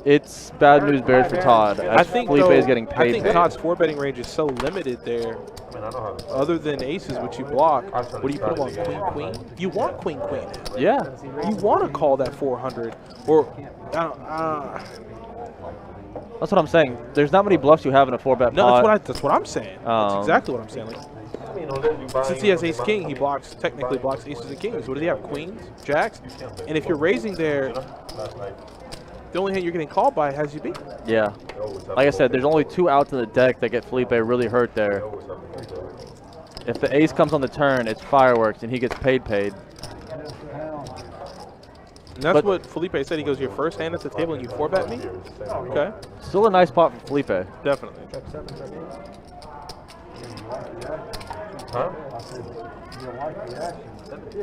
it's bad news bears for Todd. I As think Felipe though, is getting I paid. think Todd's 4-betting range is so limited there. I mean, I know how to play. Other than aces, which you block, what do you put him on? Queen, queen? You want queen, queen. Yeah. You want to call that 400. Or, That's what I'm saying. There's not many bluffs you have in a 4-bet no, pot. that's what I'm saying. That's exactly what I'm saying. Like, I mean, unless you buy since he has ace king, he technically blocks aces and kings. What do he have? Queens, jacks? And if you're raising there, the only hand you're getting called by has you beat. Yeah. Like I said, there's only two outs in the deck that get Felipe really hurt there. If the ace comes on the turn, it's fireworks, and he gets paid. And that's what Felipe said. He goes, your first hand at the table and you 4-bet me? Okay. Still a nice pot for Felipe. Definitely. Huh?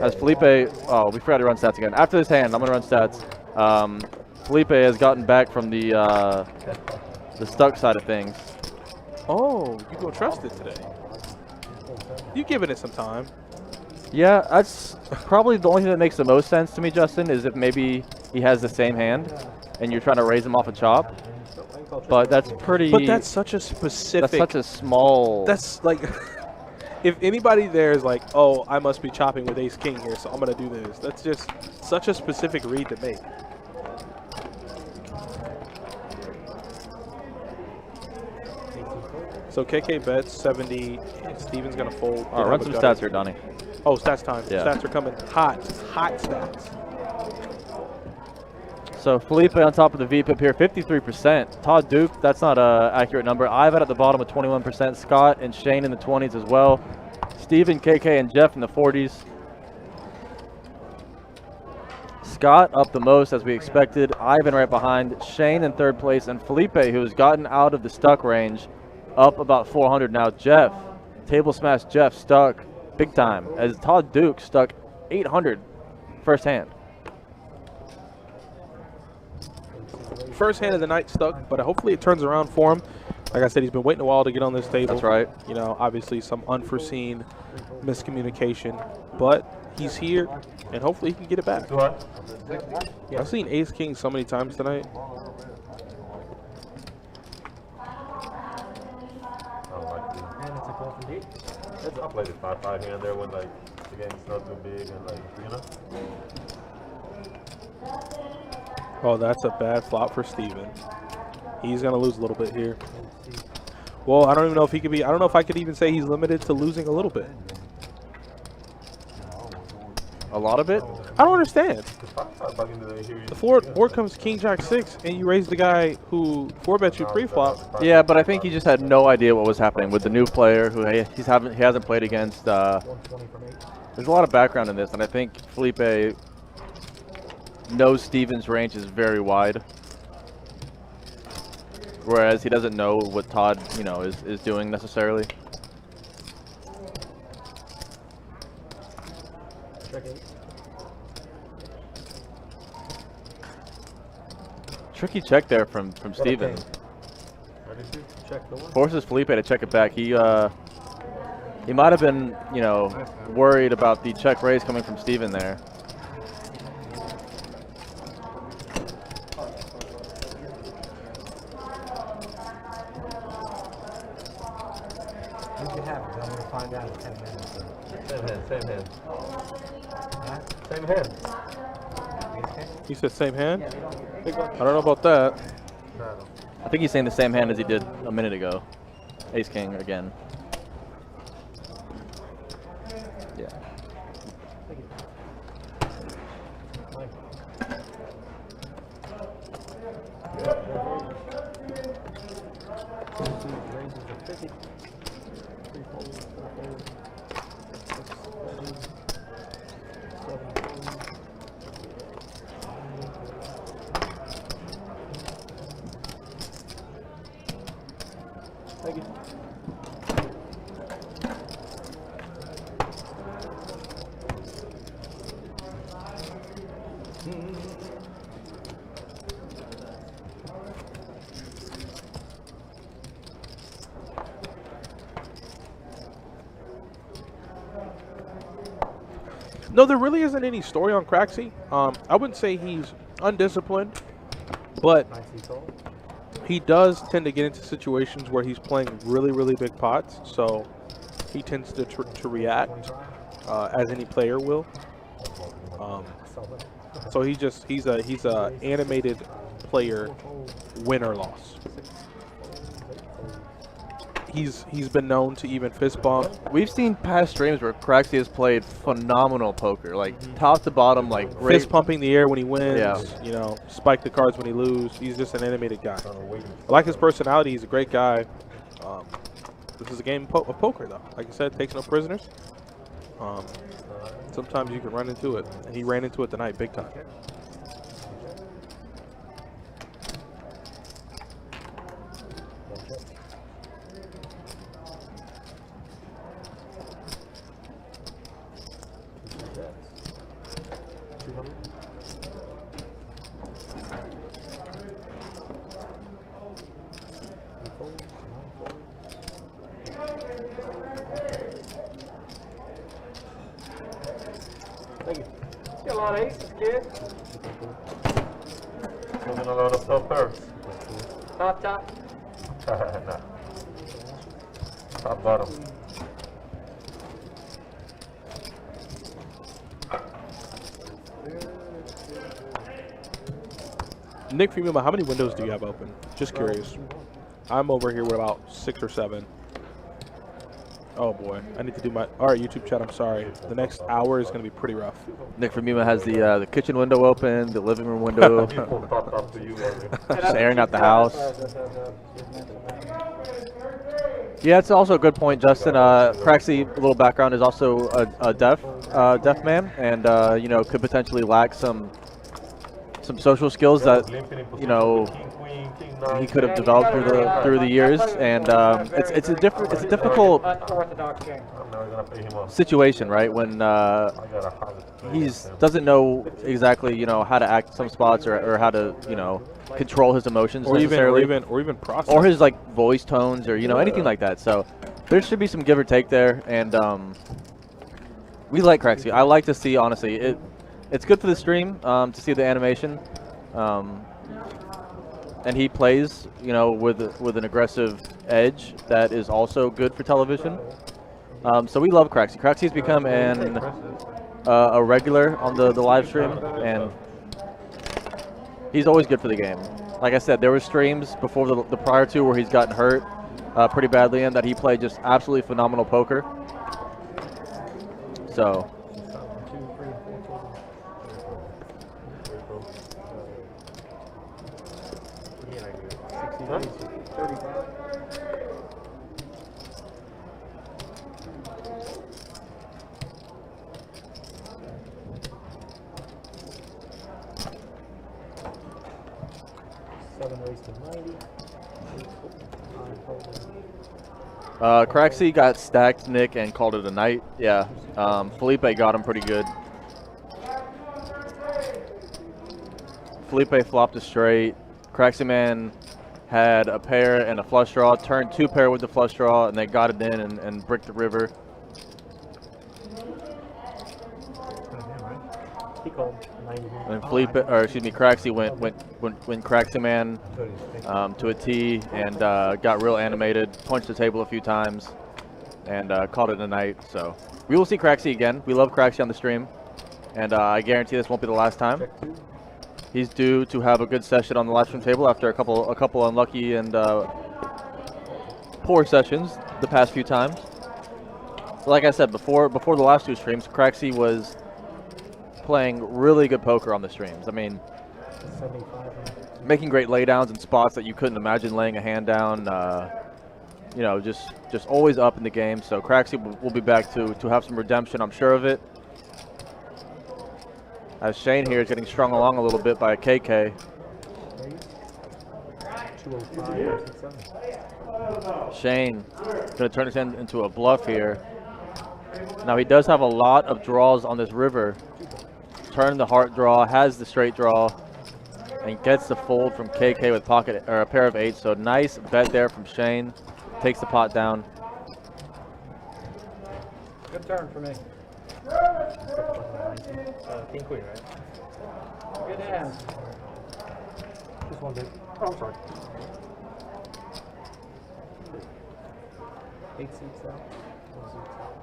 As Felipe, oh, we forgot to run stats again. After this hand, I'm going to run stats. Felipe has gotten back from the stuck side of things. Oh, you gonna trust it today. You giving it some time. Yeah, that's probably the only thing that makes the most sense to me, Justin, is if maybe he has the same hand and you're trying to raise him off a chop. But that's pretty... But that's such a specific... That's such a small... That's like... if anybody there is like, oh, I must be chopping with ace king here, so I'm going to do this. That's just such a specific read to make. So KK bets 70. Steven's going to fold. All right, run some stats here, Donnie. Oh, stats time. Yeah. Stats are coming hot. Hot stats. So Felipe on top of the VPIP here, 53%. Todd Duke, that's not an accurate number. Ivan at the bottom with 21%. Scott and Shane in the 20s as well. Steven, KK, and Jeff in the 40s. Scott up the most as we expected. Ivan right behind. Shane in third place. And Felipe, who has gotten out of the stuck range, up about 400 now. Jeff, table smash Jeff, stuck big time. As Todd Duke stuck 800 first hand. First hand of the night stuck, but hopefully it turns around for him. Like I said, he's been waiting a while to get on this table. That's right. You know, obviously some unforeseen miscommunication, but he's here, and hopefully he can get it back. I've seen Ace King so many times tonight. I played it 5-5 here and there when like the game's not too big and like, you know. Oh, that's a bad flop for Steven. He's gonna lose a little bit here. Well, I don't even know if he could be. I don't know if I could even say he's limited to losing a little bit. A lot of it? I don't understand. The board comes King Jack 6, and you raise the guy who 4-bet you pre-flop. Yeah, but I think he just had no idea what was happening with the new player who he hasn't played against. There's a lot of background in this, and I think Felipe knows Steven's range is very wide, whereas he doesn't know what Todd, you know, is doing necessarily. Tricky check there from Steven. Forces Felipe to check it back. He might have been, you know, worried about the check raise coming from Steven there. Find out in 10 minutes. Same hand. Same hand. He said same hand? I don't know about that. I think he's saying the same hand as he did a minute ago. Ace King again. Yeah. Thank you. No, there really isn't any story on Craxy. I wouldn't say he's undisciplined, but he does tend to get into situations where he's playing really, really big pots. So he tends to react as any player will. So he's a animated player, win or loss. He's been known to even fist bump. We've seen past streams where Craxy has played phenomenal poker, like top to bottom, like great. Fist pumping the air when he wins. Yeah. You know, spike the cards when he loses. He's just an animated guy. I like his personality. He's a great guy. This is a game of poker, though. Like I said, takes no prisoners. Sometimes you can run into it, and he ran into it tonight, big time. Thank you. Got a lot of aces, kid. Moving a lot of top pairs. Top. No. Top bottom. Nick Freeman, how many windows do you have open? Just curious. I'm over here with about 6 or 7. Oh boy, I need to do my. All right, YouTube chat. I'm sorry. The next hour is going to be pretty rough. Nick Vermema has the kitchen window open, the living room window, People popped up to you earlier. just airing out the house. Yeah, it's also a good point, Justin. Craxy, a little background, is also a deaf man, and you know, could potentially lack some social skills that you know he could have developed through the years, and it's a difficult Unorthodox game. I'm never gonna pay him off. situation, right? When I got a hard doesn't know exactly, you know, how to act some spots or how to, you know, control his emotions or necessarily, even process, or his like voice tones, or you know, anything like that. So there should be some give or take there, and we like Craxy. I like to see, honestly, it's good for the stream to see the animation, and he plays, you know, with an aggressive edge that is also good for television. So we love Craxy. Craxy's become a regular on the live stream, and he's always good for the game. Like I said, there were streams before the prior two where he's gotten hurt pretty badly, and that he played just absolutely phenomenal poker. So. Craxy got stacked, Nick, and called it a night. Yeah, Felipe got him pretty good. Felipe flopped a straight. Craxy Man had a pair and a flush draw, turned 2 pair with the flush draw, and they got it in and bricked the river. And Craxy went Craxy Man to a tee and got real animated, punched the table a few times, and called it a night. So we will see Craxy again. We love Craxy on the stream, and I guarantee this won't be the last time. He's due to have a good session on the live stream table after a couple unlucky and poor sessions the past few times. Like I said before the last 2 streams, Craxy was playing really good poker on the streams. I mean, making great laydowns in spots that you couldn't imagine laying a hand down. You know, just always up in the game. So Craxy will be back to have some redemption, I'm sure of it. As Shane here is getting strung along a little bit by a KK. Shane going to turn his hand into a bluff here. Now he does have a lot of draws on this river. Turn the heart draw, has the straight draw, and gets the fold from KK with pocket or a pair of 8s. So nice bet there from Shane. Takes the pot down. Good turn for me. King queen, right? Good hand. Just one big. Oh, I'm sorry. 8 seats out. 1 seat out.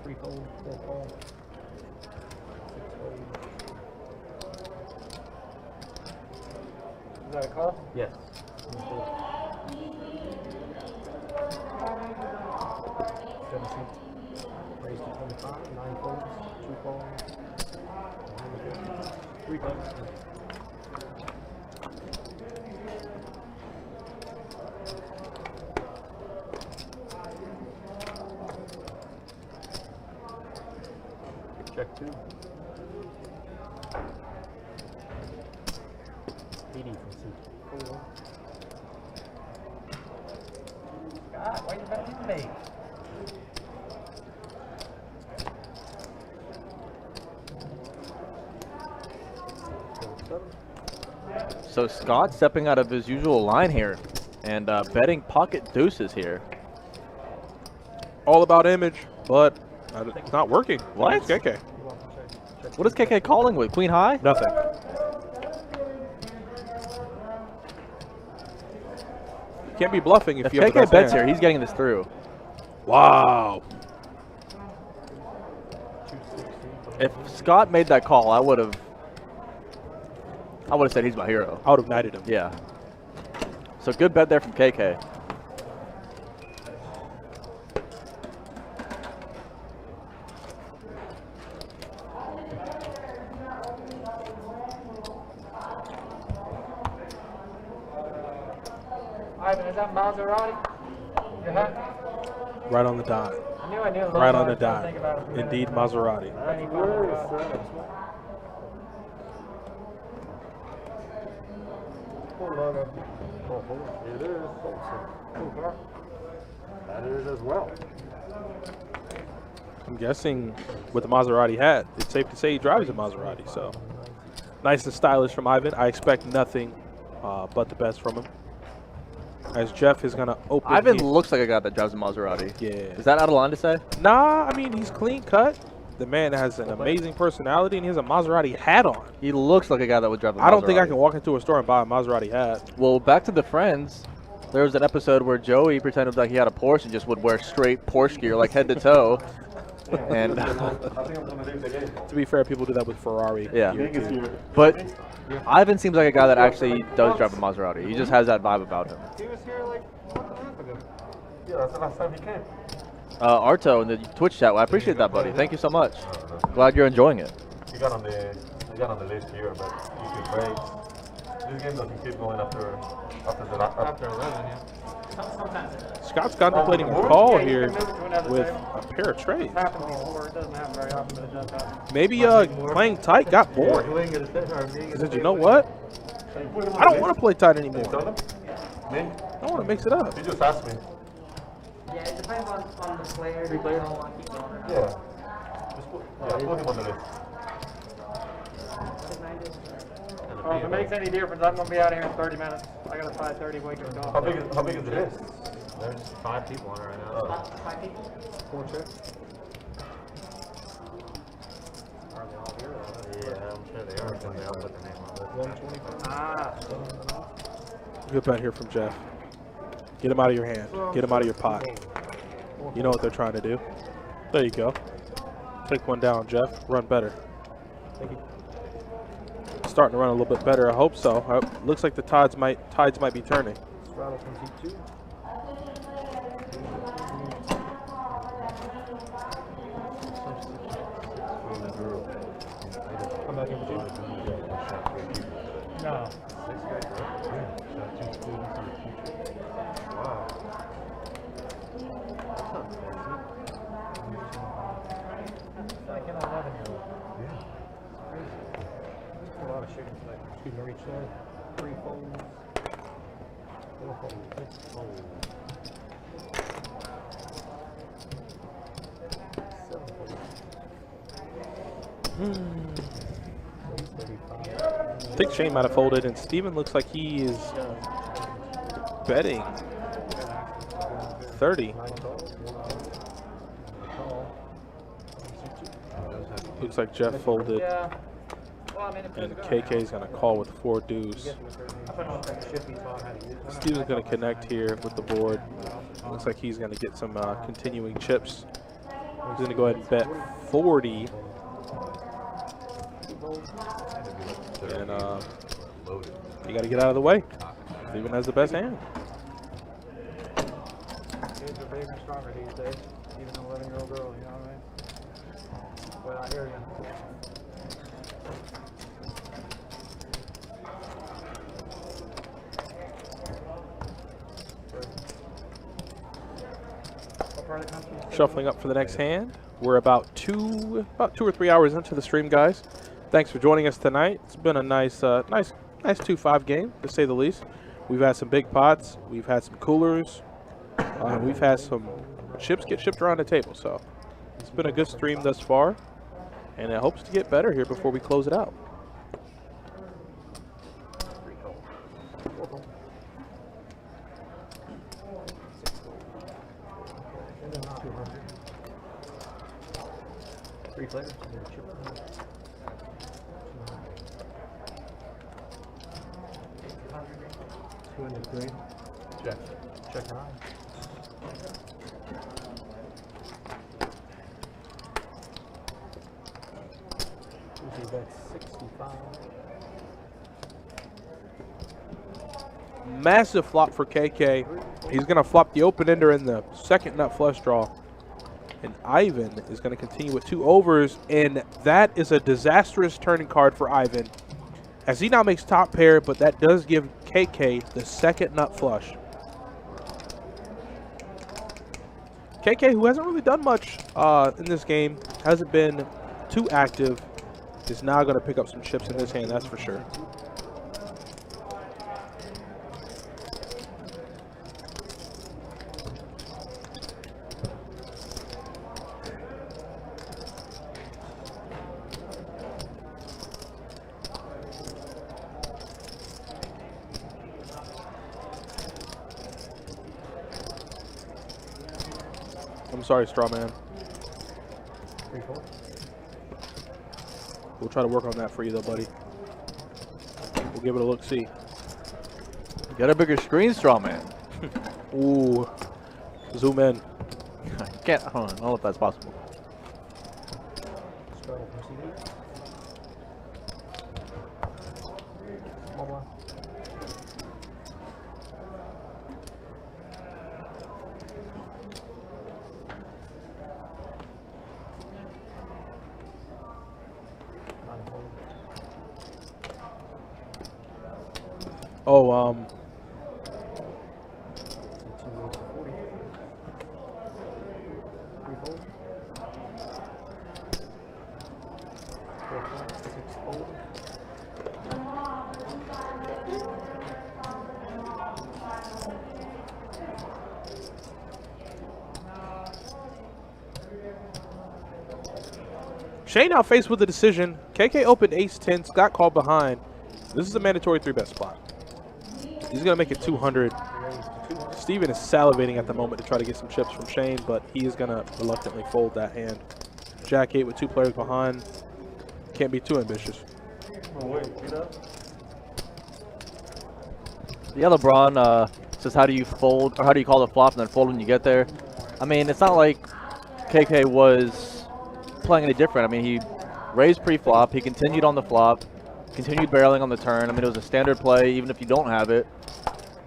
3 fold, 4 fold. 6 fold. Is that a call? Yes. 7 seats. Raised to 25. 9 folds. 2 folds. 3 folds. Check 2. 80 from seat 4. God, why you bet me? So Scott stepping out of his usual line here and betting pocket deuces here. All about image, but it's not working. What? It's KK. What is KK calling with? Queen high? Nothing. You can't be bluffing if you have the KK best bets hand. here, he's getting this through. Wow. If Scott made that call, I would have said he's my hero. I would have knighted him. Yeah. So good bet there from KK. Ivan, is that Maserati? Your hat? Right on the dot. I knew it was Right on I the was trying to dot. think about it for a minute. Indeed, Maserati. Cool logo. It is. Cool car. That is as well. I'm guessing with the Maserati hat, it's safe to say he drives a Maserati. So nice and stylish from Ivan. I expect nothing but the best from him. As Jeff is going to open. Ivan looks like a guy that drives a Maserati. Yeah. Is that out of line to say? Nah, I mean, he's clean cut. The man has an amazing personality, and he has a Maserati hat on. He looks like a guy that would drive a Maserati. I don't think I can walk into a store and buy a Maserati hat. Well, back to the Friends. There was an episode where Joey pretended like he had a Porsche and just would wear straight Porsche gear, like head to toe. And to be fair, people do that with Ferrari. Yeah. But Ivan seems like a guy that actually does drive a Maserati. He just has that vibe about him. He was here like a month and a half ago. Yeah, that's the last time he came. Arto in the Twitch chat. Well, I appreciate that, buddy. Thank you so much. Glad you're enjoying it. He got on the list here, but he took breaks. This game doesn't keep going after 11, yeah. Scott's contemplating a call here with a pair of trays. It's happened before. It doesn't happen very often, but it does happen. Maybe playing tight got bored. He said, you know what? I don't want to play tight anymore. Me? I want to mix it up. He just asked me. Yeah, it depends on the player. If they don't want to keep going or not. Yeah. Just put him on the list. Well, if it makes any difference, I'm going to be out of here in 30 minutes. I got a 5:30 wake up call. How big is the list? There's 5 people on it right now. 5 people? 4 chicks. Are they all here? Yeah, I'm sure they are. They all put their name on it. 125. Ah. Good bet here from Jeff. Get him out of your hand. Get him out of your pot. You know what they're trying to do. There you go. Take one down, Jeff. Run better. Starting to run a little bit better. I hope so. Looks like the tides might be turning. No. Like an 11-year-old. Yeah. A lot of shooting today. Excuse me, reach there. 3 folds. 4 folds. 6 folds. 7 folds. 35. I think Shane might have folded, and Steven looks like he is betting 30. Looks like Jeff folded. Yeah. Well, I mean, And KK is going to call with 4 deuce. Steven's going to connect here with the board. Looks like he's going to get some continuing chips. He's going to go ahead and bet 40. And you got to get out of the way. Steven has the best hand. Kids are bigger and stronger these days. Even an 11-year-old girl, you know what I mean? Well, I hear you. Shuffling up for the next hand. We're about 2 or 3 hours into the stream, guys. Thanks for joining us tonight. It's been a nice 2-5 game, to say the least. We've had some big pots. We've had some coolers. We've had some chips get shipped around the table. So it's been a good stream thus far, and it hopes to get better here before we close it out. Three players. 203. Check. Check it out. Usually that's 65. Massive flop for KK. He's going to flop the open ender in the second nut flush draw. And Ivan is going to continue with 2 overs, and that is a disastrous turning card for Ivan, as he now makes top pair, but that does give KK the second nut flush. KK, who hasn't really done much in this game, hasn't been too active, is now going to pick up some chips in his hand, that's for sure. I'm sorry, Strawman. We'll try to work on that for you, though, buddy. We'll give it a look-see. Get a bigger screen, Strawman. Ooh. Zoom in. Can't. Hold on. I don't know if that's possible. Oh, Shane now faced with a decision. KK opened ace-10, Scott called behind. This is a mandatory 3-bet spot. He's going to make it 200. Steven is salivating at the moment to try to get some chips from Shane, but he is going to reluctantly fold that hand. Jack 8 with 2 players behind. Can't be too ambitious. Oh, wait, see that? Yeah, LeBron says, how do you fold, or how do you call the flop and then fold when you get there? I mean, it's not like KK was playing any different. I mean, he raised pre-flop, he continued on the flop, continued barreling on the turn. I mean, it was a standard play, even if you don't have it.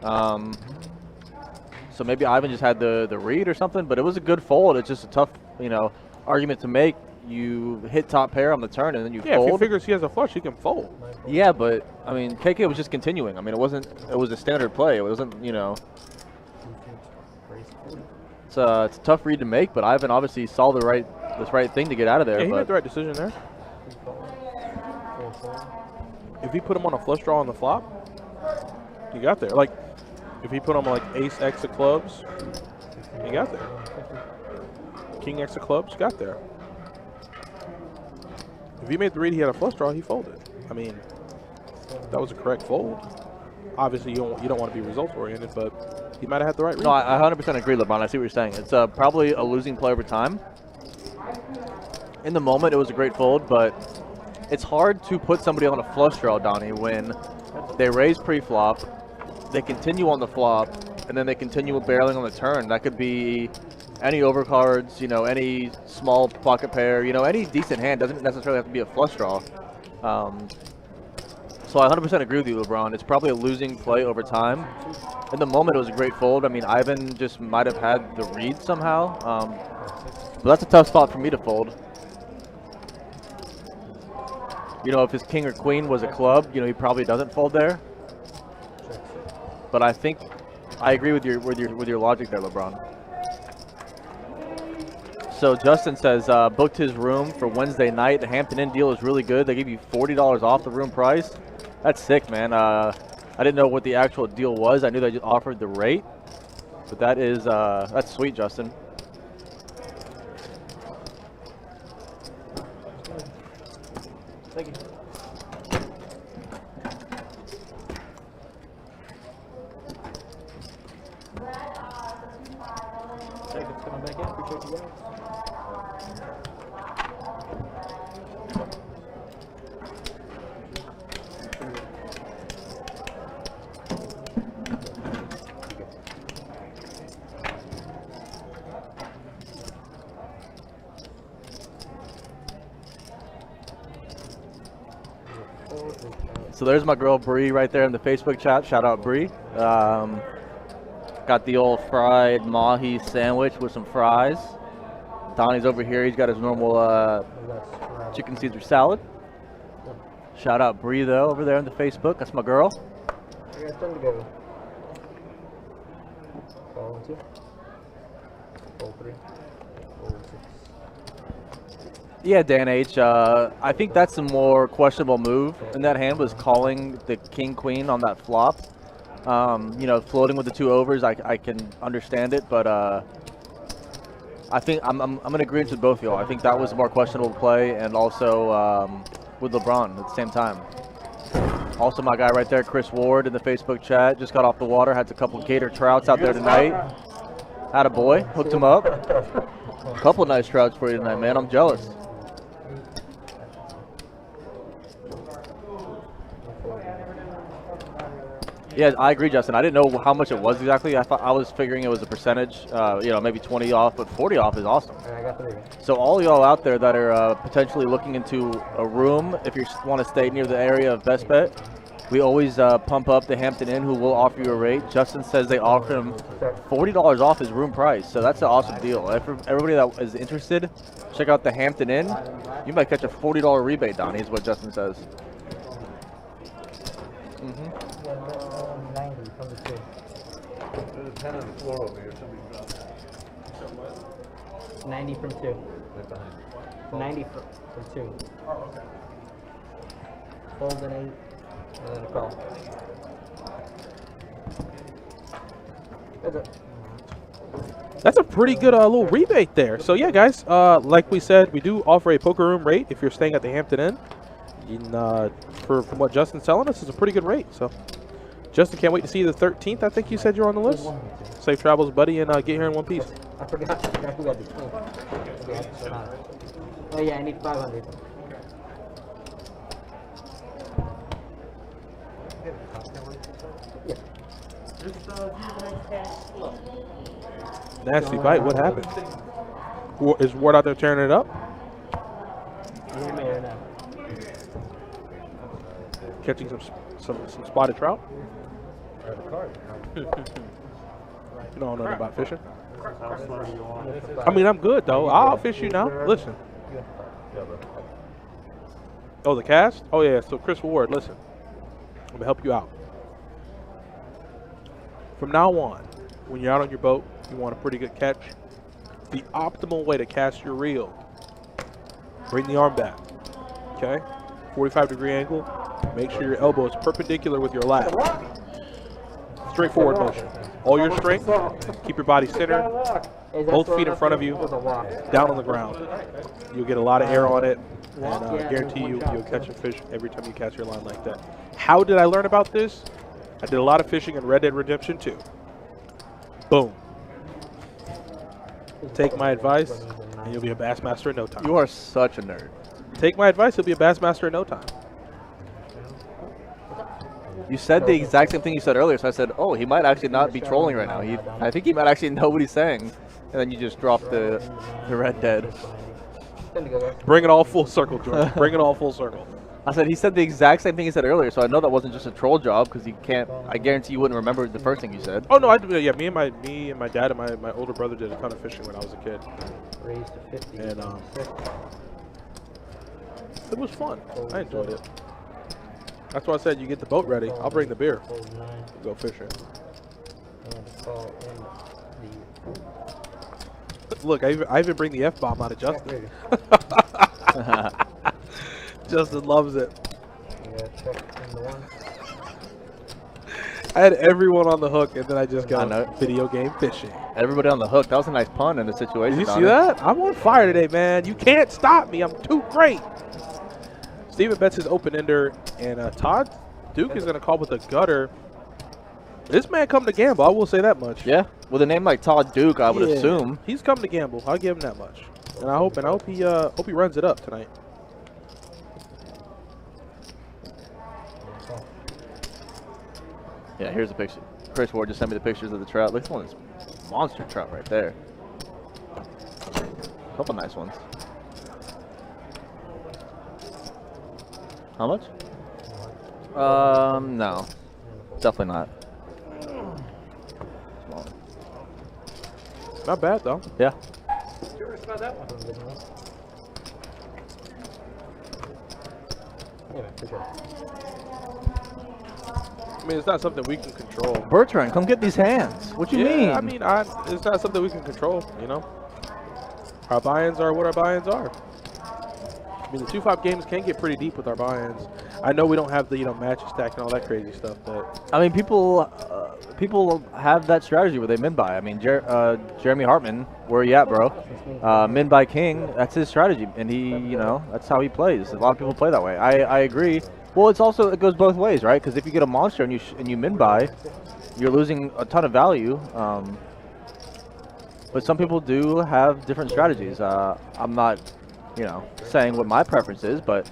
So maybe Ivan just had the read or something, but it was a good fold. It's just a tough, argument to make. You hit top pair on the turn and then you fold. If he figures he has a flush, he can fold. Yeah, but I mean, KK was just continuing. I mean, it was a standard play. It wasn't, It's a tough read to make, but Ivan obviously saw this right thing to get out of there. Yeah, he made the right decision there. If he put him on a flush draw on the flop, he got there. Like, if he put him on like ace X of clubs, he got there. King X of clubs, got there. If he made the read, he had a flush draw, he folded. I mean, that was a correct fold. Obviously, you don't want to be results oriented, but he might have had the right read. No, I 100% agree, LeBron. I see what you're saying. It's probably a losing play over time. In the moment, it was a great fold, but it's hard to put somebody on a flush draw, Donnie, when they raise pre-flop, they continue on the flop, and then they continue barreling on the turn. That could be any overcards, any small pocket pair, any decent hand. Doesn't necessarily have to be a flush draw. So I 100% agree with you, LeBron. It's probably a losing play over time. In the moment, it was a great fold. I mean, Ivan just might have had the read somehow. But that's a tough spot for me to fold. If his king or queen was a club, he probably doesn't fold there. But I think I agree with your logic there, LeBron. So Justin says, booked his room for Wednesday night. The Hampton Inn deal is really good. They give you $40 off the room price. That's sick, man. I didn't know what the actual deal was. I knew they just offered the rate, but that's sweet, Justin. Thank you. Jacob's coming back in. Appreciate you guys. So there's my girl Bree right there in the Facebook chat. Shout out Bree. Got the old fried mahi sandwich with some fries. Donnie's over here. He's got his normal chicken Caesar salad. Shout out Bree though over there on the Facebook. That's my girl. I got 10 to go. Ball 2. Fold 3. Fold 6. Yeah, Dan H. I think that's a more questionable move in that hand was calling the king queen on that flop. You know, floating with the 2 overs, I can understand it, but I think I'm in agreement with both of y'all. I think that was a more questionable play, and also with LeBron at the same time. Also, my guy right there, Chris Ward, in the Facebook chat, just got off the water, had a couple gator trouts out there tonight. Had a boy, hooked him up. A couple nice trouts for you tonight, man. I'm jealous. Yeah, I agree, Justin. I didn't know how much it was exactly. I was figuring it was a percentage, you know, maybe 20 off, but 40 off is awesome. I got 3. So all y'all out there that are potentially looking into a room, if you want to stay near the area of Best Bet, we always pump up the Hampton Inn, who will offer you a rate. Justin says they offer him $40 off his room price, so that's an awesome deal. Everybody that is interested, check out the Hampton Inn. You might catch a $40 rebate, Donnie, is what Justin says. 90 from the 2. There's a 10 on the floor over here. Somebody dropped it. 90 from 2. Right behind. 90 from 2. Fold an 8. And then a call. That's it. That's a pretty good little rebate there. So yeah, guys, like we said, we do offer a poker room rate if you're staying at the Hampton Inn. From what Justin's telling us, it's a pretty good rate. So, Justin, can't wait to see you the 13th. I think you said you're on the list. Safe travels, buddy, and get here in one piece. I forgot who got the 20. Oh yeah, I need 500. Yeah. Nasty bite. What happened? Is Ward out there tearing it up? You may or not. Catching some spotted trout? You don't know nothing about fishing? I mean, I'm good, though. I'll fish you now. Listen. Oh, the cast? Oh, yeah. So, Chris Ward, listen. I'm going to help you out. From now on, when you're out on your boat, you want a pretty good catch. The optimal way to cast your reel, bring the arm back, okay? 45-degree angle. Make sure your elbow is perpendicular with your lat. Straightforward motion. All your strength, keep your body centered, both feet in front of you, down on the ground. You'll get a lot of air on it, and I guarantee you'll catch a fish every time you cast your line like that. How did I learn about this? I did a lot of fishing in Red Dead Redemption 2. Boom. Take my advice, and you'll be a bass master in no time. You are such a nerd. Take my advice, you'll be a bass master in no time. You said the exact same thing you said earlier, so I said, oh, he might actually not be trolling right now. I think he might actually know what he's saying. And then you just dropped the Red Dead. Bring it all full circle, Jordan. Bring it all full circle. I said he said the exact same thing he said earlier, so I know that wasn't just a troll job because you can't. I guarantee you wouldn't remember the first thing you said. Oh no, I do. Yeah, me and my dad and my older brother did a ton of fishing when I was a kid. Raised to 50. And it was fun. I enjoyed it. That's why I said you get the boat ready. I'll bring the beer. Go fishing. Look, I even bring the F-bomb out of Justin. Justin loves it. I had everyone on the hook, and then I just got video game fishing. Everybody on the hook. That was a nice pun in the situation. Did you see that? I'm on fire today, man. You can't stop me. I'm too great. Steven bets his open-ender, and Todd Duke is going to call with a gutter. This man come to gamble. I will say that much. Yeah, with a name like Todd Duke, I would assume he's come to gamble. I'll give him that much, and I hope he runs it up tonight. Yeah, here's a picture. Chris Ward just sent me the pictures of the trout. Look at one of this monster trout right there. A couple nice ones. How much? No, definitely not. Small. Not bad though. Yeah. Curious about that one. Yeah, for sure. I mean, it's not something we can control. Bertrand, come get these hands. What you mean? I mean, it's not something we can control, you know? Our buy-ins are what our buy-ins are. I mean, the 2-5 games can get pretty deep with our buy-ins. I know we don't have the, match stack and all that crazy stuff, but... I mean, people have that strategy where they min-buy. I mean, Jeremy Hartman, where are you at, bro? Min-buy king, that's his strategy, and he, that's how he plays. A lot of people play that way. I agree. Well, it goes both ways, right? Because if you get a monster and you min-buy, you're losing a ton of value. But some people do have different strategies. I'm not, saying what my preference is, but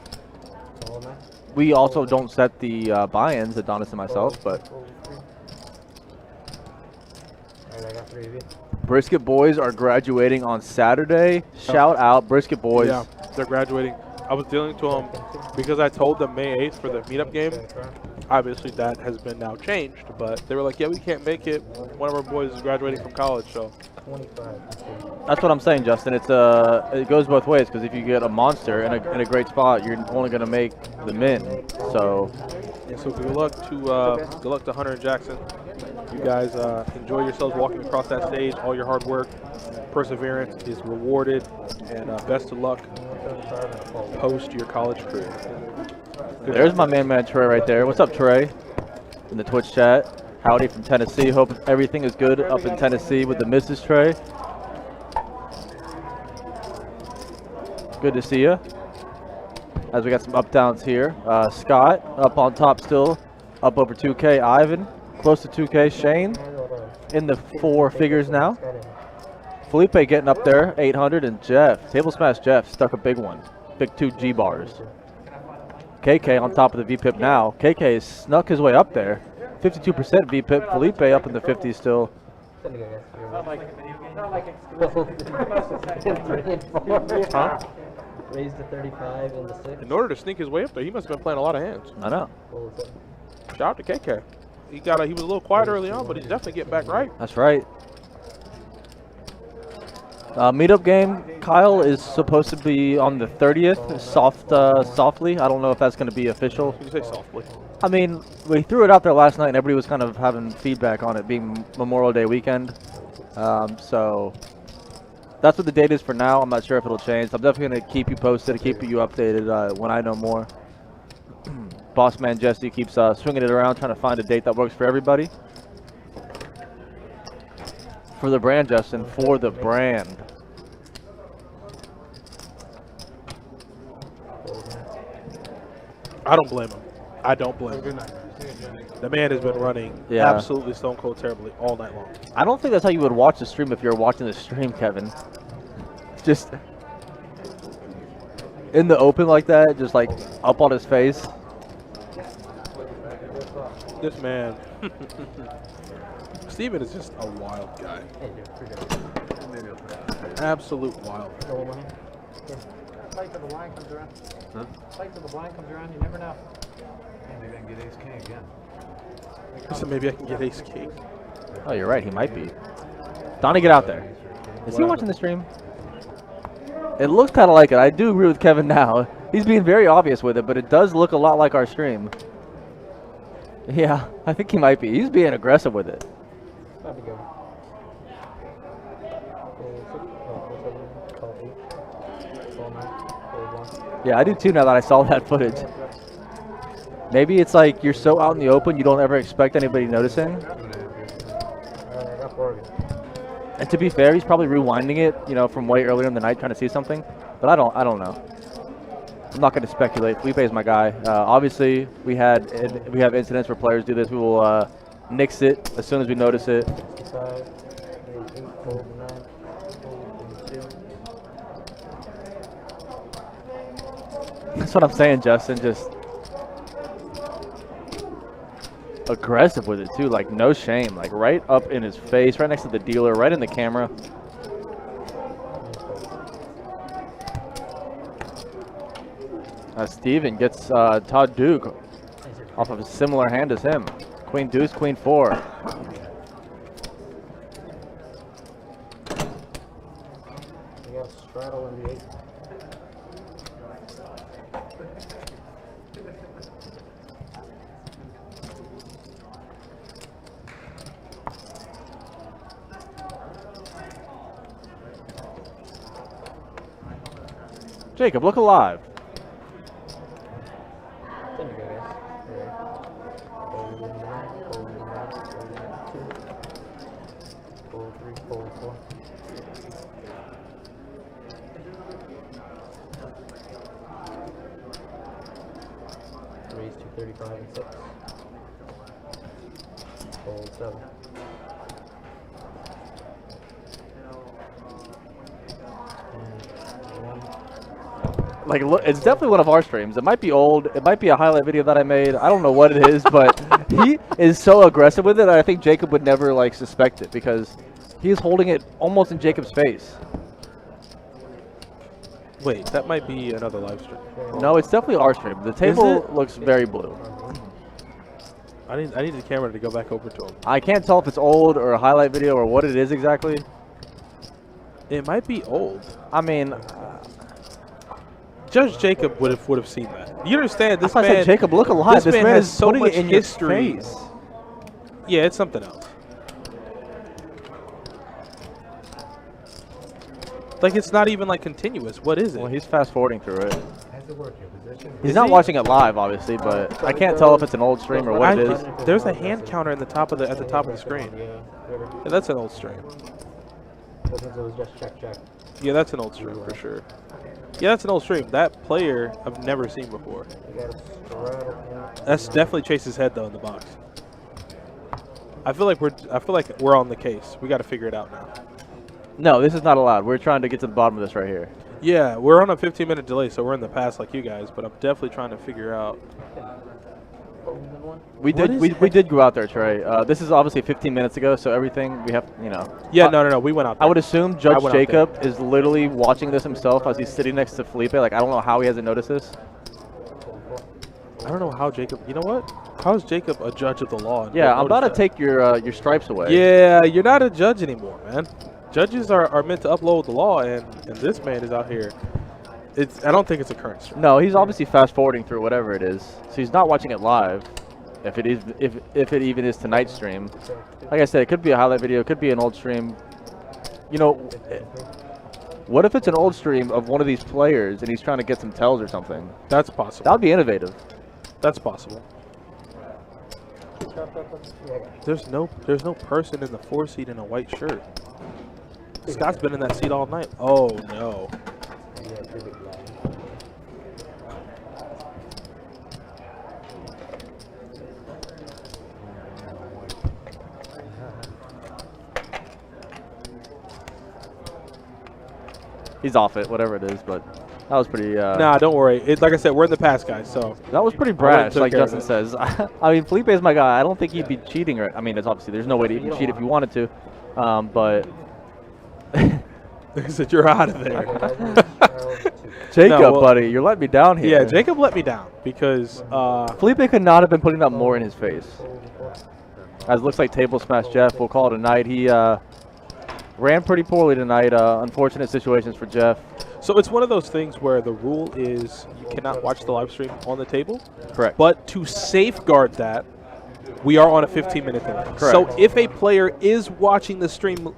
we also don't set the buy-ins, Adonis and myself, but Brisket Boys are graduating on Saturday. Shout out, Brisket Boys. Yeah, they're graduating. I was dealing to them because I told them May 8th for the meetup game. Obviously, that has been now changed, but they were like, yeah, we can't make it. One of our boys is graduating from college, so. That's what I'm saying, Justin. It goes both ways, because if you get a monster in a great spot, you're only going to make the min. So, yeah, so good luck to Hunter and Jackson. You guys enjoy yourselves walking across that stage. All your hard work, perseverance is rewarded, and best of luck post your college career. There's my man Trey right there. What's up, Trey? In the Twitch chat. Howdy from Tennessee. Hope everything is good up in Tennessee with the Mrs. Trey. Good to see you. As we got some up downs here. Scott up on top still, up over 2K. Ivan close to 2K. Shane in the 4 figures now. Felipe getting up there, 800, and Jeff, Table Smash Jeff, stuck a big one. Big 2 G bars. KK on top of the VPIP now. KK has snuck his way up there. 52% VPIP. Felipe up in the 50s still. Huh? Raised to 35 in the 6. In order to sneak his way up there, he must have been playing a lot of hands. I know. Shout out to KK. He was a little quiet early on, but he's definitely getting back right. That's right. Meetup game, Kyle is supposed to be on the 30th, softly. I don't know if that's going to be official. You can say softly. I mean, we threw it out there last night, and everybody was kind of having feedback on it being Memorial Day weekend. So that's what the date is for now. I'm not sure if it'll change. I'm definitely going to keep you posted, keep you updated when I know more. Boss man Jesse keeps swinging it around, trying to find a date that works for everybody. For the brand, Justin, for the brand. I don't blame him. I don't blame him. The man has been running absolutely stone cold terribly all night long. I don't think that's how you would watch the stream if you're watching the stream, Kevin. Just in the open like that, just like up on his face. This man. Steven is just a wild guy. Absolute wild. Fight till the blind comes around. Huh? Fight till the blind comes around, you never know. Maybe I can get ace king again. So maybe I can get ace king. Oh, you're right. He might be. Donnie, get out there. Is he watching the stream? It looks kind of like it. I do agree with Kevin now. He's being very obvious with it, but it does look a lot like our stream. Yeah, I think he might be. He's being aggressive with it. That'd be good. Yeah, I do too now that I saw that footage. Maybe it's like you're so out in the open you don't ever expect anybody noticing. And to be fair, he's probably rewinding it, from way earlier in the night trying to see something. But I don't know. I'm not going to speculate. Felipe is my guy. Obviously, we have incidents where players do this. We will nix it as soon as we notice it. That's what I'm saying, Justin. Just aggressive with it too, like no shame, like right up in his face, right next to the dealer, right in the camera. Steven gets Todd Duke off of a similar hand as him. Queen deuce, queen 4. You got straddle in the 8. Jacob, look alive. There you go, guys. Fold 3, fold 4. Raise 235 and 6. Fold 7. Like, look, it's definitely one of our streams. It might be old. It might be a highlight video that I made. I don't know what it is, but he is so aggressive with it. I think Jacob would never like suspect it because he's holding it almost in Jacob's face. Wait, that might be another live stream. No, it's definitely our stream. The table looks very blue. I need the camera to go back over to him. I can't tell if it's old or a highlight video or what it is exactly. It might be old. I mean, Judge Jacob would have seen that. You understand? This I man, said, Jacob, look alive. This man has is so putting much it in history. Your face. Yeah, it's something else. Like, it's not even like continuous. What is it? Well, he's fast forwarding through it. How's it work? Your position? He's not watching it live, obviously, but I can't tell if it's an old stream or what it is. There's a hand counter in the top of the at the top of the screen. Yeah, that's an old stream. It was just check. Yeah, that's an old stream for sure. Yeah, that's an old stream. That player I've never seen before. That's definitely Chase's head though in the box. I feel like we're on the case. We got to figure it out now. No, this is not allowed. We're trying to get to the bottom of this right here. Yeah, we're on a 15-minute delay, so we're in the past like you guys. But I'm definitely trying to figure out. We did go out there, Trey. This is obviously 15 minutes ago, so everything we have, you know. Yeah, no, we went out there. I would assume Judge Jacob is literally watching this himself as he's sitting next to Felipe. Like, I don't know how he hasn't noticed this. I don't know how Jacob. You know what? How is Jacob a judge of the law? Yeah, I'm about to take your stripes away. Yeah, you're not a judge anymore, man. Judges are meant to upload the law, and this man is out here. I don't think it's a current stream. No, he's obviously fast forwarding through whatever it is. So he's not watching it live. If it even is tonight's stream. Like I said, it could be a highlight video, it could be an old stream. You know, what if it's an old stream of one of these players and he's trying to get some tells or something? That's possible. That would be innovative. That's possible. There's no person in the 4 seat in a white shirt. Scott's been in that seat all night. Oh no. He's off it, whatever it is, but that was pretty. Nah, don't worry. Like I said, we're in the past, guys. So that was pretty brash, like Justin says. I mean, Felipe is my guy. I don't think he'd be cheating, or I mean, it's obviously there's no way to even cheat if you wanted to, but. He said you're out of there. Jacob, buddy, you're letting me down here. Yeah, Jacob let me down because Felipe could not have been putting up more in his face. As it looks like table smash Jeff. We'll call it a night. He ran pretty poorly tonight. Unfortunate situations for Jeff. So it's one of those things where the rule is you cannot watch the live stream on the table. Correct. But to safeguard that, we are on a 15-minute delay. Correct. So if a player is watching the stream,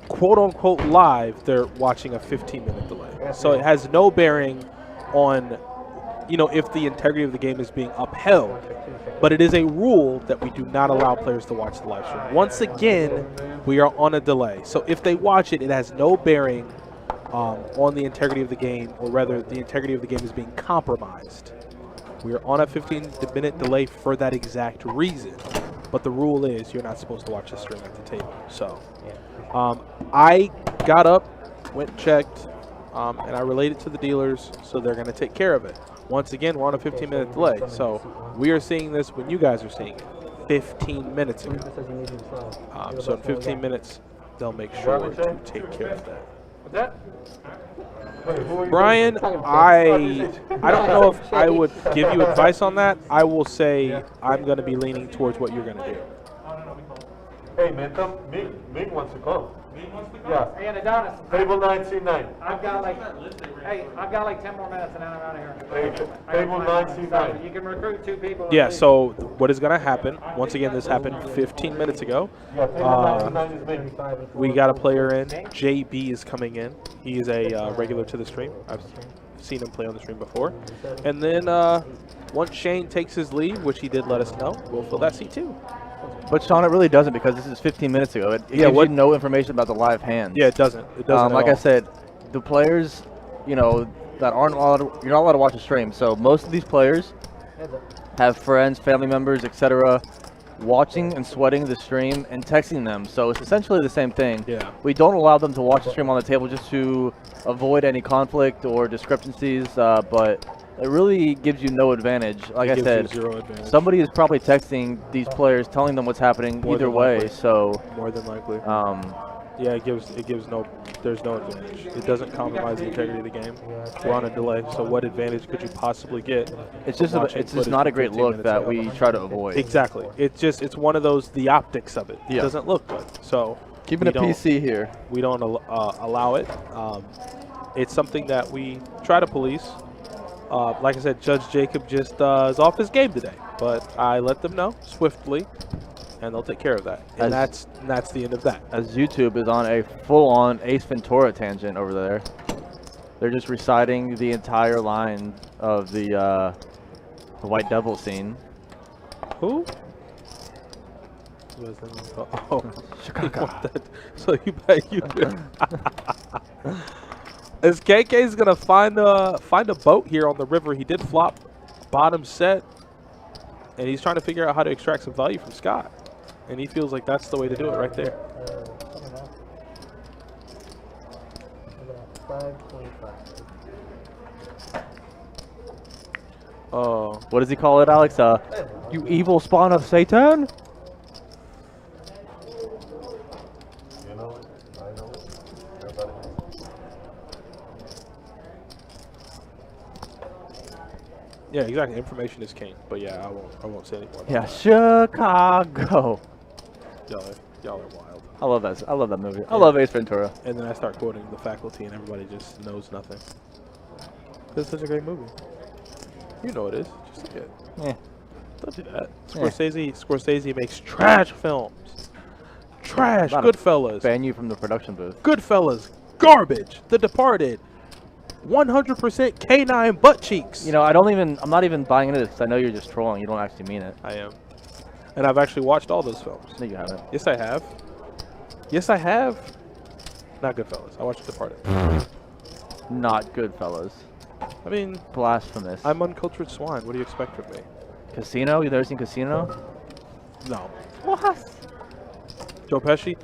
quote-unquote live, they're watching a 15-minute delay. So it has no bearing on, you know, if the integrity of the game is being upheld. But it is a rule that we do not allow players to watch the live stream. Once again, we are on a delay. So if they watch it, it has no bearing on the integrity of the game, or rather the integrity of the game is being compromised. We are on a 15-minute delay for that exact reason. But the rule is you're not supposed to watch the stream at the table. So I got up, went and checked, and I relayed it to the dealers, so they're going to take care of it. Once again, we're on a 15-minute delay. So we are seeing this when you guys are seeing it 15 minutes ago. So in 15 minutes, they'll make sure to take care of that. Brian, I don't know if I would give you advice on that. I will say I'm going to be leaning towards what you're going to do. Hey, man, come. Ming wants to come. Yeah. Hey, and Adonis. Table 9C9. I've got like 10 more minutes and then I'm out of here. Table 9C9. You can recruit 2 people. Yeah, so what is going to happen, once again, this happened 15 minutes ago. We got a player in. JB is coming in. He is a regular to the stream. I've seen him play on the stream before. And then once Shane takes his leave, which he did let us know, we'll fill that seat too. But Sean, it really doesn't, because this is 15 minutes ago. It gives you no information about the live hands. Yeah, it doesn't. It doesn't. Like I said, the players, you know, that aren't allowed to, you're not allowed to watch the stream. So most of these players have friends, family members, etc., watching and sweating the stream and texting them. So it's essentially the same thing. Yeah. We don't allow them to watch the stream on the table just to avoid any conflict or discrepancies, but it really gives you no advantage. Like I said, somebody is probably texting these players, telling them what's happening either way. So more than likely. Yeah, it gives there's no advantage. It doesn't compromise the integrity of the game. We're on a delay, so what advantage could you possibly get? It's just not a great look that we try to avoid. Exactly. It's one of those, the optics of it. It doesn't look good. So keeping it PC here. We don't allow it. It's something that we try to police. Like I said, Judge Jacob just is off his game today, but I let them know swiftly, and they'll take care of that. And that's the end of that. As YouTube is on a full-on Ace Ventura tangent over there. They're just reciting the entire line of the White Devil scene. Who? Oh, Chicago. So you bet you do. Is KK's gonna find a boat here on the river? He did flop bottom set, and he's trying to figure out how to extract some value from Scott, and he feels like that's the way to do it right there. Oh, what does he call it, Alex? You evil spawn of Satan? You know it. I know it. Everybody knows it. yeah, exactly. Information is king. But yeah, I won't say anymore. Yeah, Chicago. Y'all are wild. I love that. I love that movie. I love Ace Ventura. And then I start quoting The Faculty, and everybody just knows nothing. It's such a great movie. You know it is. Just look at it. Yeah. Don't do that. Scorsese makes trash films. Trash. Goodfellas. Ban you from the production booth. Goodfellas. Garbage. The Departed. 100% canine butt cheeks. You know, I'm not even buying into this because I know you're just trolling. You don't actually mean it. I am. And I've actually watched all those films. No, you haven't. Yes, I have. Yes, I have. Not Goodfellas. I watched The Departed. Not Goodfellas. I mean, blasphemous. I'm uncultured swine. What do you expect from me? Casino? You've never seen Casino? No. What? Joe Pesci?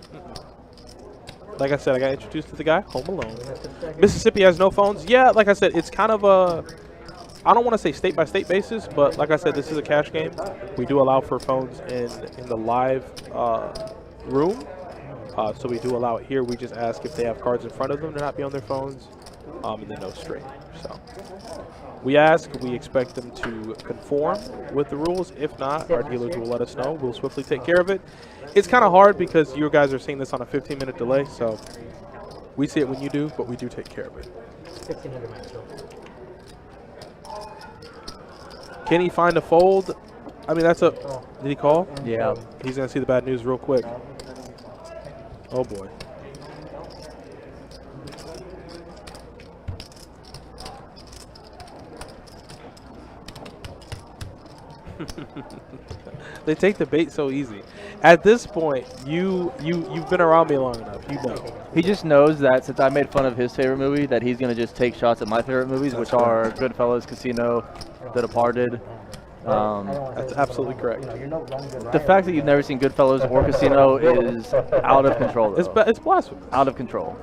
Like I said, I got introduced to the guy, Home Alone. Mississippi has no phones. Yeah, like I said, it's kind of a, I don't want to say state-by-state basis, but like I said, this is a cash game. We do allow for phones in the live room. So we do allow it here. We just ask if they have cards in front of them to not be on their phones, and then no stream. So we ask, we expect them to conform with the rules. If not, our dealers will let us know. We'll swiftly take care of it. It's kind of hard because you guys are seeing this on a 15-minute delay, so we see it when you do, but we do take care of it. 1500 max. Can he find a fold? I mean, that's a. Did he call? Yeah. He's gonna see the bad news real quick. Oh boy. They take the bait so easy. At this point, you've been around me long enough. You know. He just knows that since I made fun of his favorite movie, that he's gonna just take shots at my favorite movies, which are Goodfellas, Casino, The Departed. That's absolutely correct. The fact that you've never seen Goodfellas or Casino is out of control. Though. It's blasphemous. Out of control.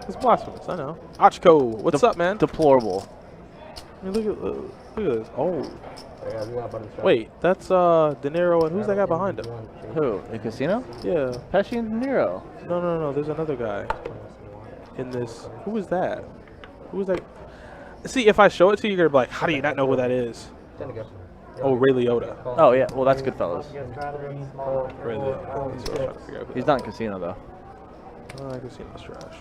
It's blasphemous. I know. Ochko, what's up, man? Deplorable. I mean, look at this. Oh. Wait, that's De Niro, and who's that guy behind him? Who? In Casino? Yeah. Pesci and De Niro. No. There's another guy in this. Who is that? Who is that? See, if I show it to you, you're gonna be like, how do you not know who that is? Oh, Ray Liotta. Oh yeah, well that's Goodfellas. Ray Liotta. He's not in Casino though. Casino's trash.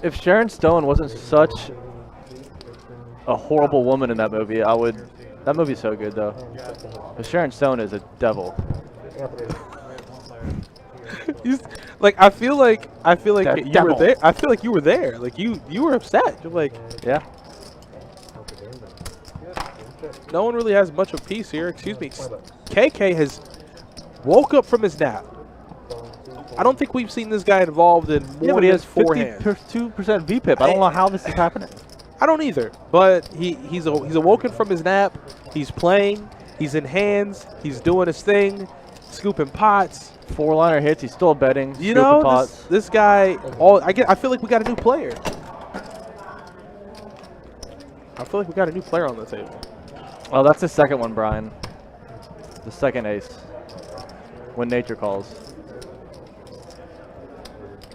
If Sharon Stone wasn't such a horrible woman in that movie, I would. That movie's so good though. But Sharon Stone is a devil. Like I feel like That you were devil. there. I feel like you were there. Like you were upset. You're like, Yeah. no one really has much of peace here. Excuse me. KK has woke up from his nap. I don't think we've seen this guy involved in more Yeah, but he than has 4 hands. 52% VPIP. I don't know how this is happening. I don't either. But he's awoken from his nap. He's playing. He's in hands. He's doing his thing, scooping pots. 4-liner hits. He's still betting. You scooping know, pots. this guy. I feel like we got a new player. I feel like we got a new player on the table. Oh, that's the second one, Brian. The second ace. When nature calls.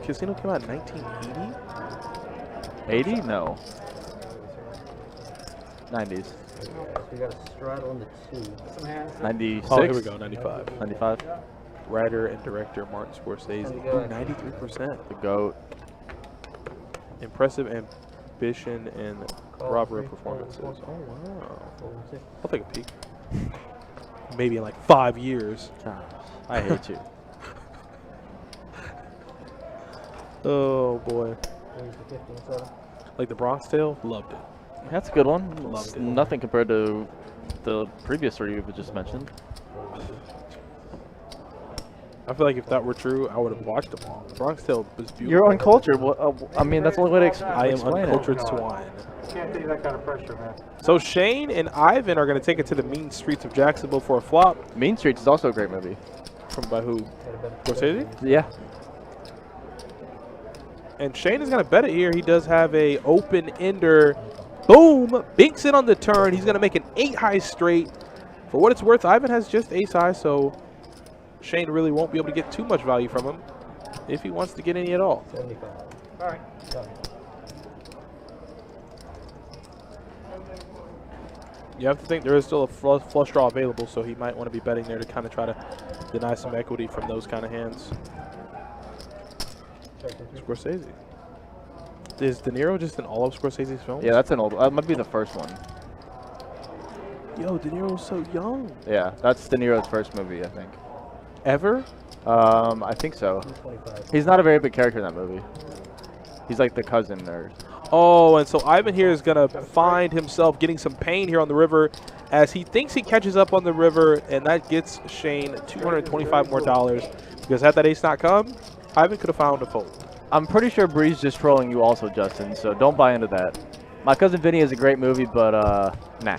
Casino came out in 1980. 80? No. 90s. So you got a straddle in the 2. Some hands. 96. Oh, here we go. 95. 95. Writer and director Martin Scorsese. Ooh, 93%. The GOAT. Impressive ambition and Robert performances. Oh wow! I'll take a peek. Maybe in like 5 years. Gosh, I hate you. Oh boy! Like the Bronx Tale, loved it. That's a good one. Loved It's it. nothing compared to the previous three you just mentioned. I feel like if that were true, I would have watched them all. The Bronx Tale was beautiful. You're uncultured. I mean, that's the only way to I am explain uncultured it. swine. Can't take that kind of pressure, man. So Shane and Ivan are going to take it to the mean streets of Jacksonville for a flop. Mean Streets is also a great movie. From by who? Scorsese? Yeah. And Shane is going to bet it here. He does have a open ender. Boom! Binks it on the turn. He's going to make an 8-high straight. For what it's worth, Ivan has just ace-high, so Shane really won't be able to get too much value from him if he wants to get any at all. 75. All right. You have to think there is still a flush draw available, so he might want to be betting there to kind of try to deny some equity from those kind of hands. Scorsese. Is De Niro just in all of Scorsese's films? Yeah, that's an old. That might be the first one. Yo, De Niro was so young. Yeah, that's De Niro's first movie, I think. Ever? I think so. He's not a very big character in that movie. He's like the cousin or. Oh, and so Ivan here is going to find himself getting some pain here on the river as he thinks he catches up on the river, and that gets Shane $225 more because had that ace not come, Ivan could have found a fold. I'm pretty sure Bree's just trolling you also, Justin, so don't buy into that. My Cousin Vinny is a great movie, but nah.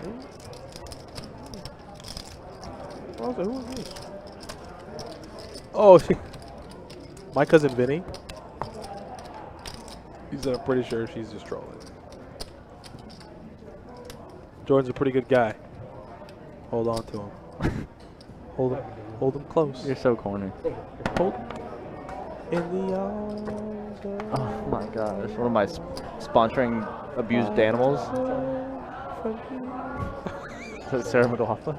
I was like, who is this? Oh, My Cousin Vinny. He said, I'm pretty sure she's just trolling. Jordan's a pretty good guy. Hold on to him. hold him close. You're so corny. Hold him in the arms of Oh my gosh, one of my sponsoring abused animals. Is it Sarah McLaughlin?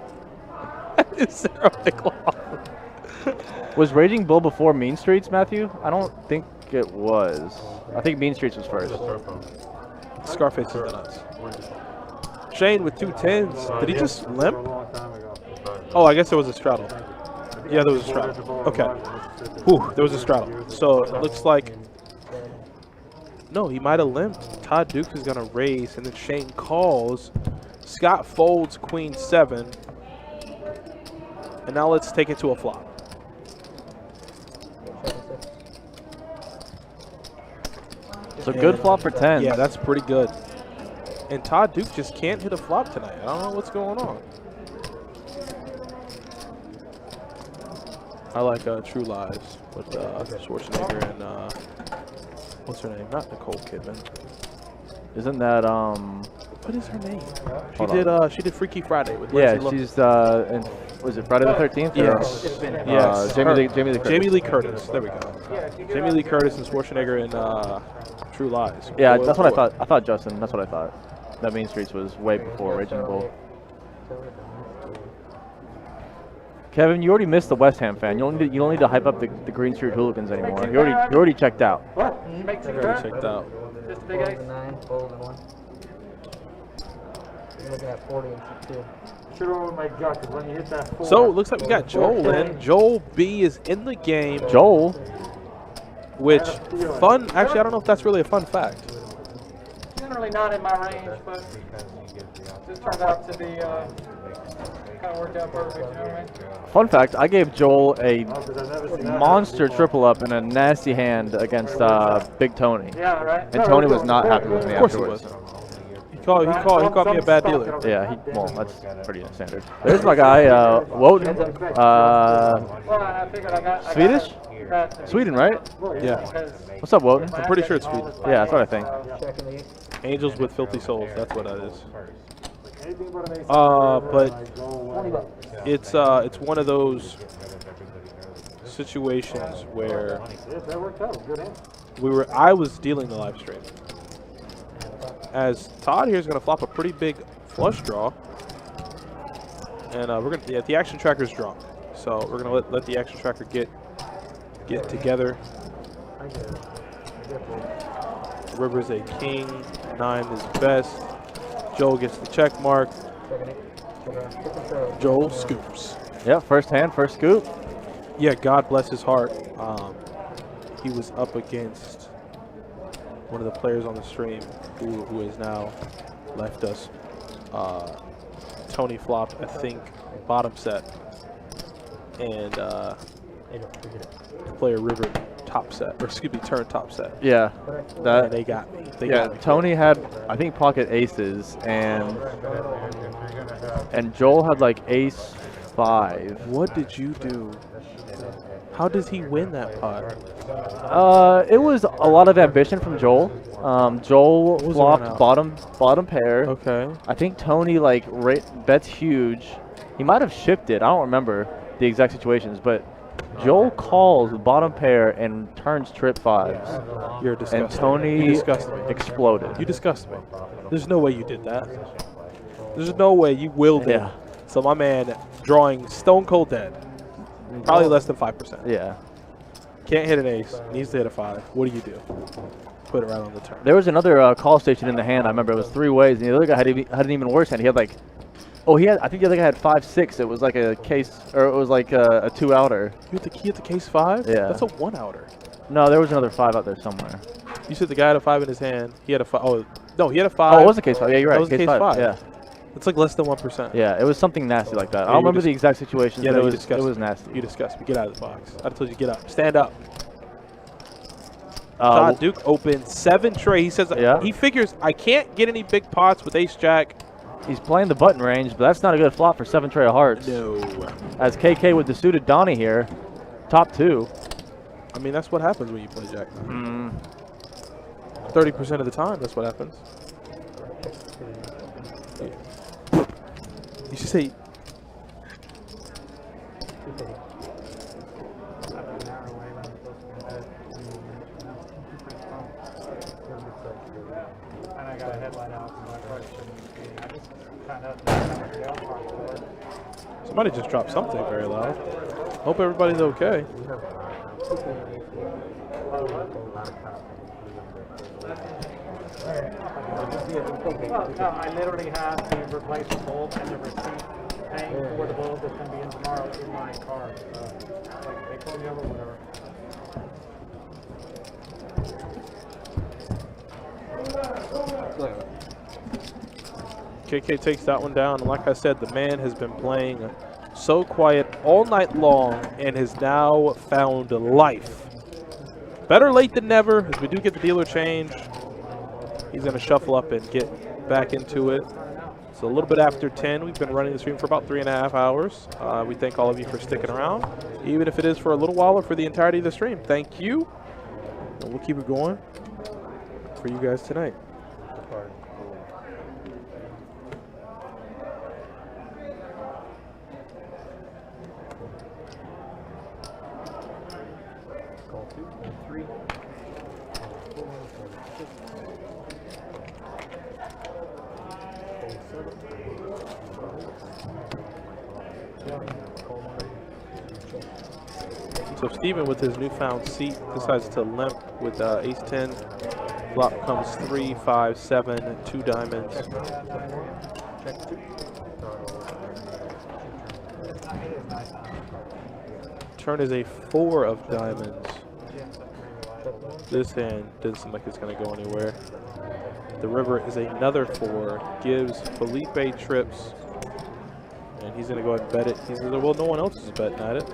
It's Sarah McLaughlin. Was Raging Bull before Mean Streets, Matthew? I don't think it was. I think Mean Streets was first. Scarface is nuts. Shane with 2 10s. Did he just limp? Oh, I guess there was a straddle. Yeah, there was a straddle. Okay. Whew, there was a straddle. So it looks like... No, he might have limped. Todd Dukes is going to raise, and then Shane calls. Scott folds Queen 7. And now let's take it to a flop. It's a good flop for 10. Yeah, that's pretty good. And Todd Duke just can't hit a flop tonight. I don't know what's going on. I like True Lies with Schwarzenegger and what's her name? Not Nicole Kidman. Isn't that What is her name? She did Freaky Friday with yeah, Lindsay she's in, was it Friday the 13th? Yes. Yes. Jamie Lee Curtis. Jamie Lee Curtis. There we go. Jamie Lee Curtis and Schwarzenegger in True Lies. Yeah, that's what I thought. I thought Justin. That's what I thought. That Mean Streets was way before Raging Bull. Kevin, you already missed the West Ham fan. You don't need to hype up the Green Street Hooligans anymore. You already checked out. I already checked out. Just a big ace. 9, fold and 1. You're looking at 40 and 2. Should have rolled my gut because when you hit that 4. So it looks like we got Joel in. Joel B is in the game. Joel. which fun. Actually, I don't know if that's really a fun fact. Generally not in my range, but just turned out to be kind of worked out perfect. You know what I mean? Fun fact, I gave Joel a monster triple up in a nasty hand against Big Tony. Yeah, right. And Tony was not happy with me Of course he afterwards. wasn't. He called me a bad dealer. Yeah, well, that's pretty standard. There's my guy, Wotan. Well, I figured I Swedish? got Sweden, right? Yeah. What's up, Wotan? I'm pretty sure it's Sweden. Yeah, that's what I think. Angels with filthy souls. That's what that is. But it's one of those situations where I was dealing the live stream. As Todd here is going to flop a pretty big flush draw, and we're going to the action tracker's drunk, so we're going to let the action tracker get together. River's a king, 9 is best. Joel gets the check mark. Joel scoops. Yeah, first hand, first scoop. Yeah, God bless his heart. He was up against one of the players on the stream who has now left us. Tony flopped, I think, bottom set. And player River top set, or excuse me, turn top set. Yeah, and they got me. They got me. Tony had, I think, pocket aces, and Joel had like ace 5. What did you do? How does he win that pot? It was a lot of ambition from Joel. Joel flopped bottom pair. Okay. I think Tony like bets huge. He might have shifted. I don't remember the exact situations, but Joel calls bottom pair and turns trip 5s. You're disgusting. And Tony exploded. You disgust me. There's no way you did that. There's no way you willed it. Yeah. So my man drawing stone cold dead. Probably less than 5%. Yeah. Can't hit an ace. Needs to hit a 5. What do you do? Put it right on the turn. There was another call station in the hand. I remember it was 3 ways, and the other guy had an even worse hand. He had like, I think the other guy had 5-6. It was like a case, or it was like a 2-outer. You hit the case 5? Yeah. That's a 1-outer. No, there was another 5 out there somewhere. You said the guy had a 5 in his hand. He had a 5. Oh, no, he had a 5. Oh, it was a case 5. Yeah, you're right. That was case 5. Yeah. It's like less than 1%. Yeah, it was something nasty like that. Yeah, I don't remember the exact situation, but it was nasty. You disgust me. Get out of the box. I told you get up. Stand up. Todd Duke opened 7 tray. He says he figures I can't get any big pots with ace jack. He's playing the button range, but that's not a good flop for 7 tray of hearts. No. As KK with the suited Donnie here, top 2. I mean, that's what happens when you play jack. 30% of the time, that's what happens. You should say. And I got a headlight out, so I probably shouldn't be. I just kind of Somebody just dropped something very loud. Hope everybody's okay. No, I literally have to replace the bulb and the receipt paying for the bulb that's going to be in tomorrow in my car. Like, they pulled me over, whatever. KK takes that one down, and like I said, the man has been playing so quiet all night long and has now found life. Better late than never, as we do get the dealer change. He's going to shuffle up and get back into it. So a little bit after 10. We've been running the stream for about 3.5 hours. We thank all of you for sticking around, even if it is for a little while or for the entirety of the stream. Thank you. And we'll keep it going for you guys tonight. So Steven, with his newfound seat, decides to limp with ace-10. Flop comes 3, 5, 7, 2 diamonds. Turn is a 4 of diamonds. This hand doesn't seem like it's going to go anywhere. The river is another 4. Gives Felipe trips. And he's going to go ahead and bet it. He says, well, no one else is betting at it.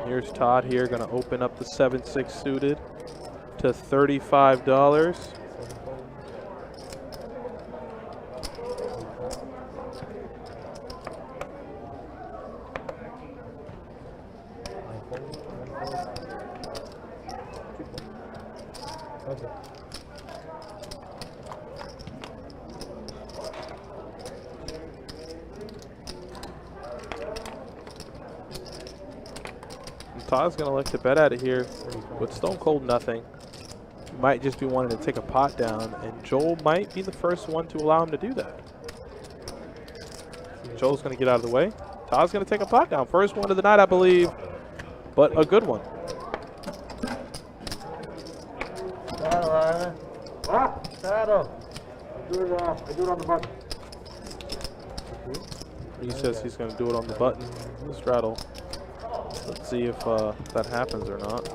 Here's Todd here, going to open up the 7-6 suited to $35. Todd's going to like to bet at it here with stone cold nothing. Might just be wanting to take a pot down, and Joel might be the first one to allow him to do that. Joel's going to get out of the way. Todd's going to take a pot down. First one of the night, I believe, but a good one. Saddle. I do it on the button. He says he's going to do it on the button, the straddle. Let's see if that happens or not.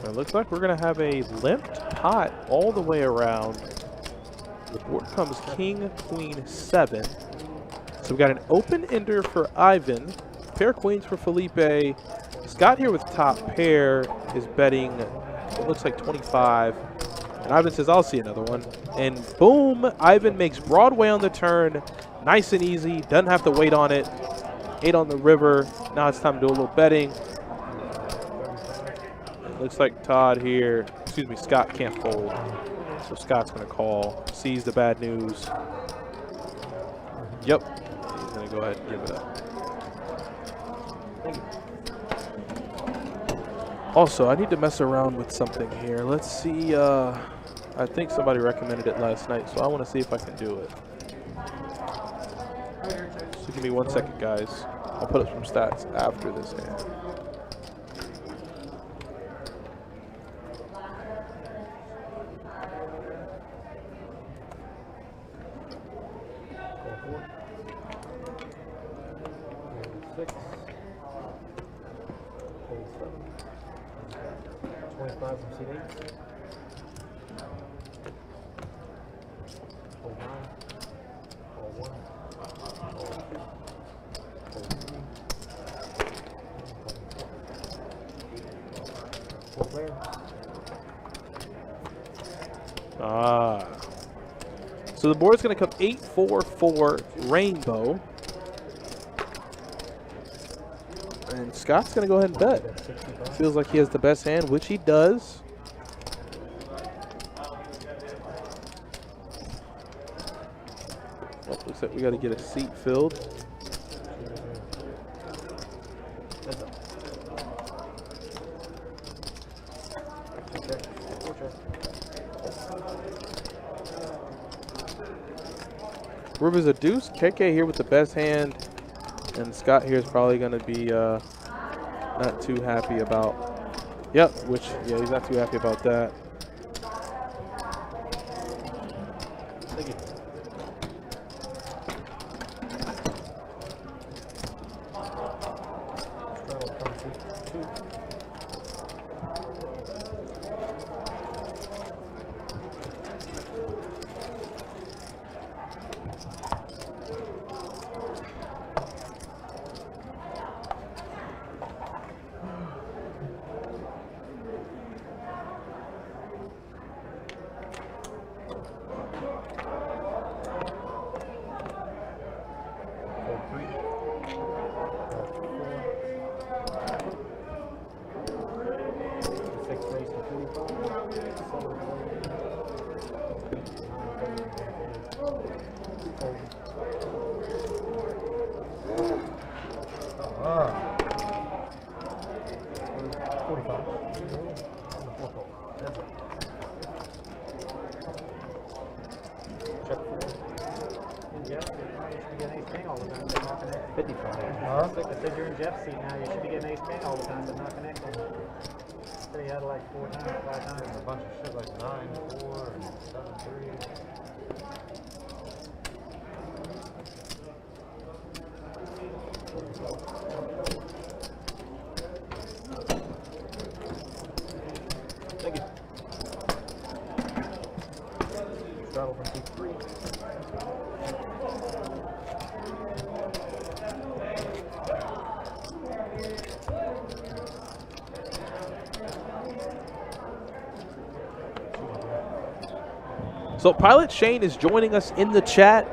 It looks like we're going to have a limped pot all the way around. The board comes king, queen, 7. So we've got an open ender for Ivan, pair queens for Felipe. Scott here with top pair is betting, it looks like 25. And Ivan says, I'll see another one. And boom, Ivan makes Broadway on the turn. Nice and easy, doesn't have to wait on it. 8 on the river. Now it's time to do a little betting. Looks like Todd here, Scott can't fold. So Scott's going to call, sees the bad news. Yep, he's going to go ahead and give it up. Also, I need to mess around with something here. Let's see, I think somebody recommended it last night, so I want to see if I can do it. So give me 1 second, guys. I'll put up some stats after this hand. So the board's going to come 8-4-4 rainbow. And Scott's going to go ahead and bet. Feels like he has the best hand, which he does. Oh, looks like we got to get a seat filled. River's a deuce. KK here with the best hand, and Scott here is probably going to be not too happy about. Yep, yeah, he's not too happy about that. I said you're in Jeff's seat now. You should be getting ace king all the time, but not connecting. So you had it like 4 times, 5 times. A bunch of shit like 9, 4, and 7, 3. Thank you. Straddle from 2-3. So Pilot Shane is joining us in the chat.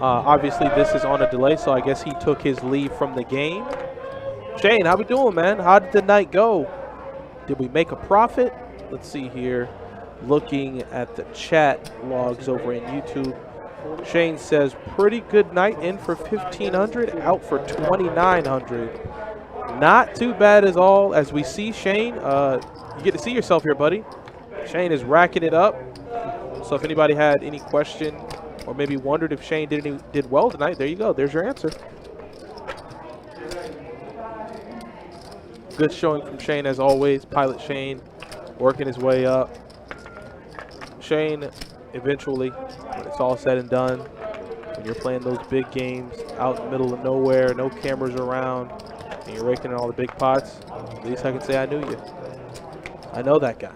Obviously, this is on a delay, so I guess he took his leave from the game. Shane, how we doing, man? How did the night go? Did we make a profit? Let's see here. Looking at the chat logs over in YouTube. Shane says, pretty good night, in for 1,500, out for 2,900. Not too bad as all. As we see, Shane, you get to see yourself here, buddy. Shane is racking it up. So if anybody had any question or maybe wondered if Shane did well tonight, there you go. There's your answer. Good showing from Shane as always. Pilot Shane working his way up. Shane, eventually, when it's all said and done, when you're playing those big games out in the middle of nowhere, no cameras around, and you're raking in all the big pots, at least I can say I knew you. I know that guy.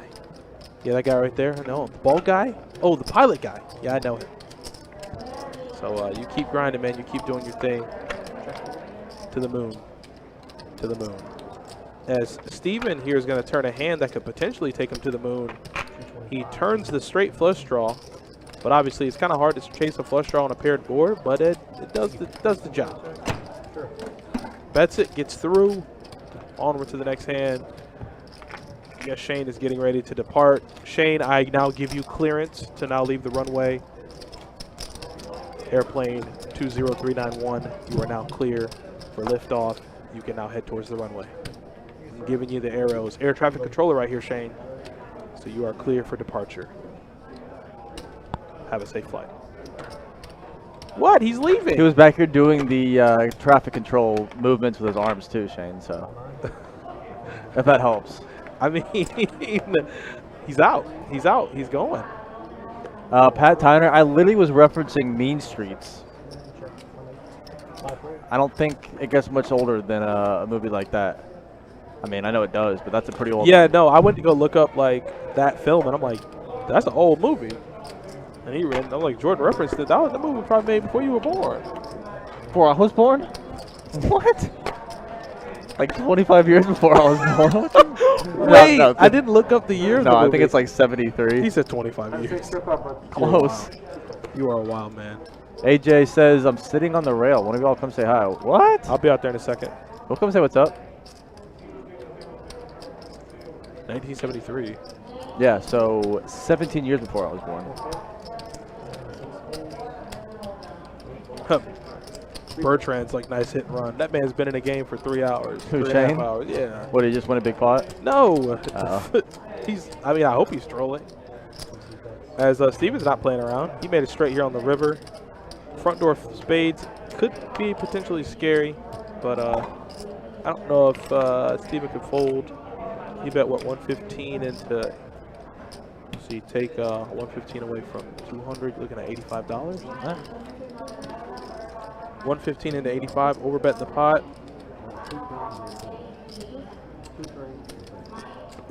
Yeah, that guy right there. I know him. The bald guy? Oh, the pilot guy. Yeah, I know him. So you keep grinding, man. You keep doing your thing. To the moon. To the moon. As Steven here is going to turn a hand that could potentially take him to the moon. He turns the straight flush draw. But obviously, it's kind of hard to chase a flush draw on a paired board, but it does the job. Bets it, gets through. Onward to the next hand. Yes, Shane is getting ready to depart. Shane, I now give you clearance to now leave the runway. Airplane 20391, you are now clear for liftoff. You can now head towards the runway. I'm giving you the arrows. Air traffic controller right here, Shane. So you are clear for departure. Have a safe flight. What? He's leaving. He was back here doing the traffic control movements with his arms too, Shane, so if that helps. I mean, he's out. He's out. He's going. Pat Tyner, I literally was referencing Mean Streets. I don't think it gets much older than a movie like that. I mean, I know it does, but that's a pretty old Yeah, no, I went to go look up, like, that film, and I'm like, that's an old movie. And he read, I'm like, Jordan referenced it. That movie was probably made before you were born. Before I was born? What? Like 25 years before I was born? Wait, no, I didn't look up the year of the movie. I think it's like 73. He said 25 years. Close. You are a wild man. AJ says, I'm sitting on the rail. One of y'all come say hi. What? I'll be out there in a second. We'll come say what's up. 1973. Yeah, so 17 years before I was born. Bertrand's like, nice hit and run. That man's been in the game for 3 hours. Who, 3.5 Shane? hours. Yeah. What, he just win a big pot? No. I mean, I hope he's trolling. As Steven's not playing around. He made it straight here on the river. Front door spades could be potentially scary, but I don't know if Steven could fold. He bet, what, 115 into, let's see, take 115 away from 200, looking at $85. Huh? 115 into 85, overbet the pot.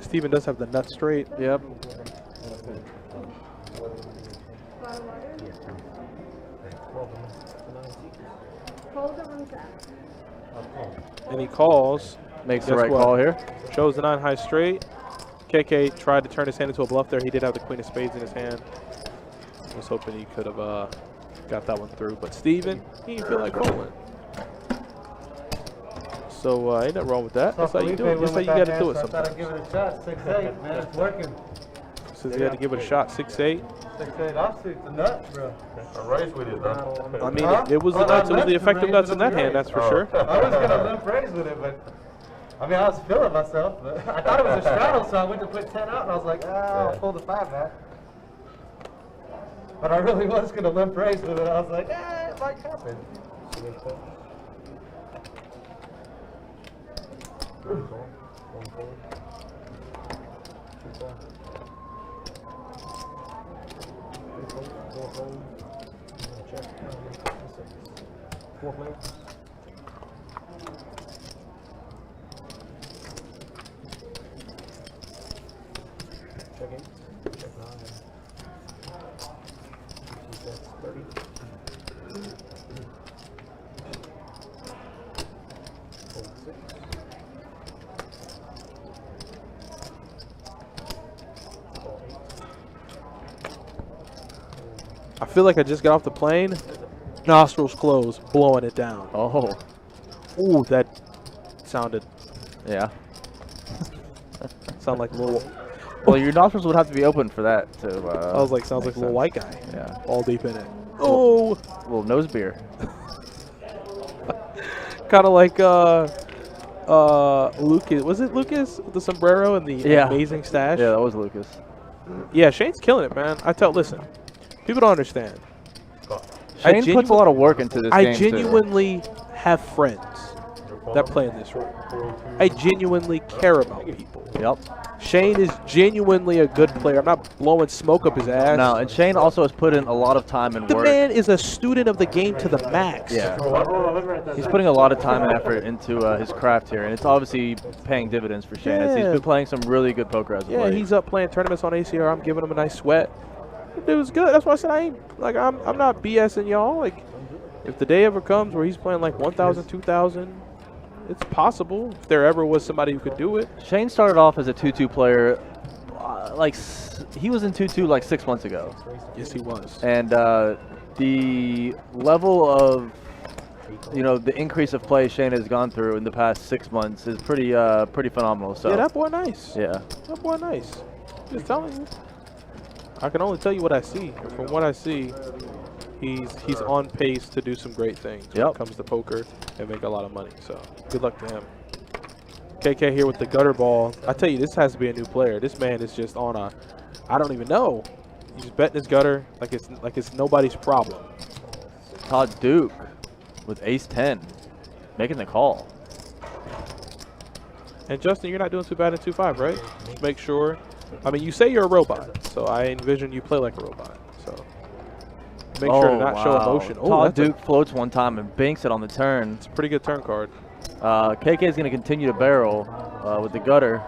Steven does have the nut straight. Yep. And he calls. Makes the right call here. Shows the 9 high straight. KK tried to turn his hand into a bluff there. He did have the queen of spades in his hand. I was hoping he could have got that one through. But Steven, he didn't feel like folding. So ain't nothing wrong with that. That's how you do it. That's how you got to do it I thought I'd sometimes. give it a shot. 6'8", man, it's working. Since you had to give it a shot, 6'8". 6'8" offsuit's a nut, bro. A race with it, huh? I mean, it was the nuts. It was the effective nuts in that hand, that's for sure. I was gonna limp raise with it, but I mean, I was feeling myself. But I thought it was a straddle, so I went to put 10 out, and I was like, I'll pull the 5 back. But I really was gonna limp raise with it. I was like, it might happen. I feel like I just got off the plane, nostrils closed, blowing it down. Oh. Ooh, that sounded Yeah. sound like a little. Well, your nostrils would have to be open for that to. I was like, sounds like a little white guy. Yeah. All deep in it. Oh. Little nose beer. Kind of like Lucas. Was it Lucas with the sombrero and the amazing stash? Yeah, that was Lucas. Yeah, Shane's killing it, man. Listen, people don't understand. Shane puts a lot of work into this game, I genuinely have friends that play in this room. I genuinely care about people. Yep. Shane is genuinely a good player. I'm not blowing smoke up his ass. No, and Shane also has put in a lot of time and The work. man is a student of the game to the max. Yeah. He's putting a lot of time and effort into his craft here, and it's obviously paying dividends for Shane. As he's been playing some really good poker as of Yeah, late. he's up playing tournaments on ACR. I'm giving him a nice sweat. It was good. That's why I said I'm not BSing y'all. Like, if the day ever comes where he's playing like 1,000, 2,000, it's possible. If there ever was somebody who could do it. Shane started off as a 2-2 player. He was in 2-2 like 6 months ago. Yes, he was. And the level of, the increase of play Shane has gone through in the past 6 months is pretty phenomenal. So Yeah, that boy nice. yeah. That boy nice. Just telling you. I can only tell you what I see. And from what I see, he's on pace to do some great things when it comes to poker and make a lot of money. So good luck to him. KK here with the gutter ball. I tell you, this has to be a new player. This man is just on a, I don't even know. He's betting his gutter like it's nobody's problem. Todd Duke with ace-10, making the call. And Justin, you're not doing too bad in 2-5, right? Just make sure. I mean, you say you're a robot, so I envision you play like a robot. So make sure to not show emotion. Oh, Todd Duke floats one time and banks it on the turn. It's a pretty good turn card. KK is going to continue to barrel with the gutter.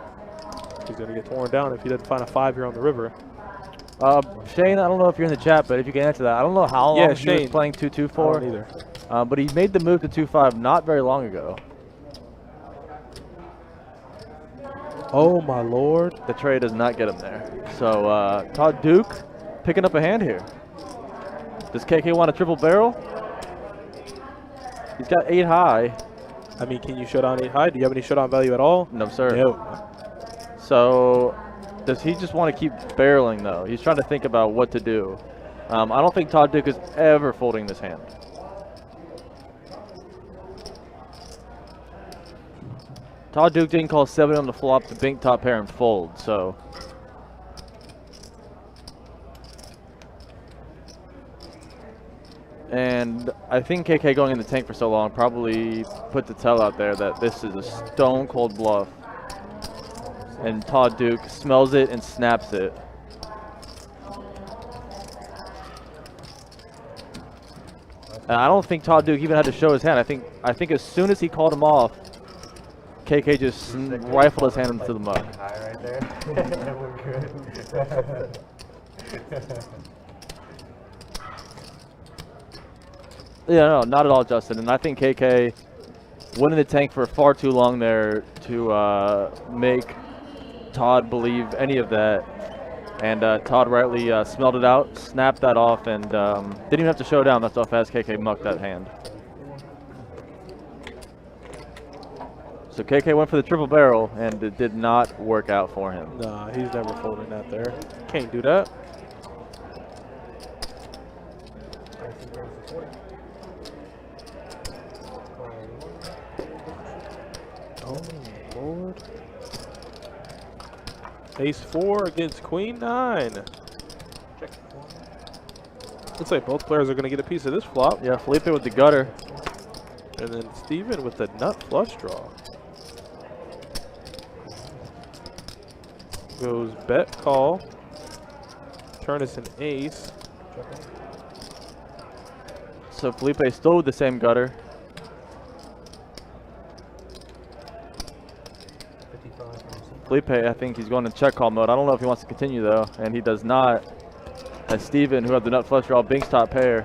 He's going to get torn down if he doesn't find a 5 here on the river. Shane, I don't know if you're in the chat, but if you can answer that. I don't know how long he was playing 2-2 for. I don't either. But he made the move to 2-5 not very long ago. Oh, my Lord. The trade does not get him there. So Todd Duke picking up a hand here. Does KK want a triple barrel? He's got 8 high. I mean, can you shut down 8 high? Do you have any shutdown value at all? No, sir. No. So does he just want to keep barreling, though? He's trying to think about what to do. I don't think Todd Duke is ever folding this hand. Todd Duke didn't call 7 on the flop to bink top pair and fold, so. And I think KK going in the tank for so long probably put the tell out there that this is a stone cold bluff. And Todd Duke smells it and snaps it. And I don't think Todd Duke even had to show his hand. I think as soon as he called him off, KK just rifled his hand into the mug. High right there. That looked good. Yeah, no, not at all, Justin. And I think KK went in the tank for far too long there to make Todd believe any of that. And Todd rightly smelled it out, snapped that off, and didn't even have to show down. That's how fast KK mucked that hand. So KK went for the triple barrel, and it did not work out for him. Nah, he's never folding that there. Can't do that. Oh, Lord. Ace 4 against Queen 9. Looks like both players are going to get a piece of this flop. Yeah, Felipe with the gutter. And then Steven with the nut flush draw. Goes bet call. Turn is an ace. So Felipe still with the same gutter. Felipe, I think he's going to check call mode. I don't know if he wants to continue though, and he does not. As Steven, who had the nut flush draw, binks top pair.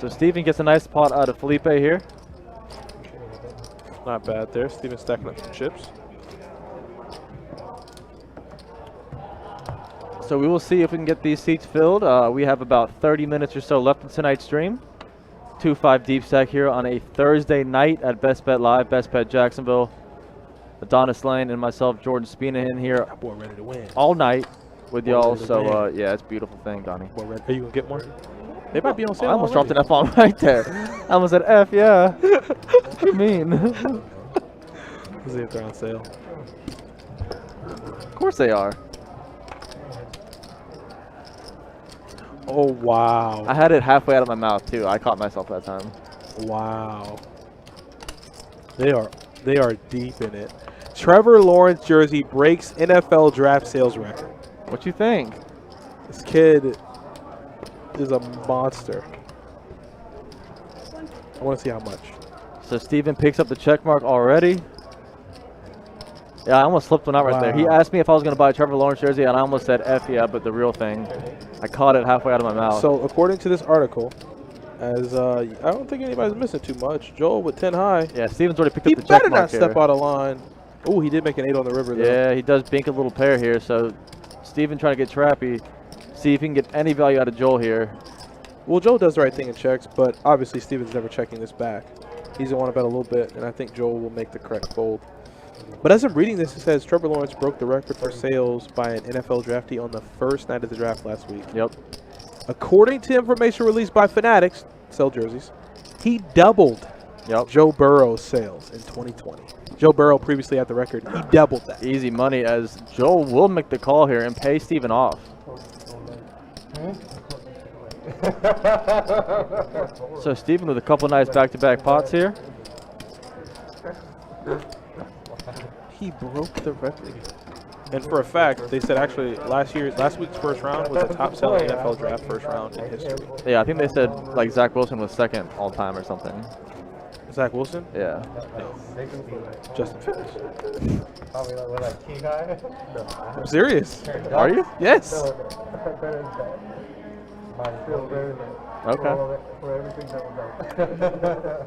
So Steven gets a nice pot out of Felipe here. Not bad there. Steven stacking up some chips. So we will see if we can get these seats filled. We have about 30 minutes or so left in tonight's stream. 2-5 deep stack here on a Thursday night at Best Bet Live, Best Bet Jacksonville. Adonis Lane and myself, Jordan Spinahan here That boy ready to win. all night with Boy y'all. ready to So win. yeah, it's a beautiful thing, Donnie. Boy ready. Are you going to get more? They might be on sale. I almost dropped an F-bomb right there. I almost said F, yeah. What do you mean? Let's see if they're on sale. Of course they are. Oh, wow. I had it halfway out of my mouth too. I caught myself that time. Wow. They are deep in it. Trevor Lawrence jersey breaks NFL draft sales record. What you think? This kid is a monster. I want to see how much. So Steven picks up the check mark already. Yeah, I almost slipped one out right there. He Wow. asked me if I was going to buy a Trevor Lawrence jersey, and I almost said F yeah, but the real thing. I caught it halfway out of my mouth. So according to this article, as I don't think anybody's missing too much. Joel with 10 high. Yeah, Steven's already picked He up the check better mark not step here. out of line. Oh, he did make an 8 on the river though. Yeah, he does bink a little pair here. So Steven trying to get trappy. See if he can get any value out of Joel here. Well, Joel does the right thing and checks, but obviously Steven's never checking this back. He's going to want to bet a little bit, and I think Joel will make the correct fold. But as I'm reading this, it says Trevor Lawrence broke the record for sales by an NFL draftee on the first night of the draft last week. Yep. According to information released by Fanatics, sell jerseys, he doubled Joe Burrow's sales in 2020. Joe Burrow previously had the record. He doubled that. Easy money as Joel will make the call here and pay Steven off. So Steven with a couple nice back-to-back pots here. He broke the record. And for a fact, they said actually last week's first round was the top selling NFL draft first round in history. Yeah, I think they said like Zach Wilson was second all time or something. Zach Wilson? Yeah. No. Justin Fields. Probably like that key guy. I'm serious. Are you? Yes. Okay. For everything that was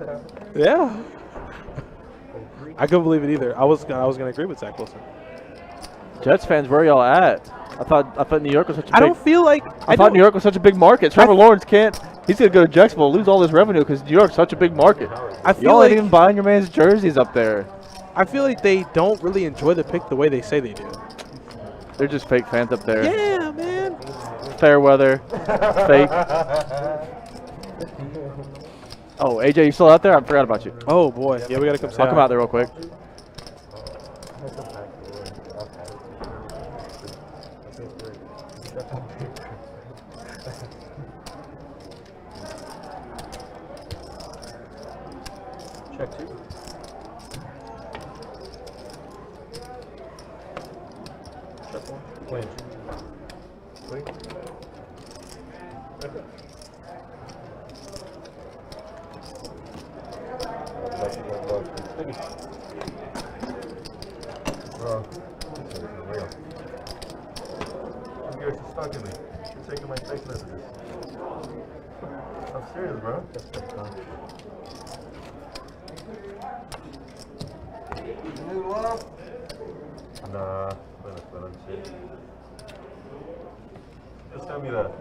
out. Yeah. I couldn't believe it either. I was gonna agree with Zach Wilson. Jets fans, where y'all at? I thought New York was such a big, I don't feel like I thought New York was such a big market. Trevor Lawrence can't. He's gonna go to Jacksonville, lose all his revenue because New York's such a big market. I feel Y'all like ain't even buying your man's jerseys up there. I feel like they don't really enjoy the pick the way they say they do. They're just fake fans up there. Yeah, man. Fair weather, fake. Oh, AJ, you still out there? I forgot about you. Oh boy, yeah, we gotta come say I'll come out there real quick. Check two. Check one. Wait. Wait. You're stuck in me. You're taking my text messages. I'm serious, bro. Nah, let me see. Just tell me that.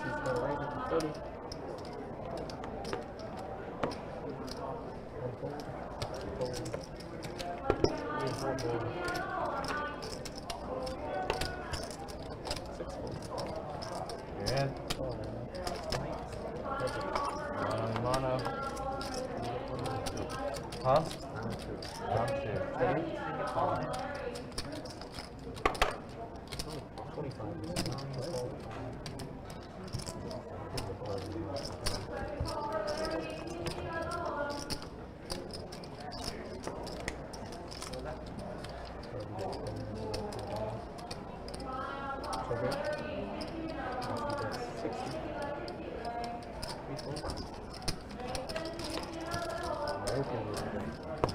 he's going to raise it to 30. You're in. Mono. Huh? Round 2.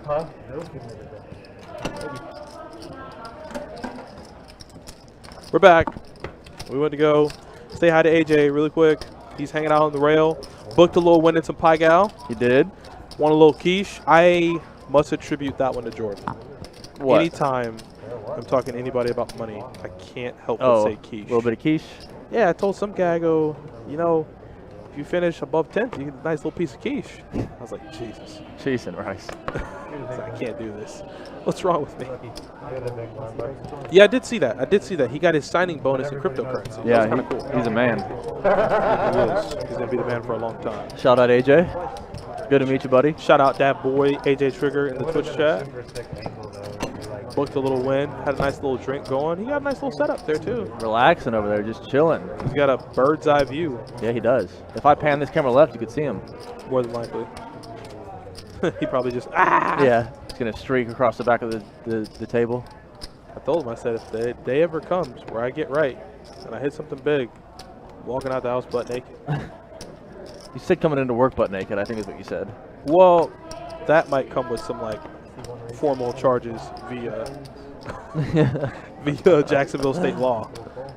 Huh? We're back. We went to go say hi to AJ really quick. He's hanging out on the rail. Booked a little win in some Pai Gal. He did. Won a little quiche. I must attribute that one to Jordan. What? Anytime I'm talking to anybody about money, I can't help but say A quiche. little bit of quiche. Yeah, I told some guy, I go, you know, if you finish above 10th, you get a nice little piece of quiche. I was like, Jesus. Cheese and rice. I can't do this. What's wrong with me? You're the big one, bro. Yeah, I did see that. I did see that. He got his signing bonus in cryptocurrency. Yeah, That was kind of cool. he's a man. He is. He's going to be the man for a long time. Shout out AJ. Good to meet you, buddy. Shout out that boy, AJ Trigger, in the It Twitch would've been a chat. super sick angle, though. It'd be like- Booked a little win. Had a nice little drink going. He got a nice little setup there, too. Relaxing over there, just chilling. He's got a bird's eye view, Yeah, he does. If I pan this camera left, you could see him. more than likely. He probably just, ah! Yeah, he's gonna streak across the back of the table. I told him, I said, if the day ever comes where I get right and I hit something big, walking out the house butt naked. You said coming into work butt naked, I think is what you said. Well, that might come with some, like, formal charges via via Jacksonville state law.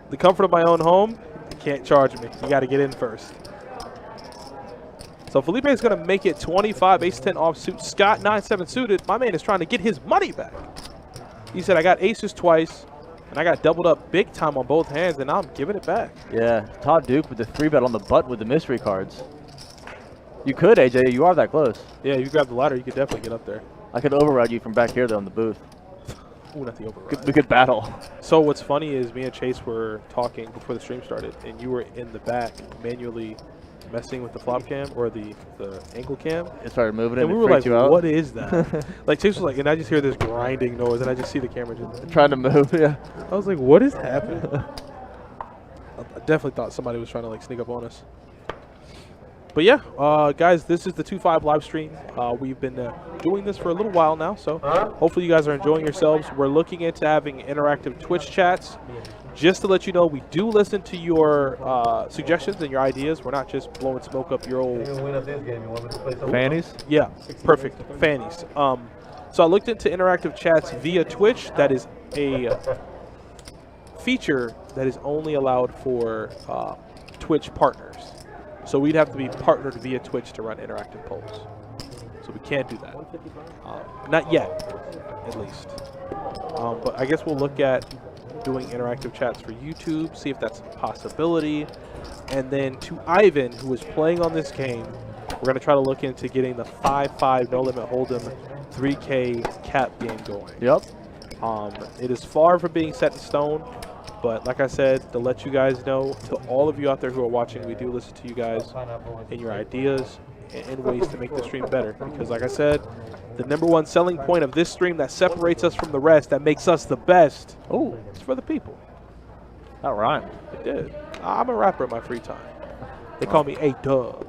The comfort of my own home, you can't charge me. You got to get in first. So Felipe is going to make it 25, ace-10 offsuit. Scott, 9-7 suited. My man is trying to get his money back. He said, I got aces twice, and I got doubled up big time on both hands, and now I'm giving it back. Yeah, Todd Duke with the 3-bet on the butt with the mystery cards. You could, AJ. You are that close. Yeah, you grab the ladder, you could definitely get up there. I could override you from back here, though, in the booth. Ooh, not the override. We could battle. So what's funny is me and Chase were talking before the stream started, and you were in the back manually messing with the flop cam or the ankle cam. It started moving And and we it were like, freaked you out. what is that? Like Chase was like, and I just hear this grinding noise, and I just see the camera just. Trying to move, yeah. I was like, what is happening? I definitely thought somebody was trying to like sneak up on us. But yeah, guys, this is the 2-5 live stream. We've been doing this for a little while now, so hopefully you guys are enjoying yourselves. We're looking into having interactive Twitch chats. Just to let you know, we do listen to your suggestions and your ideas. We're not just blowing smoke up your old. You win at this game. You want me to play some Fannies? Yeah, perfect. Fannies. So I looked into interactive chats via Twitch. That is a feature that is only allowed for Twitch partners. So we'd have to be partnered via Twitch to run interactive polls. So we can't do that. Not yet, at least. But I guess we'll look at doing interactive chats for YouTube, see if that's a possibility. And then to Ivan, who is playing on this game, we're going to try to look into getting the 5-5 no limit hold'em 3K cap game going. Yep. It is far from being set in stone, but like I said, to let you guys know, to all of you out there who are watching, we do listen to you guys and your ideas and ways to make the stream better. Because like I said, the #1 selling point of this stream that separates us from the rest, that makes us the best, it's for the people. That rhymed. It did. I'm a rapper in my free time. They call me A-Dub,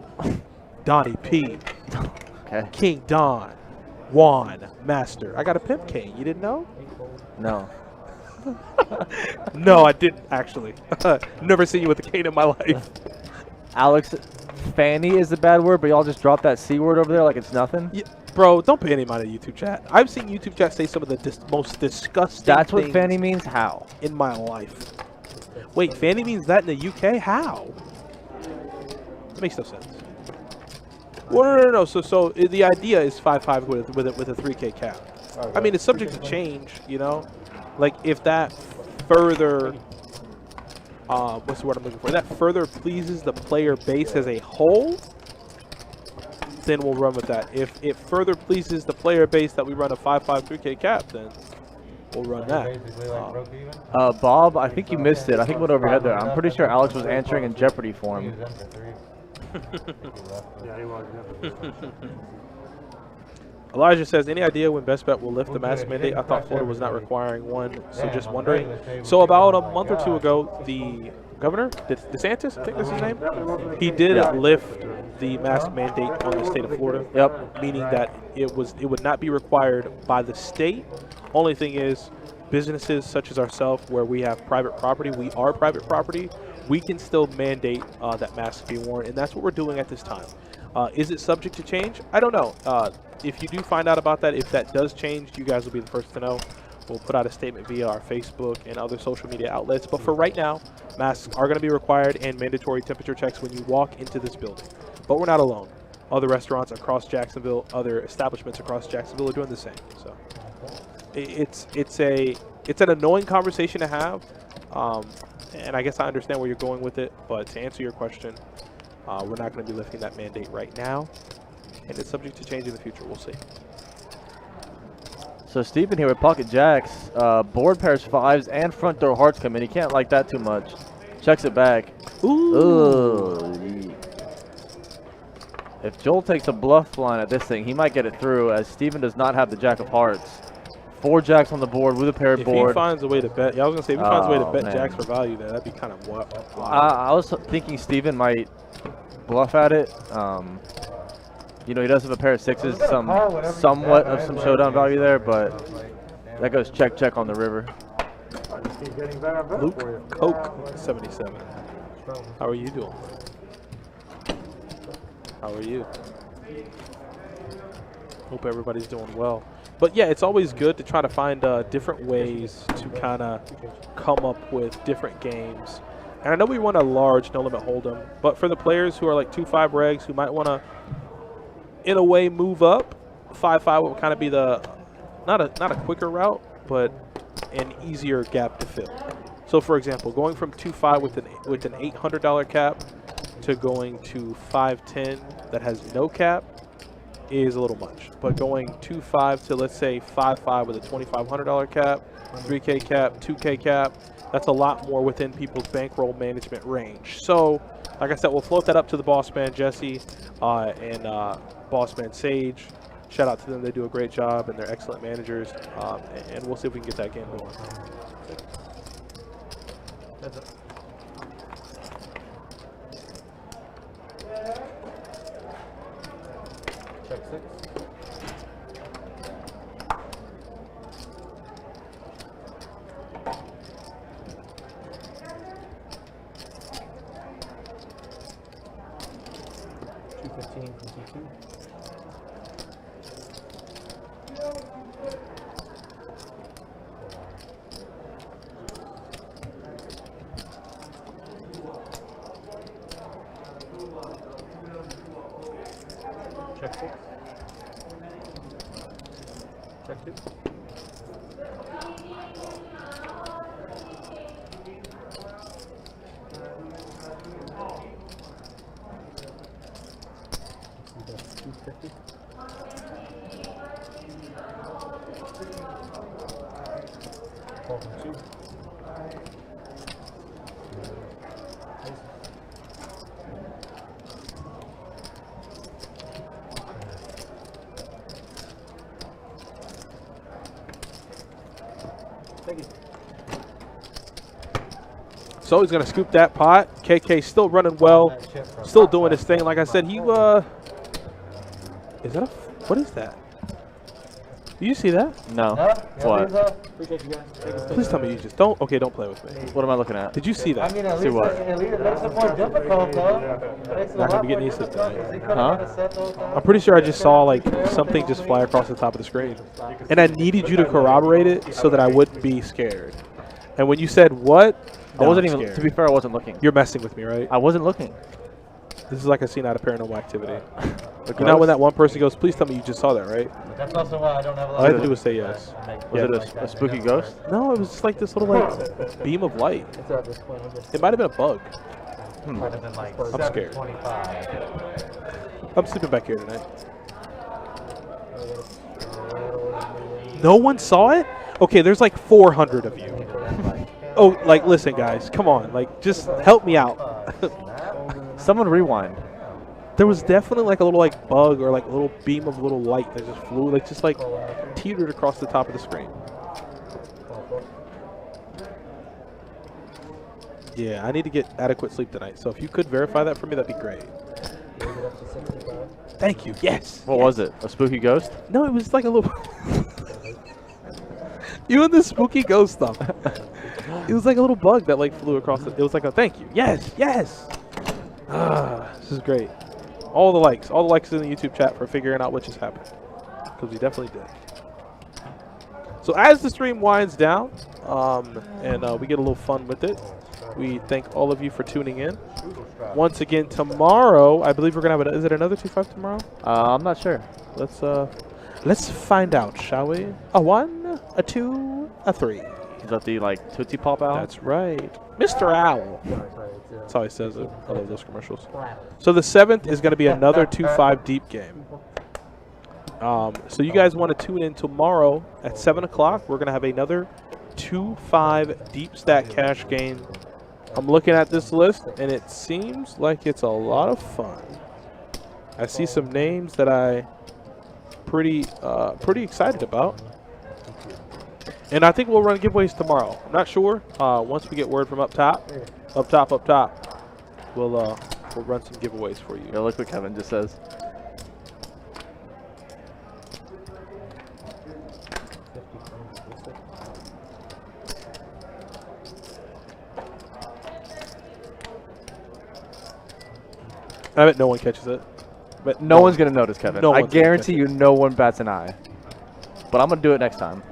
Donnie P, Okay. King Don, Juan, Master. I got a pimp cane. You didn't know? No. No, I didn't actually. Never seen you with a cane in my life. Alex, Fanny is the bad word, but y'all just dropped that C word over there like it's nothing? Yeah, bro, don't pay any mind to YouTube chat. I've seen YouTube chat say some of the most disgusting That's what things Fanny means? How? in my life. Wait, Fanny means that in the UK? How? It makes no sense. Well, no. So the idea is 5-5 with a 3K cap. I mean, it's subject to change, you know? Like, if that further what's the word I'm looking for? That further pleases the player base as a whole, then we'll run with that. If it further pleases the player base that we run a 5.5 3K cap, then we'll run that. Bob, I think you missed it. I think it went over your head there. I'm pretty sure Alex was answering in Jeopardy form. Elijah says, any idea when Best Bet will lift the mask mandate? I thought Florida was not requiring one, so just wondering. So about a month or two ago, the governor, DeSantis, I think that's his name, he did lift the mask mandate on the state of Florida. Yep. Meaning that it would not be required by the state. Only thing is, businesses such as ourselves, where we have private property, we are private property, we can still mandate that masks be worn, and that's what we're doing at this time. Is it subject to change? I don't know. If you do find out about that, if that does change, you guys will be the first to know. We'll put out a statement via our Facebook and other social media outlets. But for right now, masks are going to be required and mandatory temperature checks when you walk into this building. But we're not alone. Other restaurants across Jacksonville, other establishments across Jacksonville are doing the same. So it's an annoying conversation to have, and I guess I understand where you're going with it. But to answer your question, we're not going to be lifting that mandate right now, and it's subject to change in the future. We'll see. So Stephen here with Pocket Jacks, board pairs 5s and front door hearts come in. He can't like that too much. Checks it back. Ooh. If Joel takes a bluff line at this thing, he might get it through, as Stephen does not have the jack of hearts. 4 jacks on the board with a paired board. If he finds a way to bet, I was going to say, if he finds a way to bet jacks for value there, that'd be kind of wild. I was thinking Stephen might bluff at it. You know, he does have a pair of 6s, somewhat of some showdown value there, but that goes check, check on the river. Luke Coke 77. How are you doing? How are you? Hope everybody's doing well. But yeah, it's always good to try to find different ways to kind of come up with different games. And I know we run a large no limit hold'em, but for the players who are like 2-5 regs who might want to, in a way, move up, 5-5 would kind of be the not a quicker route, but an easier gap to fill. So for example, going from 2-5 with an $800 cap to going to 5-10 that has no cap is a little much. But going 2-5 to, let's say, 5-5 with a $2,500 cap, 3K cap, 2K cap, that's a lot more within people's bankroll management range. So, like I said, we'll float that up to the boss man Jesse and boss man Sage. Shout out to them; they do a great job, and they're excellent managers. And we'll see if we can get that game going. Check 6. $2.15 from T2. Check 6. Check 2. That's 250. Call from 2. Thank you. So he's gonna scoop that pot. KK still running well, still doing his thing. Like I said, he is that what is that? Do you see that? No. What? Appreciate you guys. Please tell me you just don't. Okay, don't play with me. What am I looking at? Did you see that? I mean, at See least, what? at least it makes it more difficult, though. It makes it a Not gonna lot be getting more used to difficult, that. 'cause he could've Huh? kinda set those I'm pretty sure I just saw like something just fly across the top of the screen, and I needed you to corroborate it so that I wouldn't be scared. And when you said what, I wasn't I'm even. scared. To be fair, I wasn't looking. You're messing with me, right? I wasn't looking. This is like a scene out of Paranormal Activity. You know when that one person goes, please tell me you just saw that, right? But that's also why I don't have a lot All I had of to do was say yes. Was it a spooky ghost? No, it was just like this little like beam of light. It's at this point. I'm just It might have been a bug. Might have been like I'm scared. 725. I'm sleeping back here tonight. No one saw it? Okay, there's like 400 of you. Oh, like, listen, guys, come on. Like, just help me out. Someone rewind. There was definitely like a little like bug or like a little beam of little light that just flew, like just like teetered across the top of the screen. Yeah, I need to get adequate sleep tonight. So if you could verify that for me, that'd be great. Thank you. Yes. What was it? A spooky ghost? No, it was like a little. You and the spooky ghost stuff. It was like a little bug that like flew across. It was like a thank you. Yes. Yes. This is great. All the likes in the YouTube chat for figuring out what just happened, because we definitely did. So as the stream winds down, and we get a little fun with it, we thank all of you for tuning in. Once again, tomorrow, I believe we're gonna have is it another 2-5 tomorrow? I'm not sure. Let's find out, shall we? A 1, a 2, a 3. Is that the like Tootsie Pop Owl? That's right, Mr. Owl. That's how he says it. I love those commercials. So the 7th is going to be another 2-5 deep game. So you guys want to tune in tomorrow at 7 o'clock. We're going to have another 2-5 deep stack cash game. I'm looking at this list, and it seems like it's a lot of fun. I see some names that I pretty excited about. And I think we'll run giveaways tomorrow. I'm not sure. Once we get word from up top, we'll run some giveaways for you. Yeah, look what Kevin just says. I bet no one catches it. But no one's gonna notice, Kevin. No I one's gonna guarantee you, no one bats an eye. But I'm gonna do it next time.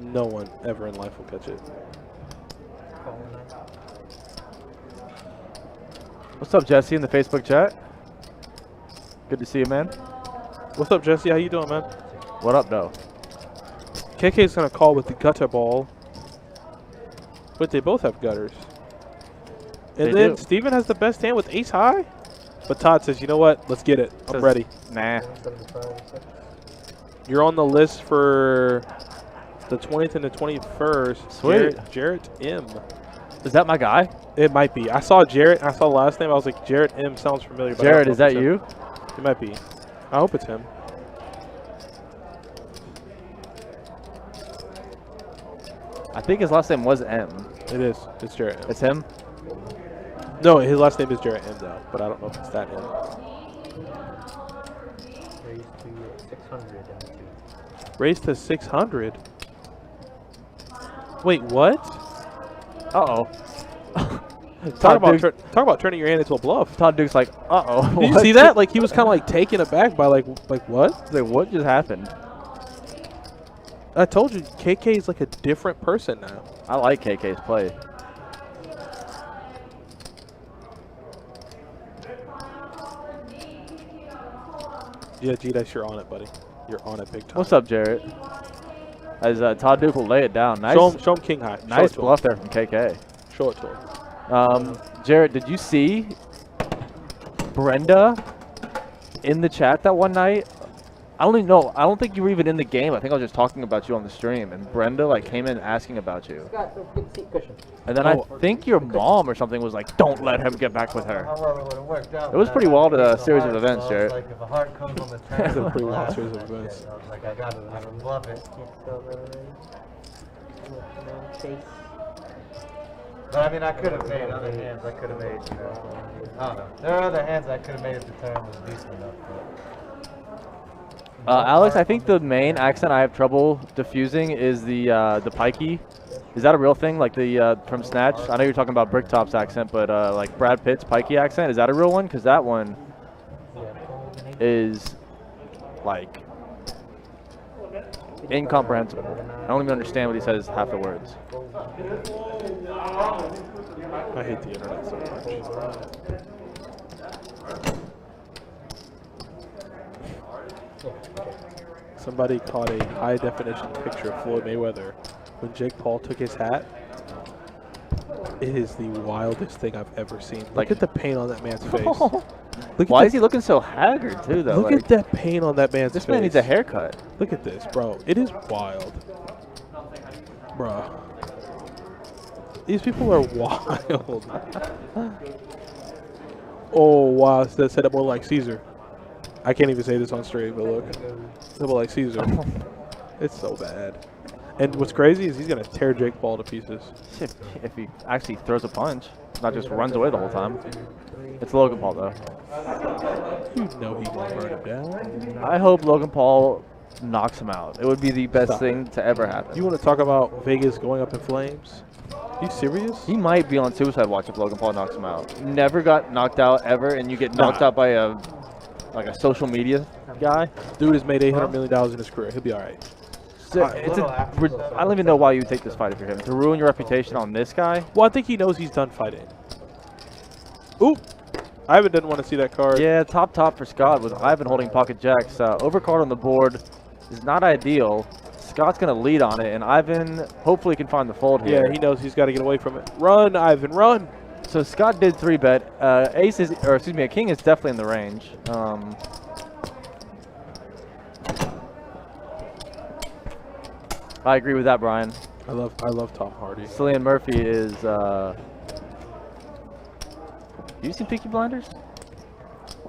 No one ever in life will catch it. What's up, Jesse, in the Facebook chat? Good to see you, man. What's up, Jesse? How you doing, man? What up, though? KK's gonna call with the gutter ball. But they both have gutters. And They then do. Steven has the best hand with ace high. But Todd says, you know what? Let's get it. I'm ready. Nah. You're on the list for the 20th and the 21st. Sweet. Jarrett M. Is that my guy? It might be. I saw Jarrett. I saw the last name. I was like, Jarrett M sounds familiar. But Jarrett, is that you? It might be. I hope it's him. I think his last name was M. It is. It's Jarrett M. It's him? No, his last name is Jarrett M, though. But I don't know if it's that M. Raised to 600. Wait, what? Uh-oh. Talk about turning your hand into a bluff. Todd Duke's like, uh-oh. Did you see that? Like, he was kind of like taken aback by like what? Like, what just happened? I told you, KK is like a different person now. I like KK's play. Yeah, G-Dash, you're on it, buddy. You're on it big time. What's up, Jarrett? As Todd Duke will lay it down. Nice. Show him king high. Nice bluff there from KK. Show it to him. Jarrett, did you see Brenda in the chat that one night? I don't even know. I don't think you were even in the game. I think I was just talking about you on the stream, and Brenda like came in asking about you. And then I think your mom or something was like, "Don't let him get back with her." It was pretty wild series of events, Jarrett. Like if a heart comes on the It's a pretty wild series of events. Like I got it. I love it. But I mean, I could have made other hands. I could have made. I don't know. There are other hands I could have made if the turn was decent enough. Alex, I think the main accent I have trouble diffusing is the pikey. Is that a real thing? Like the from Snatch? I know you're talking about Bricktop's accent, but like Brad Pitt's pikey accent, is that a real one? Because that one is like incomprehensible. I don't even understand what he says half the words. I hate the internet so much. Somebody caught a high definition picture of Floyd Mayweather when Jake Paul took his hat. It is the wildest thing I've ever seen. Look at the pain on that man's face. Why is he looking so haggard too, though? Look at that pain on that man's face. This man needs a haircut. Look at this, bro. It is wild. Bro. These people are wild. Oh, wow. That said it more like Caesar. I can't even say this on stream, but look. It's more like Caesar. It's so bad. And what's crazy is he's going to tear Jake Paul to pieces. If he actually throws a punch, not just runs away the whole time. It's Logan Paul, though. You know he can burn him down. I hope Logan Paul knocks him out. It would be the best thing to ever happen. You want to talk about Vegas going up in flames? Are you serious? He might be on suicide watch if Logan Paul knocks him out. Never got knocked out ever, and you get knocked out by a social media guy. Dude has made $800 million in his career. He'll be all right. I don't even know why you would take this fight if you're him. To ruin your reputation on this guy? Well, I think he knows he's done fighting. Ooh. Ivan didn't want to see that card. Yeah, top for Scott with Ivan holding pocket jacks. Overcard on the board is not ideal. Scott's going to lead on it, and Ivan hopefully can find the fold here. Yeah, he knows he's got to get away from it. Run, Ivan, run. So Scott did 3-bet. A king is definitely in the range. I agree with that, Brian. I love Tom Hardy. Cillian Murphy is. You seen Peaky Blinders?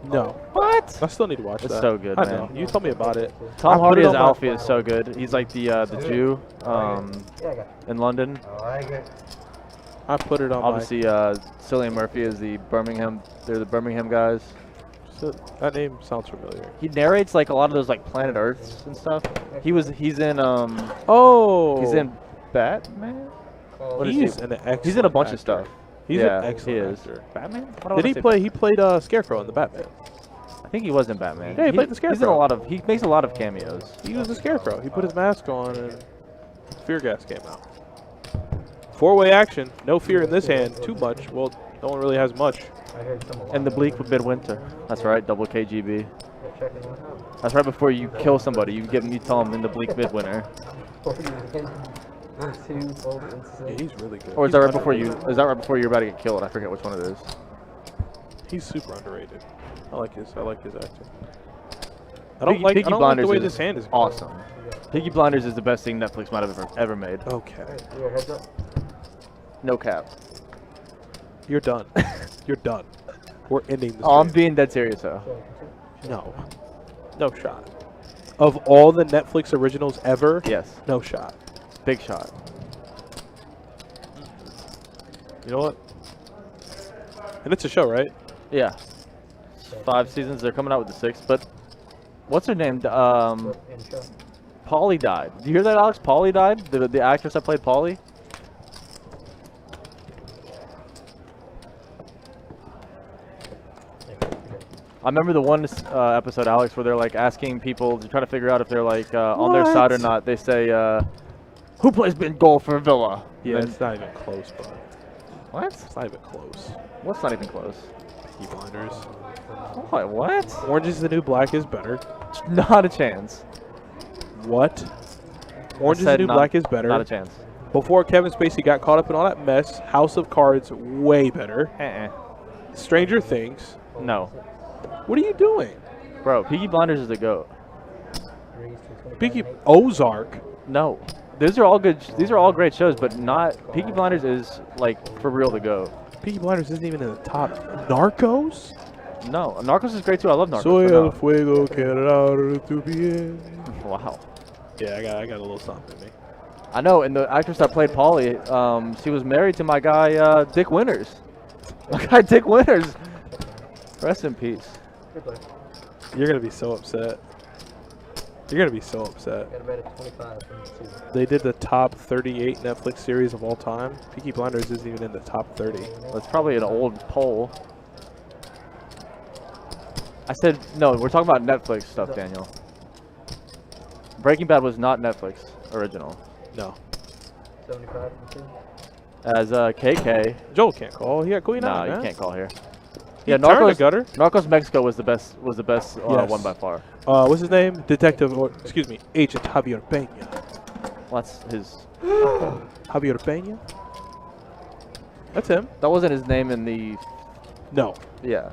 No. What? I still need to watch that. It's so good, I man. know. You told me about it. Tom Hardy as Alfie is so good. He's like the Jew in London. I put it on. Obviously, Cillian Murphy is the Birmingham. They're the Birmingham guys. So that name sounds familiar. He narrates like a lot of those like Planet Earths and stuff. He's in he's in Batman. He's an excellent He's in a bunch actor. of stuff. He's an excellent actor. Batman? Did he play? He played Scarecrow in the Batman. I think he was in Batman. Yeah, he played the Scarecrow. He's in a lot of. He makes a lot of cameos. He was the Scarecrow. He put his mask on and Fear Gas came out. Four-way action. No fear in this hand. Too much. Well, no one really has much. And the bleak with midwinter. That's right. Double KGB. That's right before you kill somebody. You tell them in the bleak midwinter. Yeah, he's really good. Or is that right before you? Is that right before you're about to get killed? I forget which one it is. He's super underrated. I like his acting. I don't like the way this hand is going. Awesome. Peaky Blinders is the best thing Netflix might have ever made. Okay. No cap. You're done. You're done. We're ending this. Oh, I'm being dead serious though. No. No shot. Of all the Netflix originals ever, yes. No shot. Big shot. You know what? And it's a show, right? Yeah. 5 seasons. They're coming out with the 6th. But what's her name? Polly died. Do you hear that, Alex? Polly died? The actress that played Polly? I remember the one episode, Alex, where they're like asking people to try to figure out if they're like on their side or not. They say, "Who plays mid goal for Villa?" Yeah, it's not even close, bud. What? It's not even close. What's not even close? Peaky Blinders. What? Orange is the New Black is better. Not a chance. What? Orange is the New Black is better. Not a chance. Before Kevin Spacey got caught up in all that mess, House of Cards way better. Stranger Things. No. What are you doing? Bro, Peaky Blinders is the GOAT. Ozark. No. These are all good. These are all great shows, but not Peaky Blinders is like for real the GOAT. Peaky Blinders isn't even in the top. Narcos? No, Narcos is great too. I love Narcos. Soy el fuego que arde tu piel. Wow. Yeah, I got a little something in me. I know, and the actress that played Polly, she was married to my guy Dick Winters. My guy Dick Winters. Rest in peace. You're gonna be so upset. You're gonna be so upset. They did the top 38 Netflix series of all time. Peaky Blinders isn't even in the top 30. That's probably an old poll. I said no. We're talking about Netflix stuff, Daniel. Breaking Bad was not Netflix original. No. 75 As KK. Joel can't call. He got Queen Nah, out, you man. can't call here. Yeah, turned a gutter. Narcos Mexico was the best. Yes. One by far. What's his name? Detective, or excuse me, Agent Javier Peña. Well, that's his. Javier Peña. That's him. That wasn't his name in the. No, Yeah,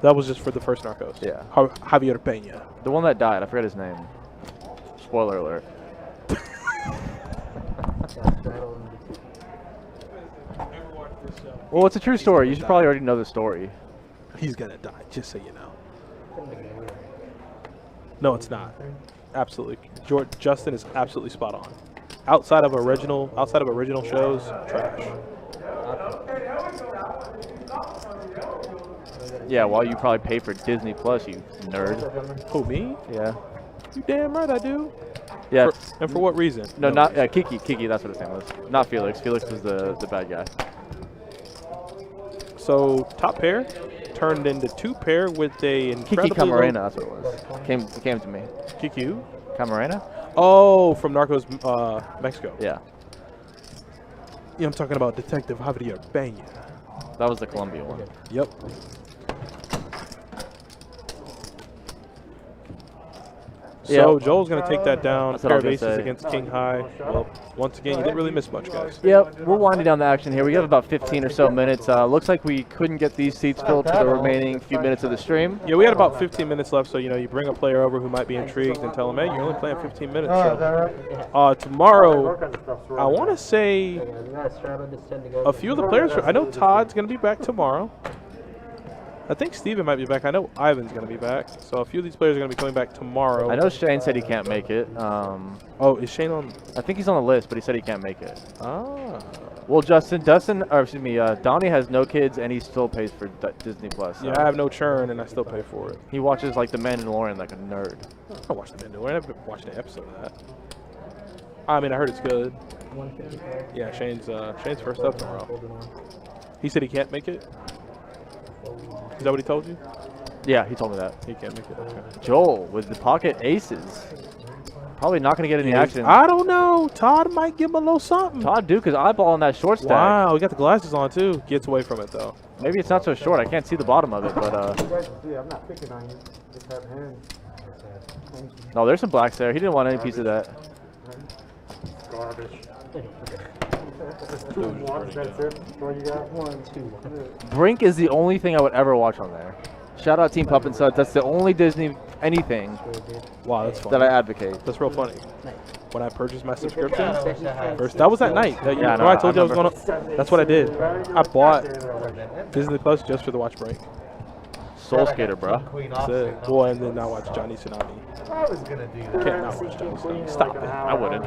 that was just for the first Narcos. Yeah. Javier Peña. the one that died. I forget his name. Spoiler alert. Well, it's a true story. You should probably already know the story. He's gonna die, just so you know. No, it's not. Absolutely, Justin is absolutely spot on. Outside of original shows, trash. Yeah, while you probably pay for Disney Plus, you nerd. Who, me? Yeah. You damn right I do. Yeah. And for what reason? No, not Kiki. Kiki, that's what his name was. Not Felix. Felix was the bad guy. So top pair turned into 2 pair with a incredibly Kiki Camarena, that's what it was. Came to me. Kiki who? Camarena? Oh, from Narcos Mexico. Yeah. Yeah, I'm talking about Detective Javier Peña. That was the Colombia one. Yep. So Joel's going to take that down. That's what Pair I of was aces gonna say. against King High. Well, once again, you didn't really miss much, guys. Yep, we're winding down the action here. We have about 15 or so minutes. Looks like we couldn't get these seats filled for the remaining few minutes of the stream. Yeah, we had about 15 minutes left, so you bring a player over who might be intrigued and tell him, hey, you're only playing 15 minutes. So, tomorrow, I want to say a few of the players. I know Todd's going to be back tomorrow. I think Steven might be back. I know Ivan's going to be back. So a few of these players are going to be coming back tomorrow. I know Shane said he can't make it. Oh, is Shane on? I think he's on the list, but he said he can't make it. Ah. Well, Donnie has no kids, and he still pays for Disney Plus. So Yeah, I have no churn, and I still pay for it. he watches like The Mandalorian like a nerd. I watched The Mandalorian. I've been watching an episode of that. I mean, I heard it's good. Yeah, Shane's first up tomorrow. He said he can't make it. Is that what he told you? Yeah, he told me that. He can't make it. Okay. Joel with the pocket aces. Probably not going to get any action. I don't know. Todd might give him a little something. Todd Duke is eyeballing that short stack. Wow, we got the glasses on too. Gets away from it though. Maybe it's not so short. I can't see the bottom of it, but I'm not picking on you. Just have hands. no, there's some blacks there. He didn't want any piece of that. Garbage. That's it. What you got? 1, 2. Brink is the only thing I would ever watch on there. Shout out Team Pup and Suds. That's the only Disney anything Wow, that's that I advocate. That's real funny. When I purchased my subscription, that was that night. Yeah, remember I told you I was going to. That's what I did. I bought Disney Plus just for the watch break. Soul Skater, bro. That's it. Boy, and then I watched Johnny Tsunami. I was gonna do that. Can't not watch Johnny Tsunami. Stop it. I wouldn't.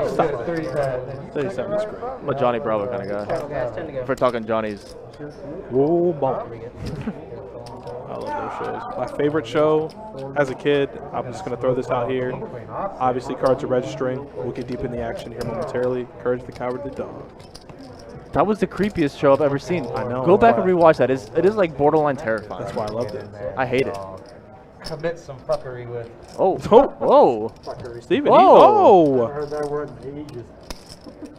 Stop it. 37 is great. I'm a Johnny Bravo kind of guy. If we're talking Johnny's. Whoa, bump. I love those shows. My favorite show as a kid, I'm just going to throw this out here. Obviously, Cards are registering. We'll get deep in the action here momentarily. Courage the Cowardly Dog. That was the creepiest show I've ever seen. I know. Go back and rewatch that. It is like borderline terrifying. That's why I loved it. I hate it. Commit some fuckery with. Oh. Oh. Whoa. Steven, Whoa. I heard that word in ages.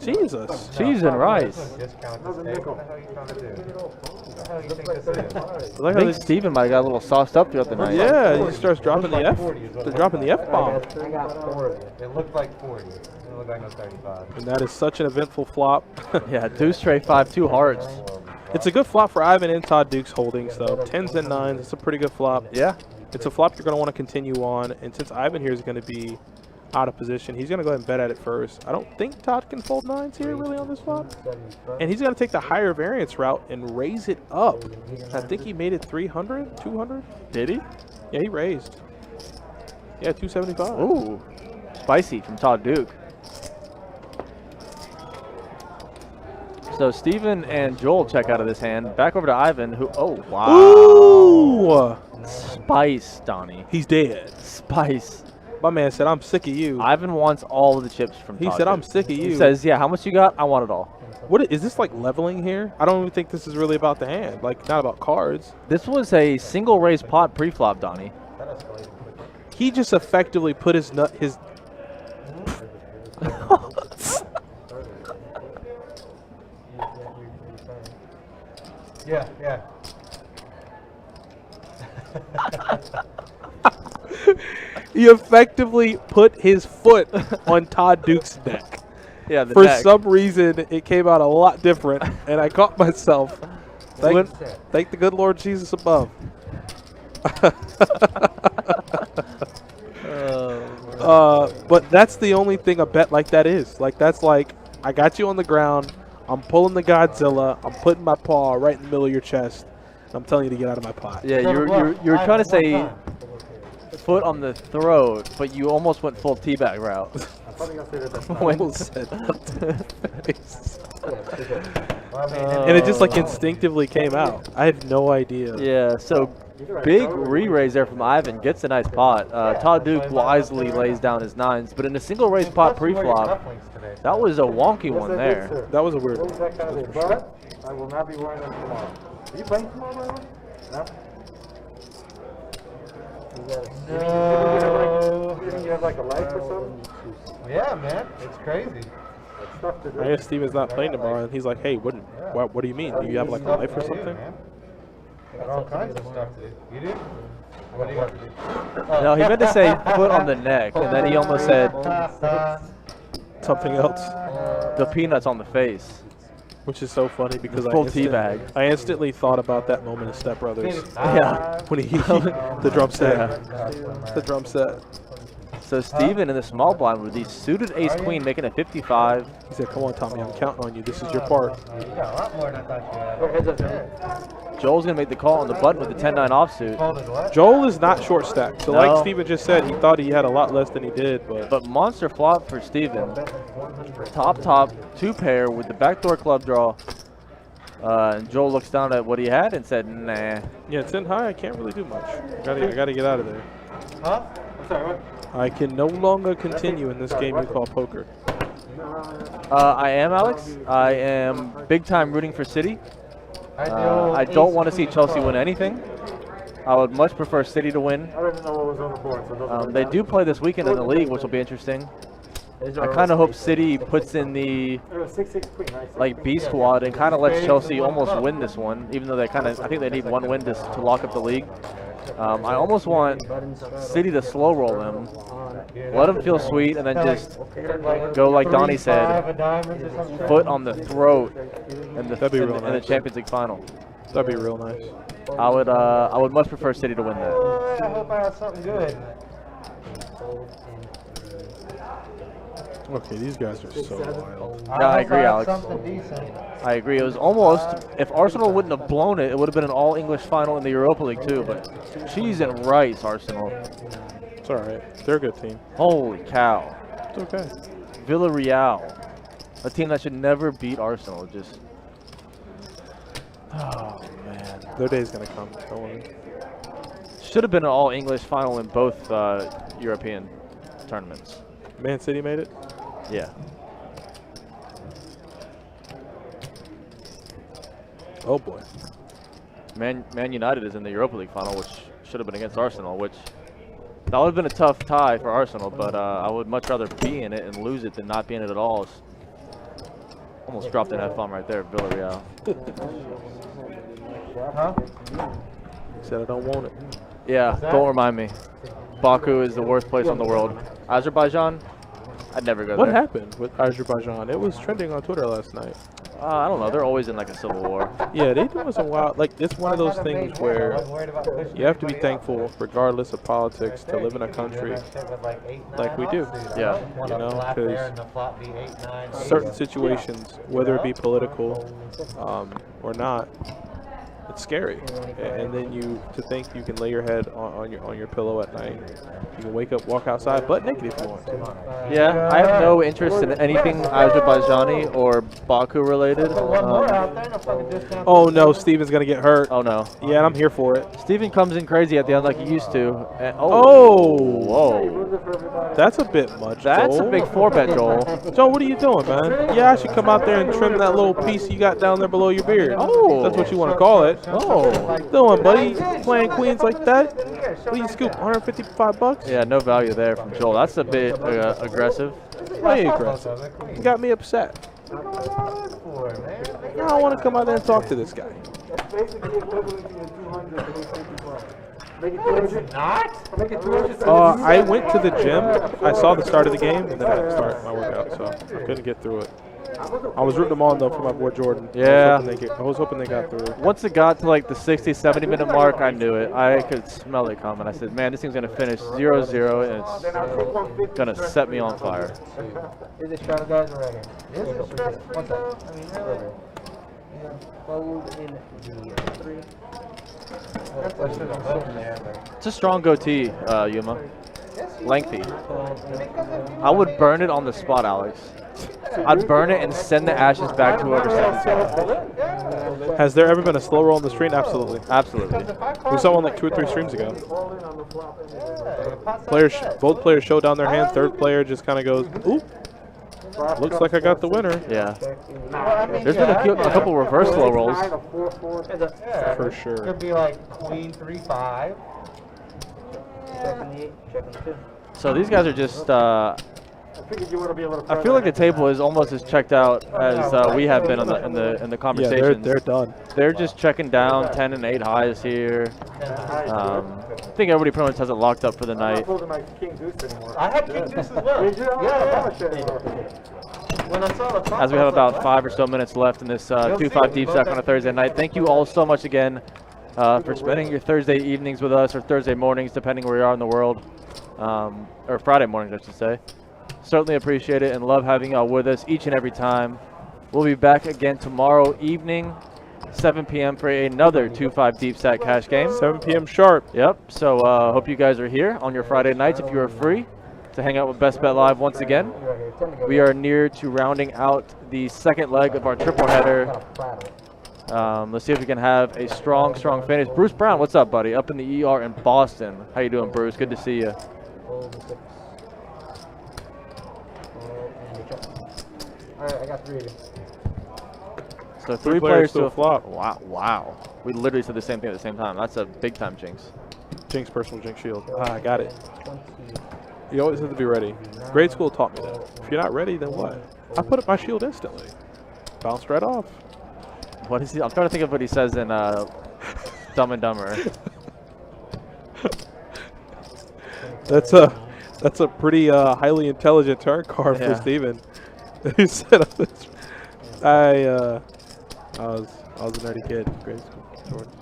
Jesus. Cheese and rice. Discount this day. What the hell are you trying to do? What the hell do you think this is? I I think Steven might have got a little sauced up throughout the night. Yeah, he starts dropping the F. They're dropping the F-bomb. I got 4 of it. It looked like 40. It didn't look like no 35. And that is such an eventful flop. Yeah, deuce tray 5, 2 hearts. It's a good flop for Ivan and Todd Duke's holdings, though. 10s and 9s, it's a pretty good flop. Yeah. It's a flop you're going to want to continue on. And since Ivan here is going to be out of position, he's going to go ahead and bet at it first. I don't think Todd can fold 9s here really on this flop. And he's going to take the higher variance route and raise it up. I think he made it 300, 200. Did he? Yeah, he raised. Yeah, 275. Ooh. Spicy from Todd Duke. So Steven and Joel check out of this hand. Back over to Ivan, who, oh, wow. Ooh! Spice, Donnie. He's dead. Spice. My man said, I'm sick of you. Ivan wants all of the chips from Todd He said, Duke. I'm sick of you. He says, yeah, how much you got? I want it all. What is this like leveling here? I don't even think this is really about the hand. Like, not about cards. This was a single raise pot pre-flop, Donnie. He just effectively put his nut, his... Yeah, yeah. He effectively put his foot on Todd Duke's neck. Yeah, the For neck. some reason, it came out a lot different, and I caught myself. Thank the good Lord Jesus above. But that's the only thing a bet like that is. Like, that's like, I got you on the ground. I'm pulling the Godzilla. I'm putting my paw right in the middle of your chest. And I'm telling you to get out of my pot. Yeah, you're trying to say foot on the throat, but you almost went full teabag route. When said and it just like instinctively came out. I have no idea. Yeah, so big re-raise there from Ivan. Gets a nice pot. Todd Duke wisely lays down his nines, but in a single raise pot pre-flop, that was a wonky one there. That was a weird one. But I will not be wearing them tomorrow. Are you playing tomorrow, by the way? No. You think you have like a life or something? Yeah, man. It's crazy. Stuff to do. I guess Steven's not playing tomorrow, and he's like, hey, what do you mean? Do you have like a life or something? Got all kinds of stuff to do. You do? What do you got to do? No, he meant to say foot on the neck, and then he almost said Something else. the peanuts on the face. Which is so funny because Full teabag. I instantly thought about that moment in Step Brothers. Yeah. When he the drum set. The drum set. So Steven in the small blind with the suited ace queen making it 55. He said, come on, Tommy, I'm counting on you. This is your part. You got a lot more than I thought you had. Joel's going to make the call on the button with the 10-9 offsuit. Folded what? Joel is not short stacked. So No. like Steven just said, he thought he had a lot less than he did. But monster flop for Steven. Top, two pair with the backdoor club draw. And Joel looks down at what he had and said, nah. Yeah, 10 high, I can't really do much. I gotta get out of there. Huh? I'm sorry, what? I can no longer continue in this game you call poker. I am, Alex. I am big time rooting for City. I don't want to see Chelsea win anything. I would much prefer City to win. I don't even know what was on the board. So it doesn't They matter. do play this weekend in the league, which will be interesting. I kind of hope City puts in the It was 6-6 queen, right? like B squad and kind of lets Chelsea almost win this one, even though they kind of I think they need one win to lock up the league. I almost want City to slow roll them, let them feel sweet, and then just go like Donnie said, foot on the throat in the That'd be real in the nice. Champions League final. That'd be real nice. I would much prefer City to win that. I hope I have something good. Okay, these guys are so wild. Yeah, I agree, Alex. Something decent. I agree. It was almost, if Arsenal wouldn't have blown it, it would have been an all-English final in the Europa League too, but cheese and rice, Arsenal. It's all right. They're a good team. Holy cow. It's okay. Villarreal, a team that should never beat Arsenal. Just, oh man. Their day's gonna come. Don't worry. Should have been an all-English final in both European tournaments. Man City made it. Yeah. Oh boy. Man United is in the Europa League final, which should have been against Arsenal, which that would have been a tough tie for Arsenal, but I would much rather be in it and lose it than not be in it at all. Almost dropped an F-bomb right there, Villarreal. Huh? Said I don't want it. Yeah, don't remind me. Baku is the worst place on the world. Azerbaijan? I'd never go What there. happened with Azerbaijan? It was trending on Twitter last night. I don't know. They're always in like a civil war. Yeah, they doing some wild. Like, it's one of those things where you have to be thankful, regardless of politics, to live in a country like we do. Yeah. You know, because certain situations, whether it be political or not, it's scary. And then to think you can lay your head on your pillow at night. You can wake up, walk outside, butt naked if you want to. Yeah, I have no interest in anything Azerbaijani or Baku related. Oh no, Steven's gonna get hurt. Oh no. Yeah, and I'm here for it. Steven comes in crazy at the end like he used to. And, Oh, whoa. That's a bit much. That's Joel. a big 4-bet, Joel. Joel, what are you doing, man? Yeah, I should come out there and trim that little piece you got down there below your beard. Oh. That's what you want to call it. Oh. What you doing, buddy? Playing queens like that? What do you scoop? $155? Yeah, no value there from Joel. That's a bit aggressive. Way aggressive. You got me upset. I don't want to come out there and talk to this guy. That's basically equivalent to your 200 to 855. It's not? Make it 200. I went to the gym. I saw the start of the game, and then I had to start my workout, so I couldn't get through it. I was rooting them on, though, for my boy Jordan. Yeah. I was hoping they got through. Once it got to like the 60, 70-minute mark, I knew it. I could smell it coming. I said, man, this thing's going to finish 0-0, and it's going to set me on fire. Is it strong, guys, or right here? Is it stressful, though? I mean, really? Fold in the 3. It's a strong goatee, Yuma. Lengthy. I would burn it on the spot, Alex. I'd burn it and send the ashes back to whoever sent it. Has there ever been a slow roll on the screen? Absolutely. Absolutely. We saw one like 2 or 3 streams ago. Both players show down their hand. Third player just kind of goes, oop. Looks like I got the winner. Yeah. There's been a couple reverse slow rolls. For sure. Could be like queen 3-5. Checking the 8, checking the 2. So these guys are just. I feel like the table is almost as checked out as we have been in the conversations. Yeah, they're done. They're just checking down 10 and 8 highs here. I think everybody pretty much has it locked up for the night. I had king deuce as well. When I saw the top, As we have about 5 or so minutes left in this 2-5 deep stack on a Thursday night. Thank you all so much again for spending your Thursday evenings with us, or Thursday mornings, depending where you are in the world, or Friday mornings, I should say. Certainly appreciate it and love having y'all with us each and every time. We'll be back again tomorrow evening, 7 p.m. for another 2-5 deep stack cash game. 7 p.m. sharp. Yep. So hope you guys are here on your Friday nights if you are free to hang out with Best Bet Live once again. We are near to rounding out the second leg of our triple header. Let's see if we can have a strong finish. Bruce Brown, what's up, buddy? Up in the ER in Boston. How you doing, Bruce? Good to see you. Alright, I got 3. Three So 3 players players to to a flop. Wow. We literally said the same thing at the same time. That's a big time jinx. Jinx, personal jinx shield. I got it. You always have to be ready. Grade school taught me that. If you're not ready, then what? I put up my shield instantly. Bounced right off. What is he? I'm trying to think of what he says in Dumb and Dumber. That's a pretty highly intelligent turn card for Steven. He said, I was a nerdy kid in grade school. Jordan.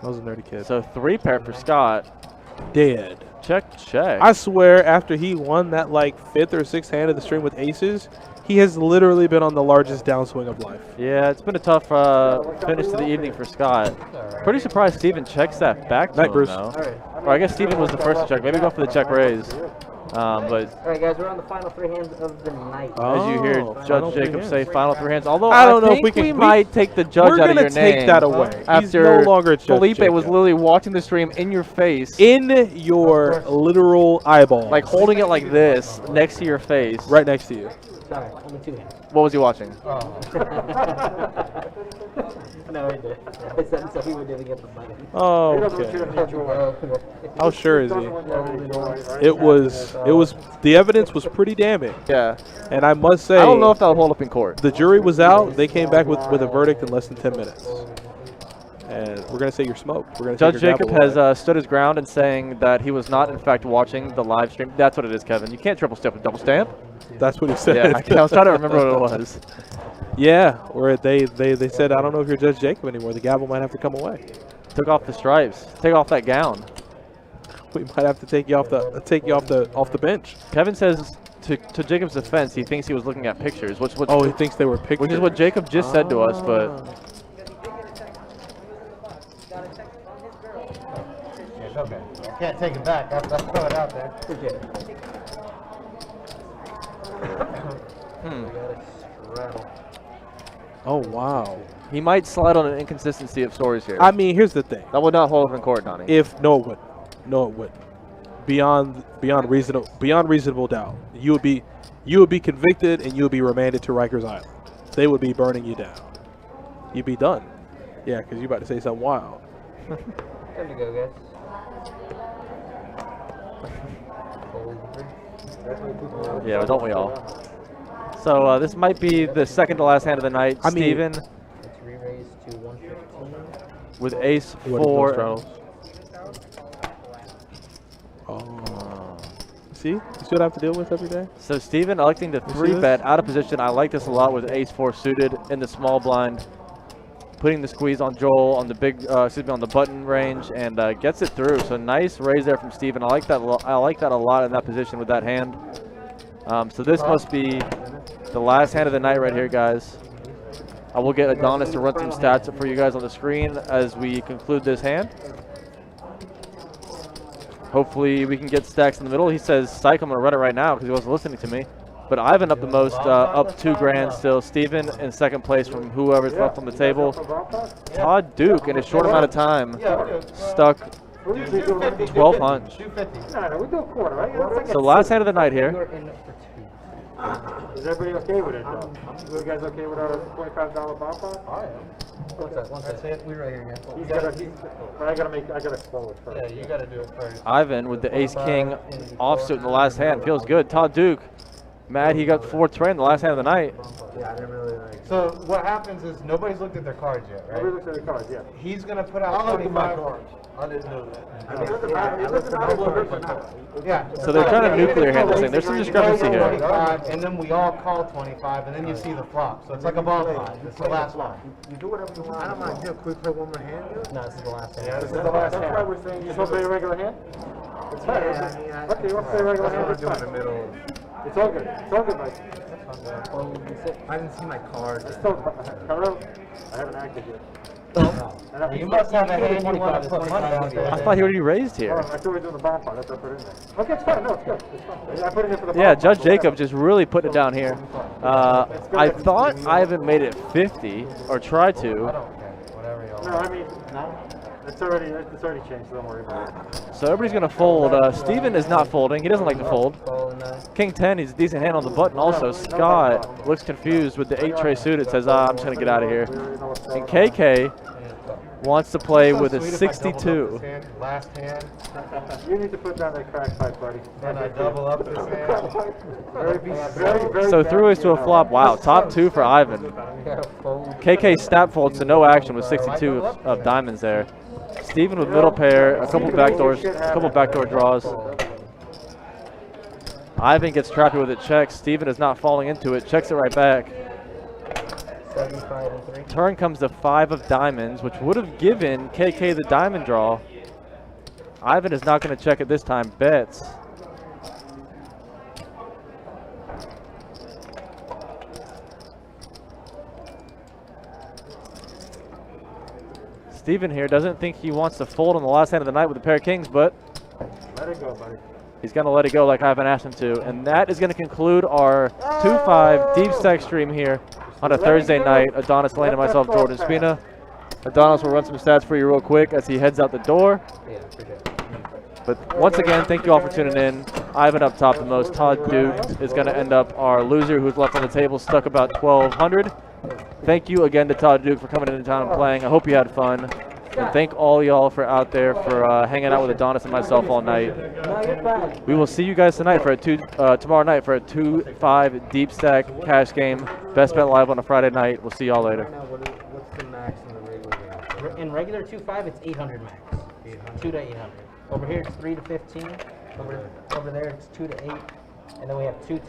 I was a nerdy kid. So 3 pair for Scott. Dead. Check. I swear, after he won that like 5th or 6th hand of the stream with aces, he has literally been on the largest downswing of life. Yeah, it's been a tough finish to the evening for Scott. Pretty surprised Steven checks that back to him, Bruce. though. Or I guess Steven was the first to check. Maybe go for the check raise. But Alright, guys, we're on the final 3 hands of the night. as you hear final Judge 3 Jacob hands. say final 3 hands, although I don't know think if we might take the judge We're out of gonna your name. take that away. He's After no longer Judge Felipe was Jacob. literally watching the stream in your face. In your literal eyeball. Like holding it like this next to your face. Right next to you. Sorry, only 2 hands. What was he watching? No, he did. I said so he didn't get the money. Oh, okay. How sure is he? It was, the evidence was pretty damning. Yeah. And I must say, I don't know if that would hold up in court. the jury was out. They came back with a verdict in less than 10 minutes. And we're going to say you're smoked. We're going to Judge Jacob has stood his ground in saying that he was not, in fact, watching the live stream. That's what it is, Kevin. You can't triple step with double stamp. That's what he said. Yeah, I was trying to remember what it was. Yeah, where they said, I don't know if you're Judge Jacob anymore. The gavel might have to come away. Took off the stripes. Take off that gown. We might have to take you off the bench. Kevin says, to Jacob's defense, he thinks he was looking at pictures. Which he thinks they were pictures. Which is what Jacob just said to us, but. It's okay. Can't take it back. I'll throw it out there. Oh, wow. He might slide on an inconsistency of stories here. I mean, here's the thing. That would not hold up in court, Donnie. No, it wouldn't. No, it wouldn't. Beyond reasonable doubt, you would be convicted and you would be remanded to Rikers Island. They would be burning you down. You'd be done. Yeah, because you're about to say something wild. Time to go, guys. Yeah, don't we all? So this might be the second to last hand of the night. I mean, Steven Let's re-raise to 115. with ace What are 4. those straddles? Oh. See? You see what I have to deal with every day? So Steven electing to see 3-bet out of position. I like this a lot with ace-4 suited in the small blind. Putting the squeeze on Joel on the on the button range, and gets it through. So nice raise there from Steven. I like that a lot in that position with that hand. So this must be the last hand of the night right here, guys. I will get Adonis to run some stats for you guys on the screen as we conclude this hand. Hopefully we can get stacks in the middle. He says, "Psych, I'm gonna run it right now," because he wasn't listening to me. But Ivan up the most, up 2 grand still. Steven in second place from whoever's left on the table. Todd Duke in a short amount of time stuck 12 hunch. So last hand of the night here. Is everybody okay with it though? You guys okay with our $25 bomb pot? I am. That's it. We're right here again. I gotta spoil it first. Yeah, you gotta do it first. Ivan with the ace-king offsuit in the last hand. Feels good. Todd Duke, mad he got 4th tray in the last hand of the night. Yeah, I didn't really like. So what happens is nobody's looked at their cards yet, right? Nobody looks at the cards, yeah. He's gonna put out 25 cards. I didn't know that. Yeah. So they're trying to nuclear hand this thing. There's some discrepancy here. 25, and then we all call 25, and then you see the flop. So it's like a ball pot. It's the last one. You do whatever you want. I don't mind. Can we play one more hand? No, this is the last hand. Yeah, this is the last That's why hand. we're saying you want to play a regular hand? It's fine. Okay, you want to play a regular hand? It's fine. It's all good. It's all good, Mike. I didn't see my card. Carl, I haven't acted yet. You must have a hand you want to put money out I there. thought he already raised here. I thought we were doing the bomb pot. That's what I put in there. Okay, it's fine. No, it's good. It's fine. I put it in for the bomb Yeah, pot, Judge so Jacob whatever. just really put it down here. I thought Ivan made it 50, or tried to. I don't care. Whatever y'all No, I mean, no. It's already changed. So don't worry about it. So everybody's going to fold. Steven is not folding. He doesn't like to fold. King 10, he's a decent hand on the button also. Scott looks confused with the 8-tray suited, says, I'm just going to get out of here. And KK wants to play with a 62. Last hand, You need to put down that crack pipe, buddy. then I double up this hand. Very So through is to a flop. Wow, top 2 for Ivan. KK snap folds to no action with 62 of diamonds there. Steven with middle pair, a couple backdoor draws. Ivan gets trappy with it, checks. Steven is not falling into it, checks it right back. 75 and 3. Turn comes to 5 of diamonds, which would have given KK the diamond draw. Ivan is not going to check it this time, bets. Steven here doesn't think he wants to fold on the last hand of the night with a pair of kings, but Let it go, buddy. he's going to let it go like Ivan asked him to. And that is going to conclude our 2-5 deep stack stream here on a Thursday night. Adonis Lane and myself, Jordan Spina. Adonis will run some stats for you real quick as he heads out the door. Yeah, appreciate it. But once again, thank you all for tuning in. Ivan up top the most. Todd Duke is going to end up our loser who's left on the table, stuck about 1,200. Thank you again to Todd Duke for coming into town and playing. I hope you had fun. And thank all y'all for out there for hanging out with Adonis and myself all night. We will see you guys tonight for tomorrow night for a 2-5 deep stack cash game. Best bet live on a Friday night. We'll see y'all later. What's the max in the regular game? In regular 2-5, it's 800 max. 2 to 800. Over here, it's 3 to 15. Over there, it's 2 to 8. And then we have 2